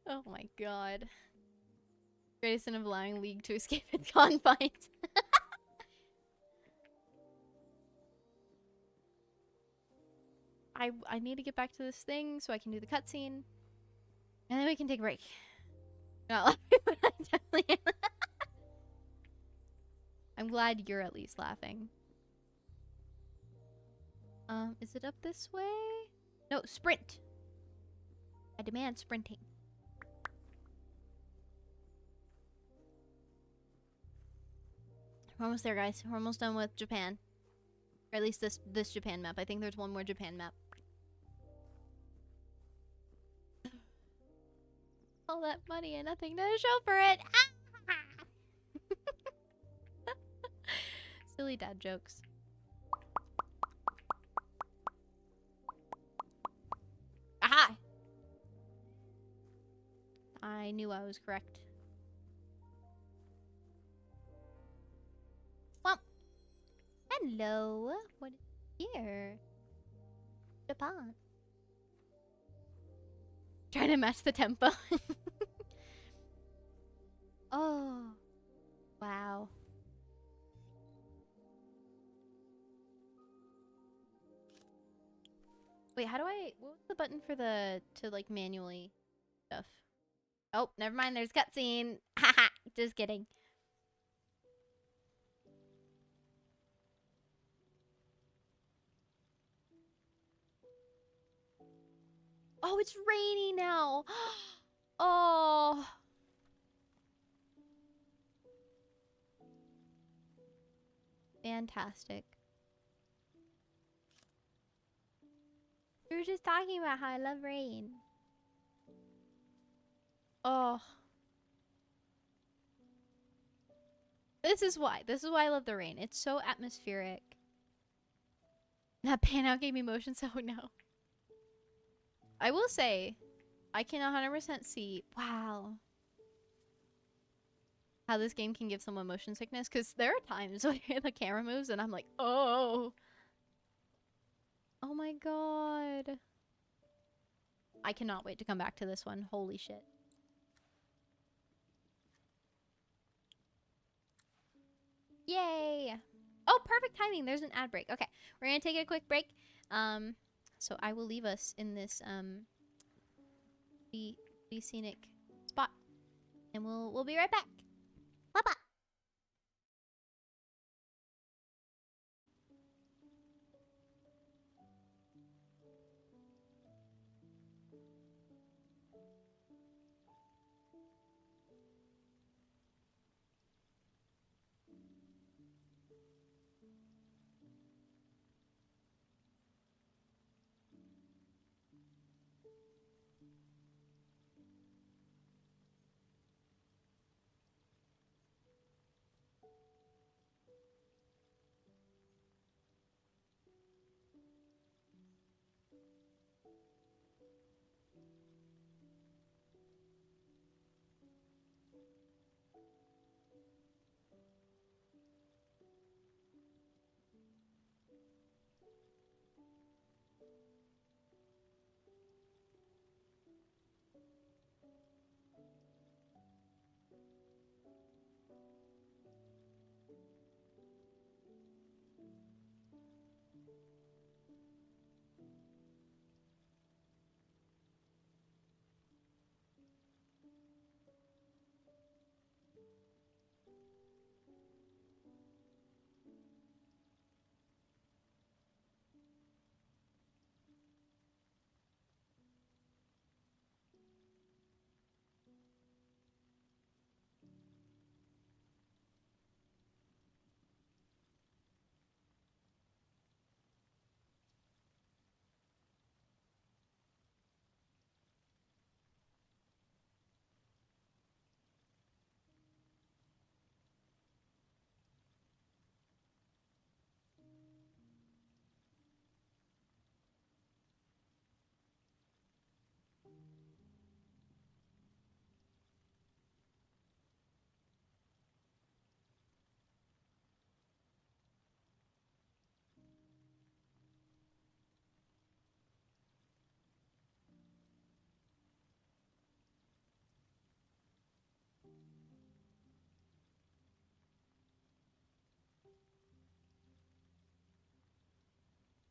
Oh my god. Greatest sin of allowing League to escape its confines. I need to get back to this thing so I can do the cutscene. And then we can take a break. Not laughing, but I definitely am. I'm glad you're at least laughing. Is it up this way? No, sprint! I demand sprinting. We're almost there, guys. We're almost done with Japan. Or at least this Japan map. I think there's one more Japan map. All that money and nothing to show for it. Silly dad jokes. Aha! I knew I was correct. Well, hello. What is here? Japan. Trying to match the tempo. Oh. Wow. Wait, how do I... What was the button for the... to, like, manually stuff? Oh, never mind. There's cutscene. Haha. Just kidding. Oh, it's rainy now. Oh. Fantastic. We were just talking about how I love rain. Oh. This is why. This is why I love the rain. It's so atmospheric. That pan out gave me motion, so no. I will say, I can 100% see, wow, how this game can give someone motion sickness. Because there are times where the camera moves and I'm like, oh. Oh my god. I cannot wait to come back to this one. Holy shit. Yay! Oh, perfect timing. There's an ad break. Okay, we're gonna take a quick break. So I will leave us in this the scenic spot, and we'll be right back. Bye bye.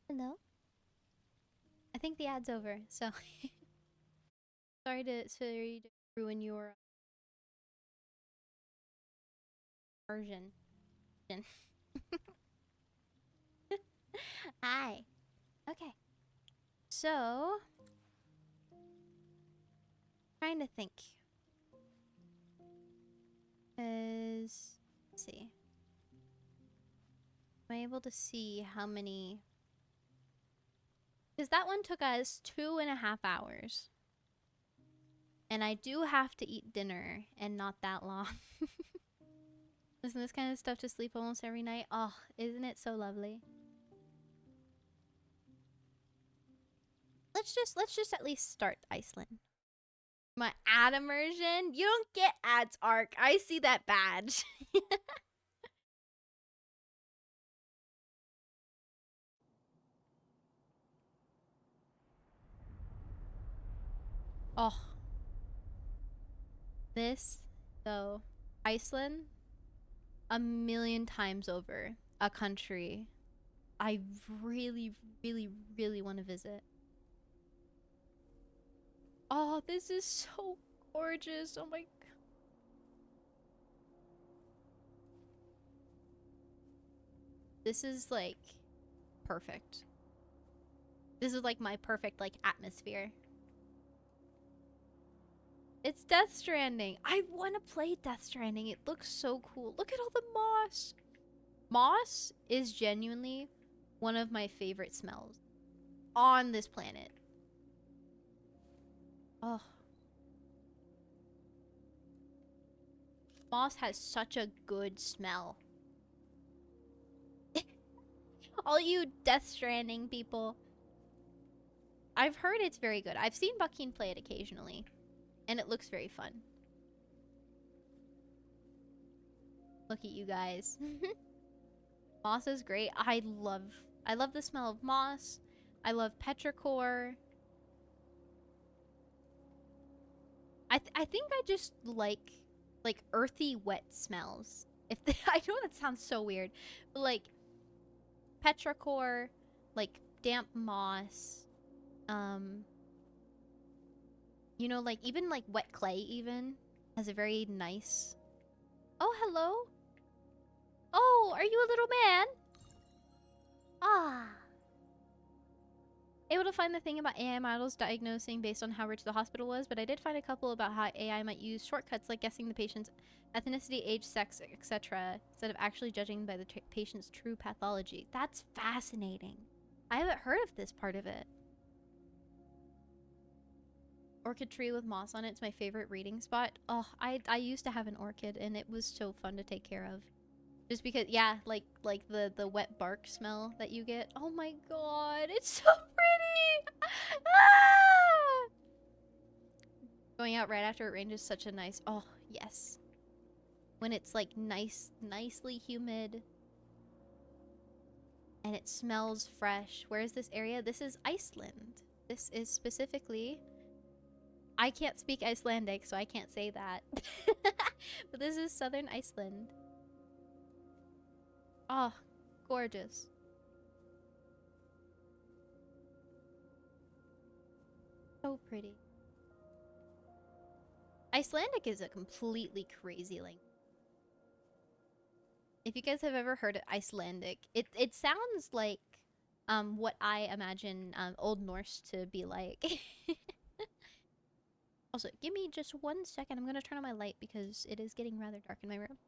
Hello. I think the ad's over. So sorry to ruin your version. Hi. Okay. So, trying to think. Let's see. Am I able to see how many? Because that one took us 2.5 hours. And I do have to eat dinner and not that long. Listen, this kind of stuff to sleep almost every night. Oh, isn't it so lovely? Let's just at least start Iceland. My ad immersion? You don't get ads, Arc. I see that badge. Oh. This, though, Iceland, a million times over. A country I really, really, really want to visit. Oh, this is so gorgeous. Oh my god. This is like perfect. This is like my perfect like atmosphere. It's Death Stranding. I want to play Death Stranding. It looks so cool. Look at all the moss. Moss is genuinely one of my favorite smells on this planet. Oh. Moss has such a good smell. All you Death Stranding people. I've heard it's very good. I've seen Buckeen play it occasionally. And it looks very fun. Look at you guys. Moss is great. I love the smell of moss. I love petrichor. I think I just like earthy wet smells. If I know that sounds so weird, but like petrichor, like damp moss. You know, like even like wet clay even has a very nice. Oh, hello. Oh, are you a little man? Ah. Able to find the thing about AI models diagnosing based on how rich the hospital was, but I did find a couple about how AI might use shortcuts like guessing the patient's ethnicity, age, sex, etc., instead of actually judging by the patient's true pathology. That's fascinating. I haven't heard of this part of it. Orchid tree with moss on it. It's my favorite reading spot. Oh, I used to have an orchid and it was so fun to take care of. Just because, yeah, like the wet bark smell that you get. Oh my god, it's so pretty! Ah! Going out right after it rains is such a nice, oh, yes. When it's like nicely humid. And it smells fresh. Where is this area? This is Iceland. This is specifically... I can't speak Icelandic, so I can't say that. But this is southern Iceland. Oh, gorgeous. So pretty. Icelandic is a completely crazy language. If you guys have ever heard of Icelandic, it sounds like what I imagine Old Norse to be like. Also, give me just 1 second. I'm gonna turn on my light because it is getting rather dark in my room.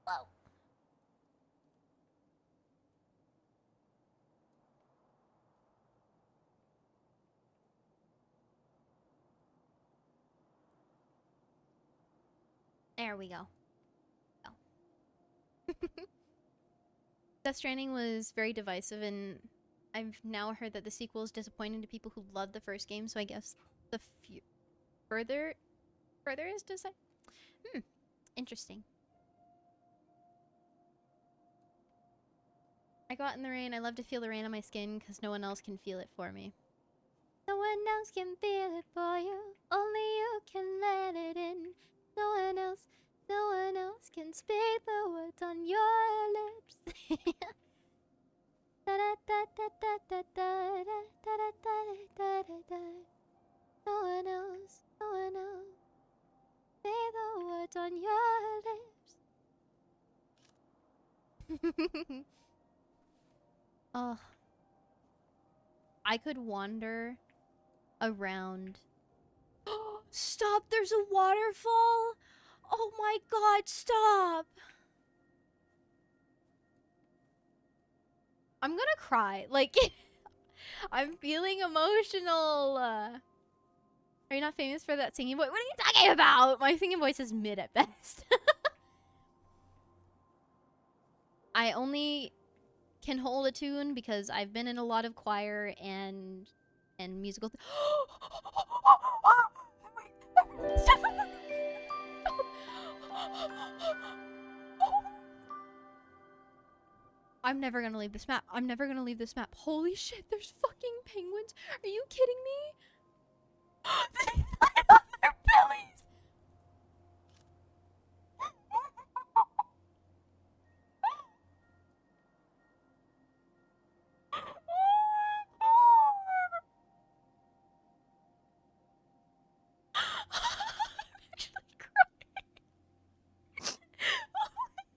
Whoa. There we go. Oh. Death Stranding was very divisive, and I've now heard that the sequel is disappointing to people who loved the first game, so I guess the further is decided. Interesting. I go out in the rain. I love to feel the rain on my skin because no one else can feel it for me. No one else can feel it for you. Only you can let it in. No one else can speak the words on your lips. No one else, say the words on your lips. Oh, I could wander around. Stop, there's a waterfall. Oh my god, stop. I'm gonna cry. Like, I'm feeling emotional. Are you not famous for that singing voice? What are you talking about? My singing voice is mid at best. I only can hold a tune because I've been in a lot of choir and musical. I'm never gonna leave this map. I'm never gonna leave this map. Holy shit, there's fucking penguins. Are you kidding me? They fly on their bellies. I'm actually crying. Oh my god.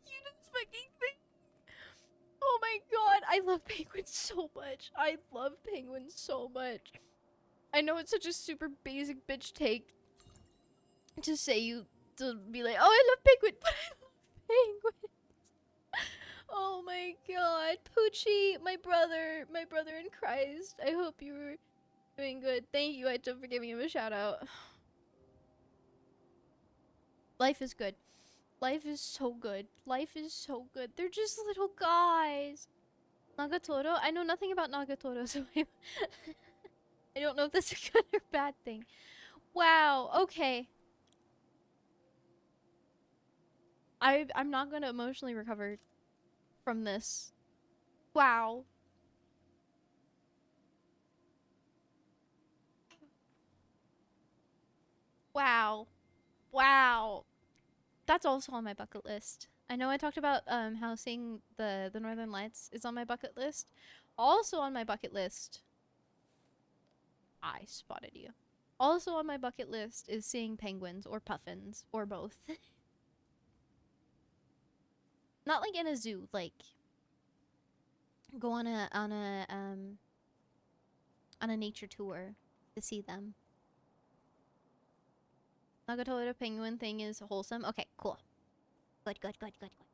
Cutest fucking thing. Oh my god, I love penguins so much. I love penguins so much. I know it's such a super basic bitch take to say to be like, oh, I love penguin, but I love penguins. Oh my god, Poochie, my brother in Christ. I hope you were doing good. Thank you, Aito, for giving him a shout out. Life is good. Life is so good. Life is so good. They're just little guys. Nagatoro? I know nothing about Nagatoro, so I don't know if that's a good or bad thing. Wow, okay. I'm not gonna emotionally recover from this. Wow. Wow. Wow. That's also on my bucket list. I know I talked about how seeing the Northern Lights is on my bucket list. Also on my bucket list, I spotted you. Also on my bucket list is seeing penguins or puffins or both. Not like in a zoo, like go on a nature tour to see them. Nagatoda penguin thing is wholesome. Okay, cool. Good, good, good, good, good.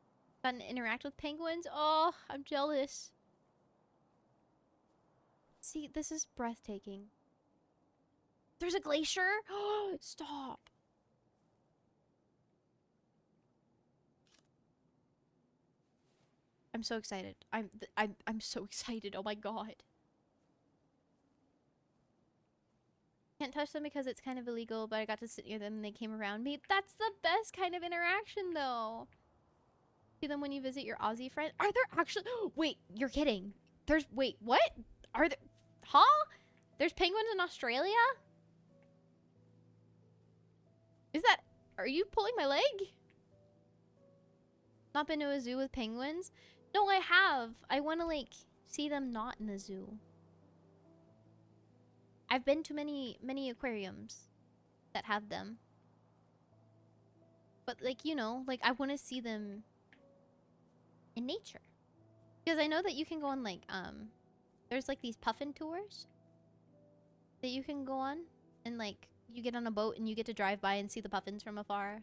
Gotten to interact with penguins. Oh, I'm jealous. See, this is breathtaking. There's a glacier? Stop. I'm so excited. I'm so excited. Oh my god. Can't touch them because it's kind of illegal, but I got to sit near them and they came around me. That's the best kind of interaction, though. See them when you visit your Aussie friend. Are there actually? Wait, you're kidding. Wait, what? Are there? Huh? There's penguins in Australia? Is that? Are you pulling my leg? Not been to a zoo with penguins? No, I have. I want to, like, see them not in the zoo. I've been to many aquariums that have them. But, like, you know, like, I want to see them in nature. Because I know that you can go on, like, there's, like, these puffin tours that you can go on. And, like, you get on a boat and you get to drive by and see the puffins from afar.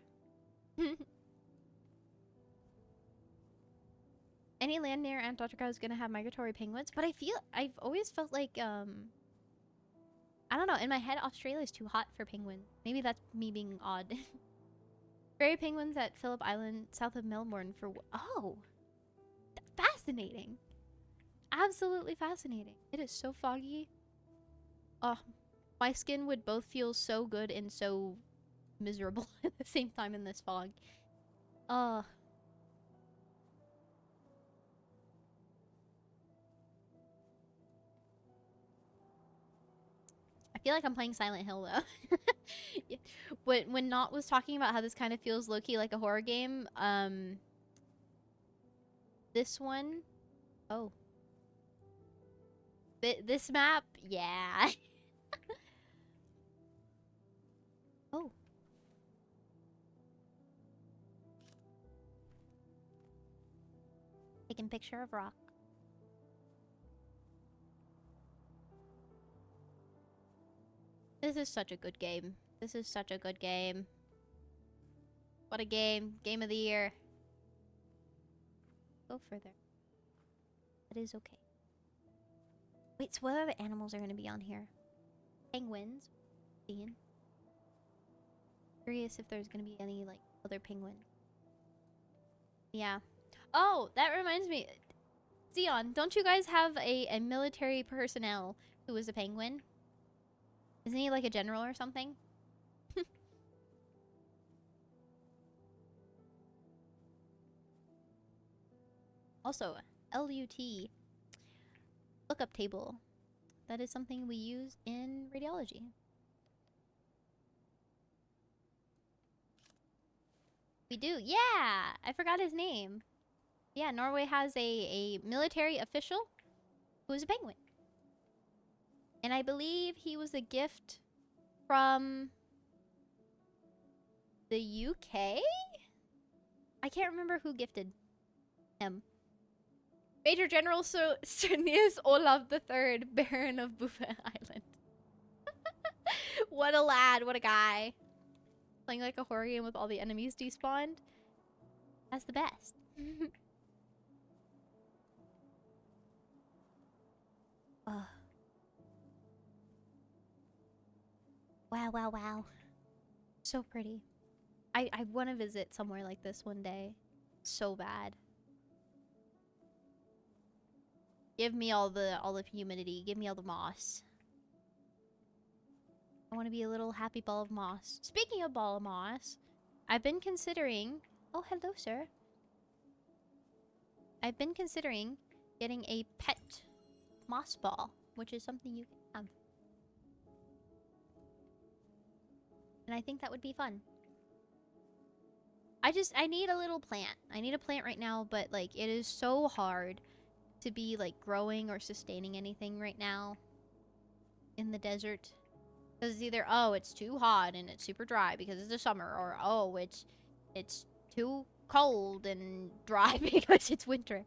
Any land near Antarctica is gonna have migratory penguins, but I've always felt like, I don't know, in my head, Australia's too hot for penguins. Maybe that's me being odd. Fairy penguins at Phillip Island, south of Melbourne for, oh! Fascinating! Absolutely fascinating. It is so foggy. Oh, my skin would both feel so good and so miserable at the same time in this fog. Ugh. I feel like I'm playing Silent Hill though. Yeah. When Not was talking about how this kind of feels low-key like a horror game, this one, oh, this map, yeah. Oh, taking picture of rock. This is such a good game. This is such a good game. What a game. Game of the year. Go further. That is okay. Wait, so what other animals are going to be on here? Penguins. Seeing. Curious if there's going to be any, like, other penguins. Yeah. Oh, that reminds me. Zeon, don't you guys have a military personnel who is a penguin? Isn't he like a general or something? Also, LUT lookup table. That is something we use in radiology. We do. Yeah! I forgot his name. Yeah, Norway has a military official who is a penguin. And I believe he was a gift from the UK? I can't remember who gifted him. Major General Sir Niels Olav III, Baron of Buffet Island. What a lad, what a guy. Playing like a horror game with all the enemies despawned. That's the best. Ugh. Wow, wow, wow. So pretty. I want to visit somewhere like this one day. So bad. Give me all the humidity. Give me all the moss. I want to be a little happy ball of moss. Speaking of ball of moss, I've been considering... Oh, hello, sir. I've been considering getting a pet moss ball, which is something you can have. And I think that would be fun. I need a little plant. I need a plant right now, but like it is so hard to be like growing or sustaining anything right now in the desert. Because it's either, oh, it's too hot and it's super dry because it's the summer, or oh, it's too cold and dry because it's winter.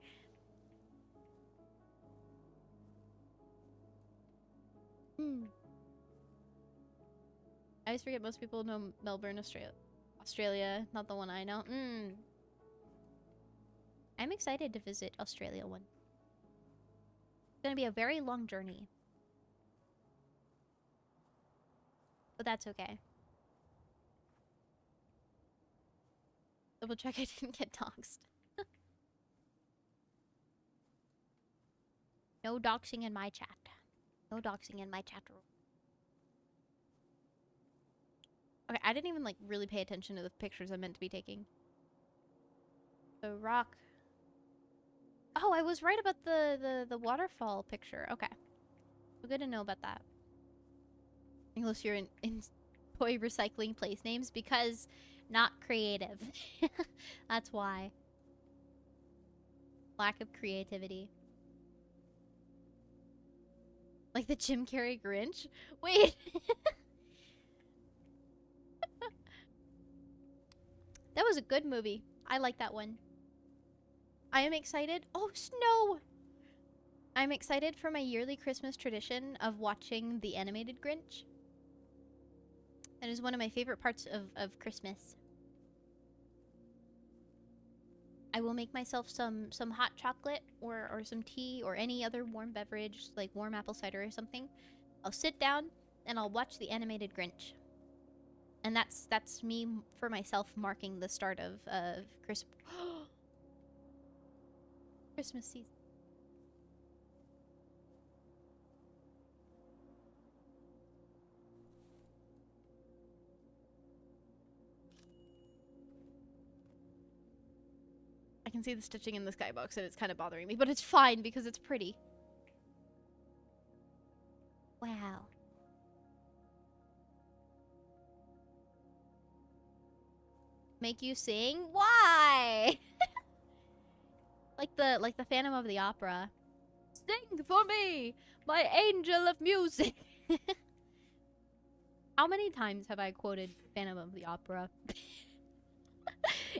I always forget most people know Melbourne, Australia. Australia, not the one I know. I'm excited to visit Australia one. It's gonna be a very long journey. But that's okay. Double check I didn't get doxxed. No doxing in my chat. No doxing in my chat room. Okay, I didn't even like really pay attention to the pictures I meant to be taking. The rock. Oh, I was right about the waterfall picture. Okay. So good to know about that. Unless you're in toy recycling place names, because not creative. That's why. Lack of creativity. Like the Jim Carrey Grinch? Wait! That was a good movie. I like that one. I am excited. Oh, snow! I'm excited for my yearly Christmas tradition of watching the animated Grinch. That is one of my favorite parts of Christmas. I will make myself some hot chocolate or some tea or any other warm beverage, like warm apple cider or something. I'll sit down and I'll watch the animated Grinch. And that's me for myself marking the start of Christmas season. I can see the stitching in the skybox and it's kind of bothering me, but it's fine because it's pretty. Wow. Make you sing? Why? like the Phantom of the Opera. Sing for me, my angel of music. How many times have I quoted Phantom of the Opera?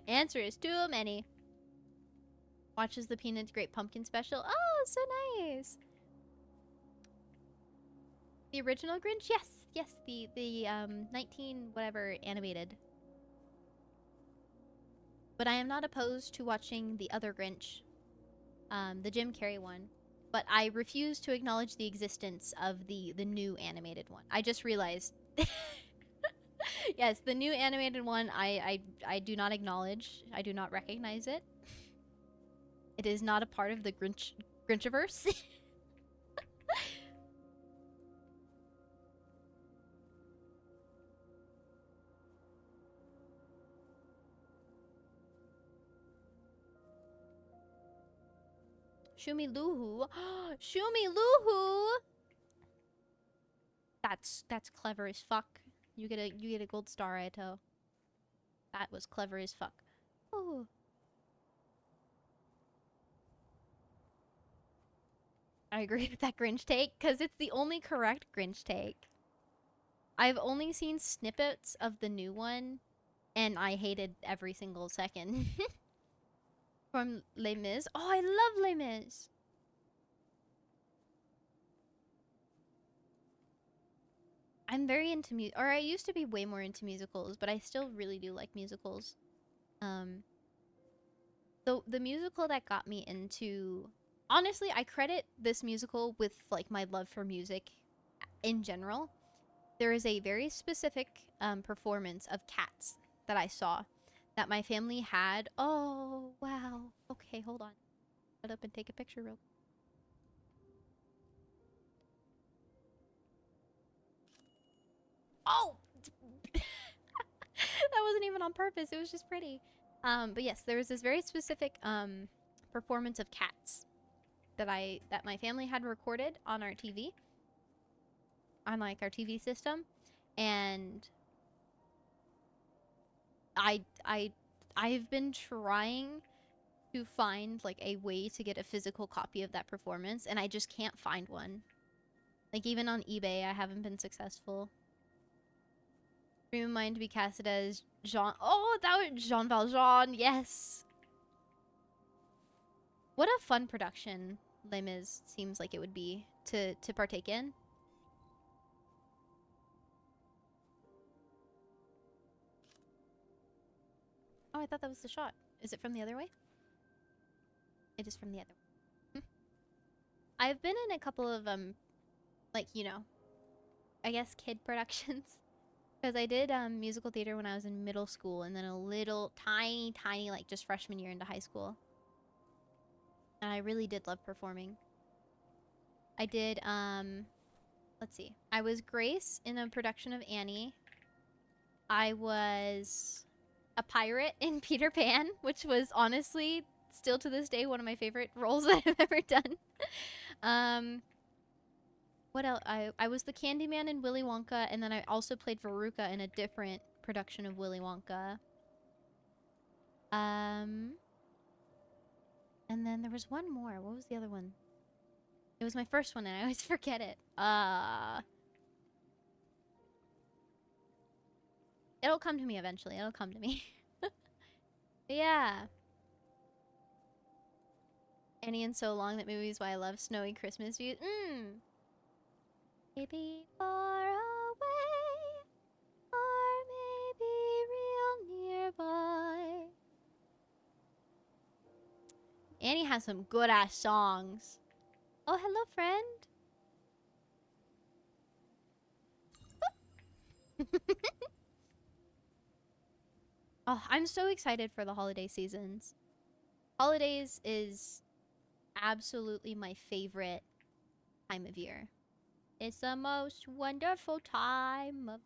Answer is too many. Watches the Peanuts Great Pumpkin special. Oh, so nice. The original Grinch? Yes, yes, the 19 whatever animated. But I am not opposed to watching the other Grinch, the Jim Carrey one. But I refuse to acknowledge the existence of the new animated one. I just realized. Yes, the new animated one I do not acknowledge. I do not recognize it. It is not a part of the Grinchiverse. Shumi Luhu. Shumi Luhu. That's clever as fuck. You get a gold star, Aito. That was clever as fuck. Oh. I agree with that Grinch take, because it's the only correct Grinch take. I've only seen snippets of the new one, and I hated every single second. From Les Mis. Oh, I love Les Mis! I'm very into or I used to be way more into musicals, but I still really do like musicals. The musical that got me into... Honestly, I credit this musical with, like, my love for music in general. There is a very specific performance of Cats that I saw that my family had. Oh, wow. Okay, hold on. Shut up and take a picture real quick. Oh! That wasn't even on purpose. It was just pretty. But yes, there was this very specific performance of Cats that my family had recorded on our TV. On like our TV system. And I I've been trying to find like a way to get a physical copy of that performance, and I just can't find one. Like even on eBay, I haven't been successful. Dream of mine to be casted as Jean. Oh, that was Jean Valjean. Yes. What a fun production Les Mis seems like it would be to partake in. Oh, I thought that was the shot. Is it from the other way? It is from the other way. I've been in a couple of like, you know, I guess kid productions. Because I did musical theater when I was in middle school, and then a little tiny like just freshman year into high school. And I really did love performing. I did let's see. I was Grace in a production of Annie. I was a pirate in Peter Pan, which was honestly still to this day one of my favorite roles that I've ever done. What else? I was the Candyman in Willy Wonka, and then I also played Veruca in a different production of Willy Wonka. And then there was one more. What was the other one? It was my first one, and I always forget it. It'll come to me eventually. It'll come to me. Yeah. Annie and So Long, that movie is why I love snowy Christmas views. Maybe far away, or maybe real nearby. Annie has some good ass songs. Oh, hello, friend. Oh, I'm so excited for the holiday seasons. Holidays is absolutely my favorite time of year. It's the most wonderful time of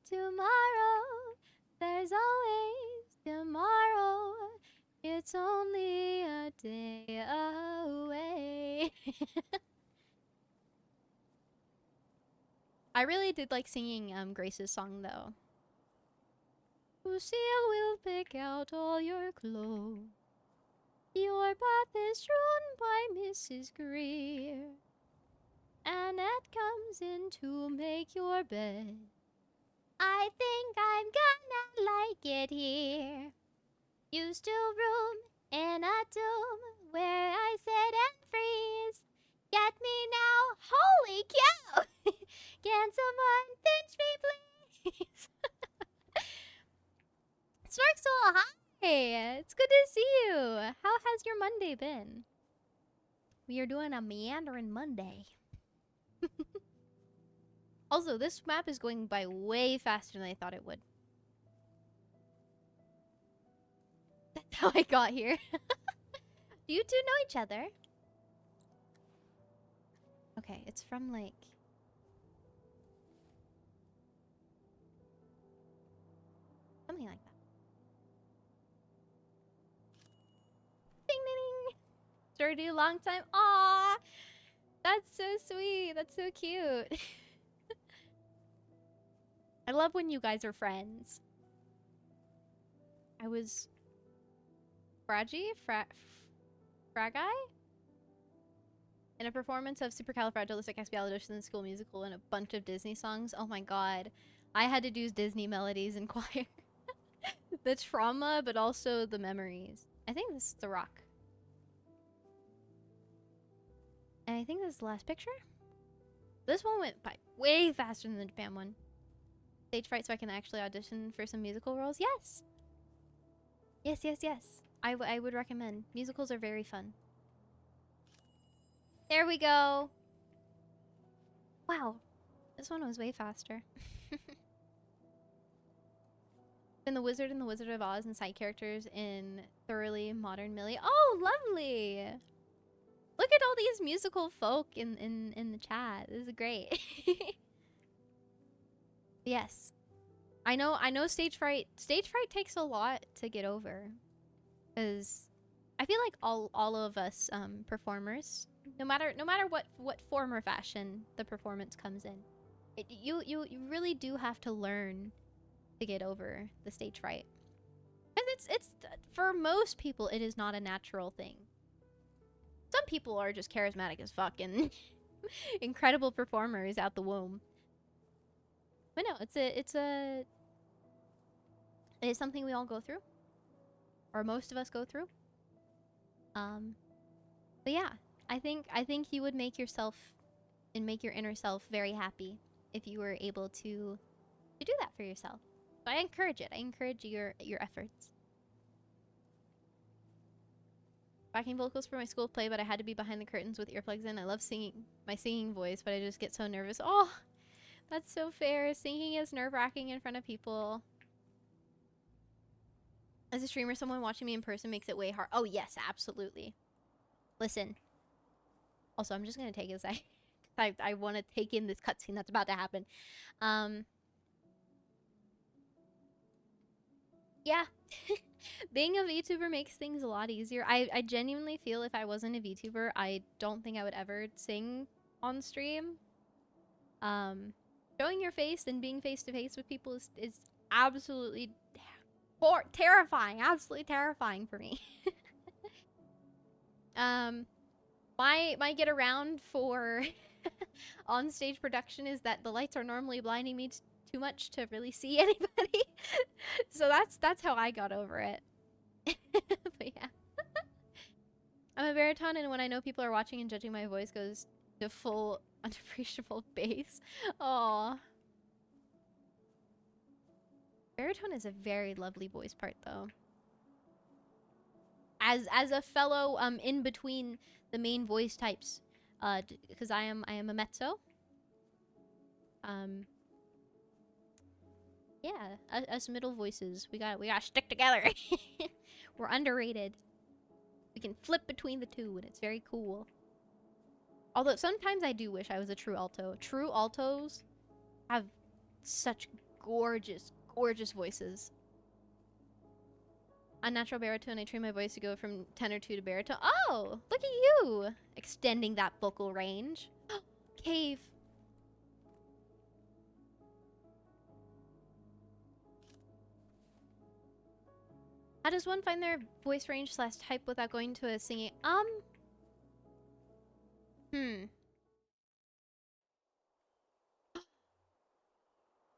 tomorrow, there's always tomorrow. It's only a day away. I really did like singing Grace's song though. Lucille will pick out all your clothes. Your path is strewn by Mrs. Greer. Annette comes in to make your bed. I think I'm gonna like it here. You still room in a tomb where I sit and freeze. Get me now, holy cow! Can someone pinch me, please? Snorksel, hi! It's good to see you. How has your Monday been? We are doing a Meandering Monday. Also, this map is going by way faster than I thought it would. That's how I got here. Do you two know each other? Okay, it's from like... something like that. Ding ding ding! Sturdy, long time. Aww! That's so sweet. That's so cute. I love when you guys are friends. I was... Fragi? Fragi? In a performance of Supercalifragilisticexpialidocious in the School Musical and a bunch of Disney songs. Oh my god. I had to do Disney melodies in choir. The trauma, but also the memories. I think this is the rock. And I think this is the last picture. This one went by way faster than the Japan one. Stage fright so I can actually audition for some musical roles? Yes! Yes, yes, yes. I would recommend. Musicals are very fun. There we go! Wow. This one was way faster. Been the Wizard and the Wizard of Oz and side characters in Thoroughly Modern Millie. Oh, lovely! Look at all these musical folk in the chat. This is great. Yes. I know stage fright takes a lot to get over. Because I feel like all of us performers, no matter what form or fashion the performance comes in, You really do have to learn to get over the stage fright. And it's for most people it is not a natural thing. Some people are just charismatic as fuck and incredible performers out the womb. But no, it's something we all go through, or most of us go through. But yeah, I think you would make yourself and make your inner self very happy if you were able to do that for yourself. So I encourage it. I encourage your efforts. Backing vocals for my school play, but I had to be behind the curtains with earplugs in. I love singing my singing voice, but I just get so nervous. Oh, that's so fair. Singing is nerve-wracking in front of people. As a streamer, someone watching me in person makes it way hard. Oh, yes, absolutely. Listen. Also, I'm just going to take it as I want to take in this cutscene that's about to happen. Yeah. Being a VTuber makes things a lot easier. I genuinely feel if I wasn't a VTuber, I don't think I would ever sing on stream. Showing your face and being face to face with people is absolutely terrifying. Absolutely terrifying for me. My get around for on stage production is that the lights are normally blinding me too much to really see anybody. So that's how I got over it. But yeah. I'm a baritone, and when I know people are watching and judging, my voice goes to full unappreciable bass. Aw. Baritone is a very lovely voice part, though. As a fellow in between the main voice types, because I am a mezzo. Yeah, us middle voices, we gotta stick together. We're underrated. We can flip between the two, and it's very cool. Although sometimes I do wish I was a true alto. True altos have such gorgeous, gorgeous voices. Unnatural baritone, I train my voice to go from tenor 2 to baritone. Oh, look at you! Extending that vocal range. Cave. How does one find their voice range / type without going to a singing?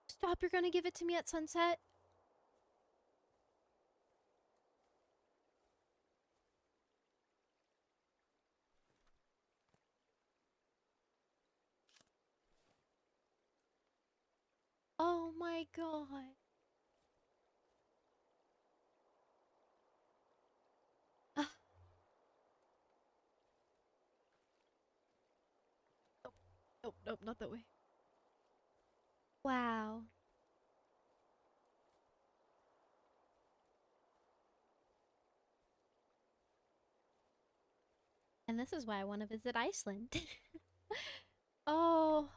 Stop, you're gonna give it to me at sunset? Oh my god. Nope, not that way. Wow. And this is why I want to visit Iceland. Oh.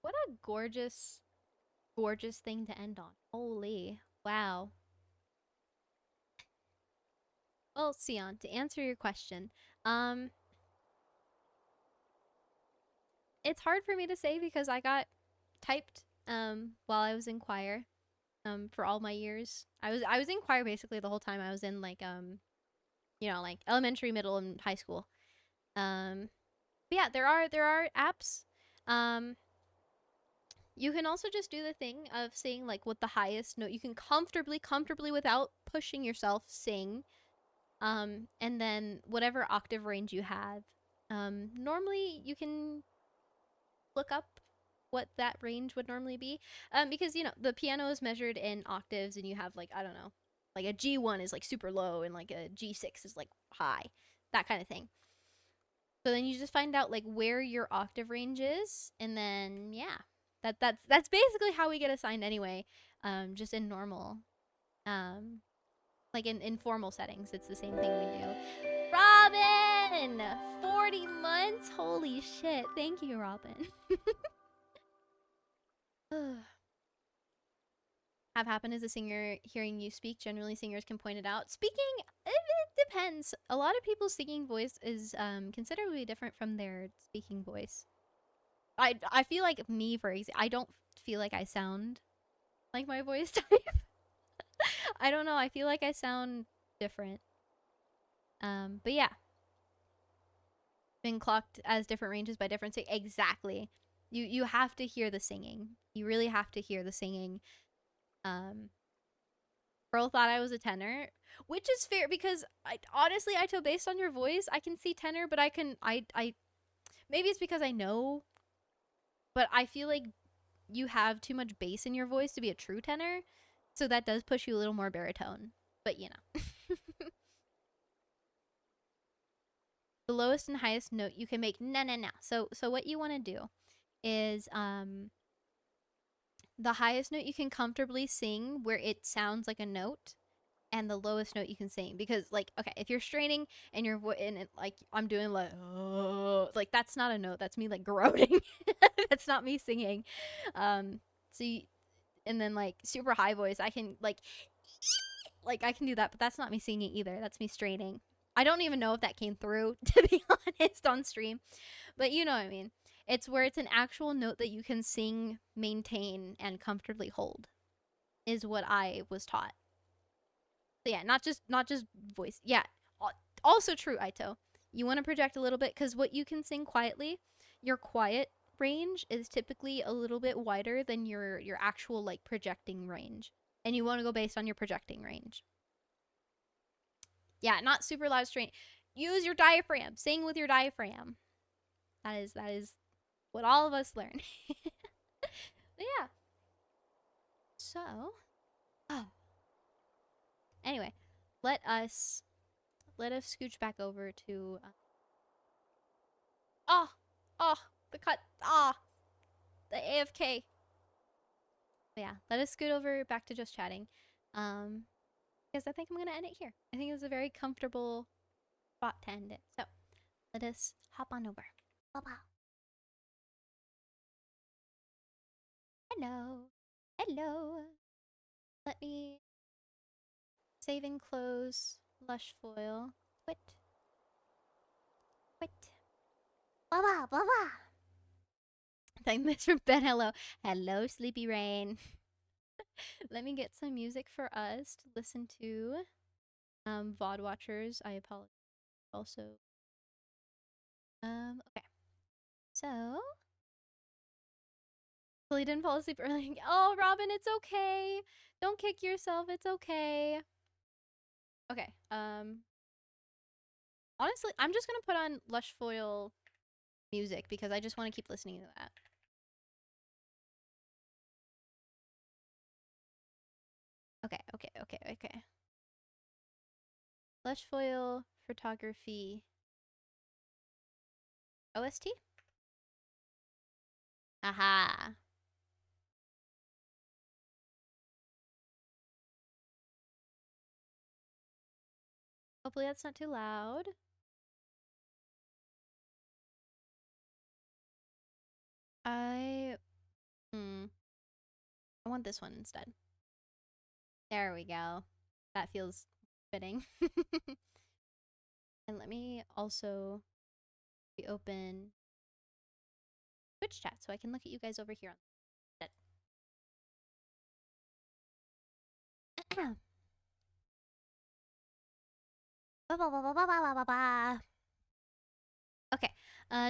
What a gorgeous, gorgeous thing to end on. Holy. Wow. Well, Sion, to answer your question, it's hard for me to say because I got typed while I was in choir for all my years. I was in choir basically the whole time I was in like you know, like elementary, middle, and high school. But yeah, there are apps. You can also just do the thing of saying like what the highest note you can comfortably without pushing yourself sing. And then whatever octave range you have. Normally you can look up what that range would normally be. Because you know, the piano is measured in octaves and you have like, I don't know, like a G1 is like super low and like a G6 is like high. That kind of thing. So then you just find out like where your octave range is, and then yeah. That's basically how we get assigned anyway. Just in normal. Like in formal settings, it's the same thing we do. Robin! 40 months? Holy shit. Thank you, Robin. Have happened as a singer hearing you speak. Generally, singers can point it out. Speaking, it depends. A lot of people's singing voice is considerably different from their speaking voice. I feel like me, for example, I don't feel like I sound like my voice type. I don't know. I feel like I sound different. But yeah, been clocked as different ranges by different exactly. You have to hear the singing. You really have to hear the singing. Pearl thought I was a tenor, which is fair because I honestly, Aito, based on your voice, I can see tenor, but I maybe it's because I know, but I feel like you have too much bass in your voice to be a true tenor, so that does push you a little more baritone. But you know. The lowest and highest note you can make. No. So what you want to do is the highest note you can comfortably sing where it sounds like a note, and the lowest note you can sing, because like, okay, if you're straining and your voice and it, like I'm doing like, oh, like that's not a note, that's me like groaning. That's not me singing. So you, and then like super high voice, I can like I can do that, but that's not me singing either, that's me straining. I don't even know if that came through, to be honest, on stream, but you know what I mean. It's where it's an actual note that you can sing, maintain, and comfortably hold, is what I was taught. So yeah, not just voice. Yeah, also true, Aito. You want to project a little bit because what you can sing quietly, your quiet range is typically a little bit wider than your actual like projecting range, and you want to go based on your projecting range. Yeah, not super loud strain. Use your diaphragm. Sing with your diaphragm. That is what all of us learn. Yeah. So, oh. Anyway, let us scooch back over to oh, oh, the cut, the AFK. But yeah, let us scoot over back to just chatting. Because I think I'm gonna end it here. I think it's a very comfortable spot to end it. So let us hop on over. Bye-bye. Hello. Hello. Let me save and close Lushfoil. Quit. Quit. Bye-bye. Bye-bye. Thank this from Ben. Hello. Hello, Sleepy Rain. Let me get some music for us to listen to. VOD watchers, I apologize. Also, okay. So, Lily didn't fall asleep early. Oh, Robin, it's okay. Don't kick yourself. It's okay. Okay. Honestly, I'm just gonna put on Lushfoil music because I just want to keep listening to that. Okay. Lushfoil photography OST. Aha. Hopefully that's not too loud. I want this one instead. There we go. That feels fitting. And let me also reopen Twitch chat so I can look at you guys over here on that. Okay.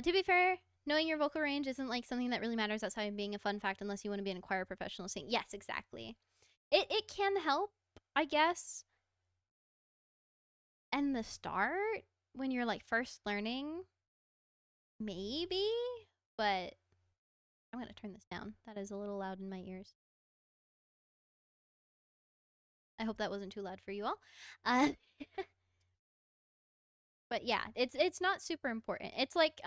To be fair, knowing your vocal range isn't like something that really matters outside of being a fun fact unless you want to be an acquired professional singer. Yes, exactly. It can help, I guess. And the start when you're like first learning, maybe, but I'm gonna turn this down. That is a little loud in my ears. I hope that wasn't too loud for you all. But yeah, it's not super important. It's like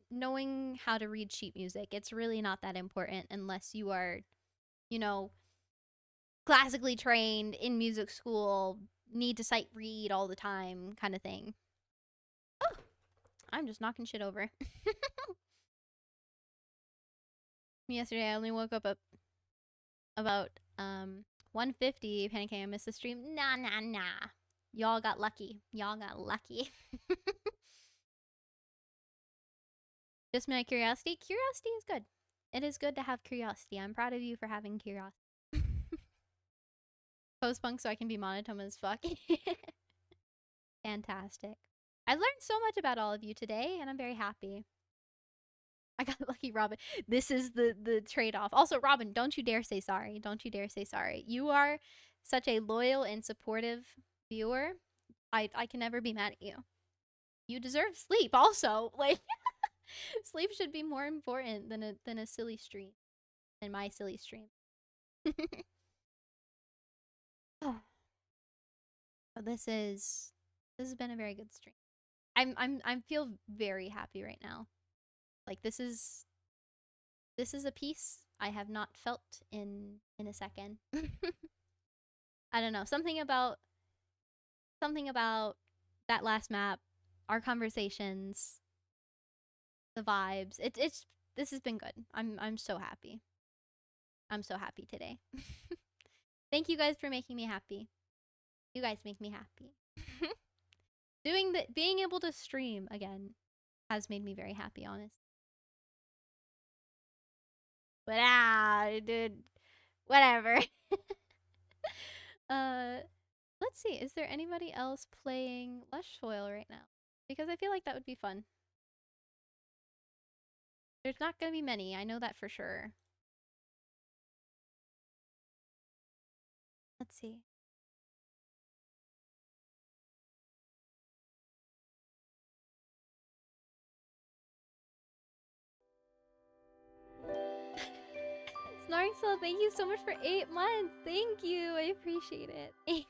knowing how to read sheet music. It's really not that important unless you are, you know, classically trained in music school, need to sight read all the time kind of thing. Oh, I'm just knocking shit over. Yesterday I only woke up at about 1:50, panicking I missed the stream. Nah. Y'all got lucky. Just my curiosity. Curiosity is good. It is good to have curiosity. I'm proud of you for having curiosity. Post-punk so I can be monotone as fuck. Fantastic. I learned so much about all of you today, and I'm very happy. I got lucky, Robin. This is the trade-off. Also, Robin, don't you dare say sorry. Don't you dare say sorry. You are such a loyal and supportive viewer. I can never be mad at you. You deserve sleep also. Like sleep should be more important than a silly stream. Than my silly stream. Oh, this has been a very good stream. I feel very happy right now. Like this is a piece I have not felt in a second. I don't know, something about that last map, our conversations, the vibes. It's this has been good. I'm so happy. I'm so happy today. Thank you guys for making me happy. You guys make me happy. Being able to stream again has made me very happy, honest. But dude, whatever. Let's see. Is there anybody else playing Lushfoil right now? Because I feel like that would be fun. There's not gonna be many. I know that for sure. Let's see. Snarksel, thank you so much for 8 months. Thank you. I appreciate it. Thanks.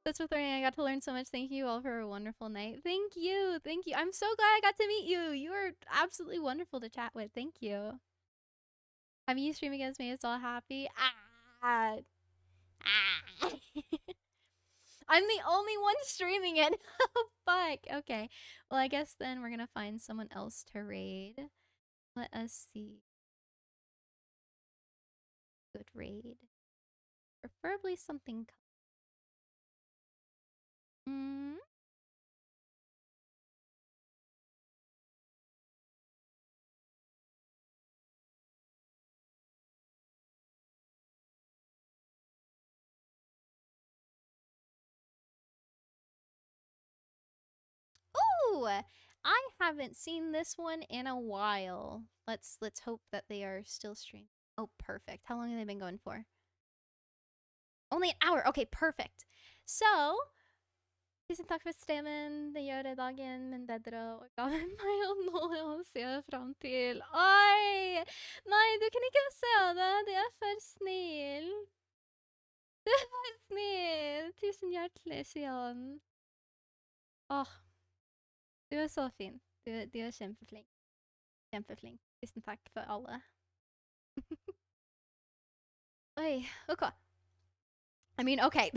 That's with learning. I got to learn so much. Thank you all for a wonderful night. Thank you. Thank you. I'm so glad I got to meet you. You are absolutely wonderful to chat with. Thank you. Having you stream against me is all happy. Ah. Ah. I'm the only one streaming it. Oh, fuck. Okay. Well, I guess then we're gonna find someone else to raid. Let us see. Good raid. Preferably something. Hmm. Ooh, I haven't seen this one in a while. Let's hope that they are still streaming. Oh, perfect. How long have they been going for? Only an hour. Okay, perfect. So, tusen takk for stemmen. Det gjør det dagen min bedre og ga meg å nå og se fram til. Oi! Nei, du kan ikke se det. Det er for snill. Du er for snill. Tusen hjertelig, Sian. Åh, du er så fin. Du er kjempeflink. Kjempeflink. Tusen takk for alle. Oi, okay. I mean, okay.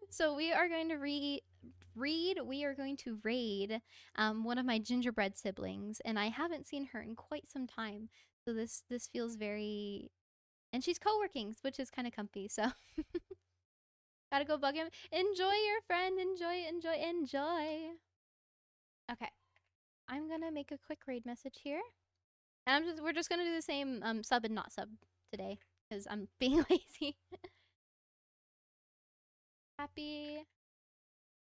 So we are going to we are going to raid one of my gingerbread siblings, and I haven't seen her in quite some time. So this feels very, and she's co-working, which is kind of comfy. So gotta go bug him. Enjoy your friend. Enjoy. Okay, I'm gonna make a quick raid message here, and we're just gonna do the same sub and not sub today because I'm being lazy. Happy.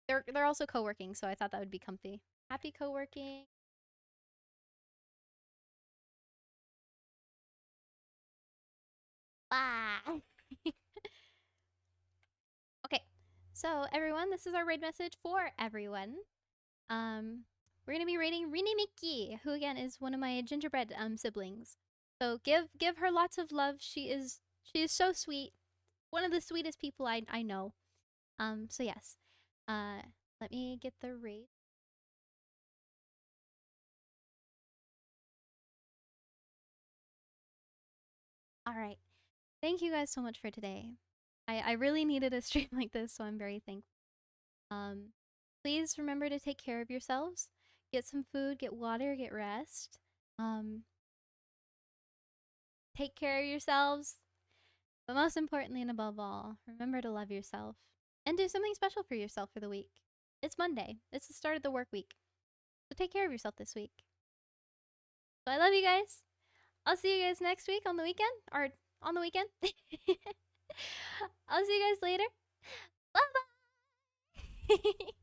They're also co-working, so I thought that would be comfy. Happy co-working. Bye. Okay, so everyone, this is our raid message for everyone. We're gonna be raiding Rini Miki, who again is one of my gingerbread siblings. So give her lots of love. She is so sweet. One of the sweetest people I know. So yes. Let me get the raid. All right. Thank you guys so much for today. I really needed a stream like this, so I'm very thankful. Please remember to take care of yourselves. Get some food, get water, get rest. Take care of yourselves. But most importantly and above all, remember to love yourself. And do something special for yourself for the week. It's Monday. It's the start of the work week. So take care of yourself this week. So I love you guys. I'll see you guys next week on the weekend. Or on the weekend. I'll see you guys later. Bye bye.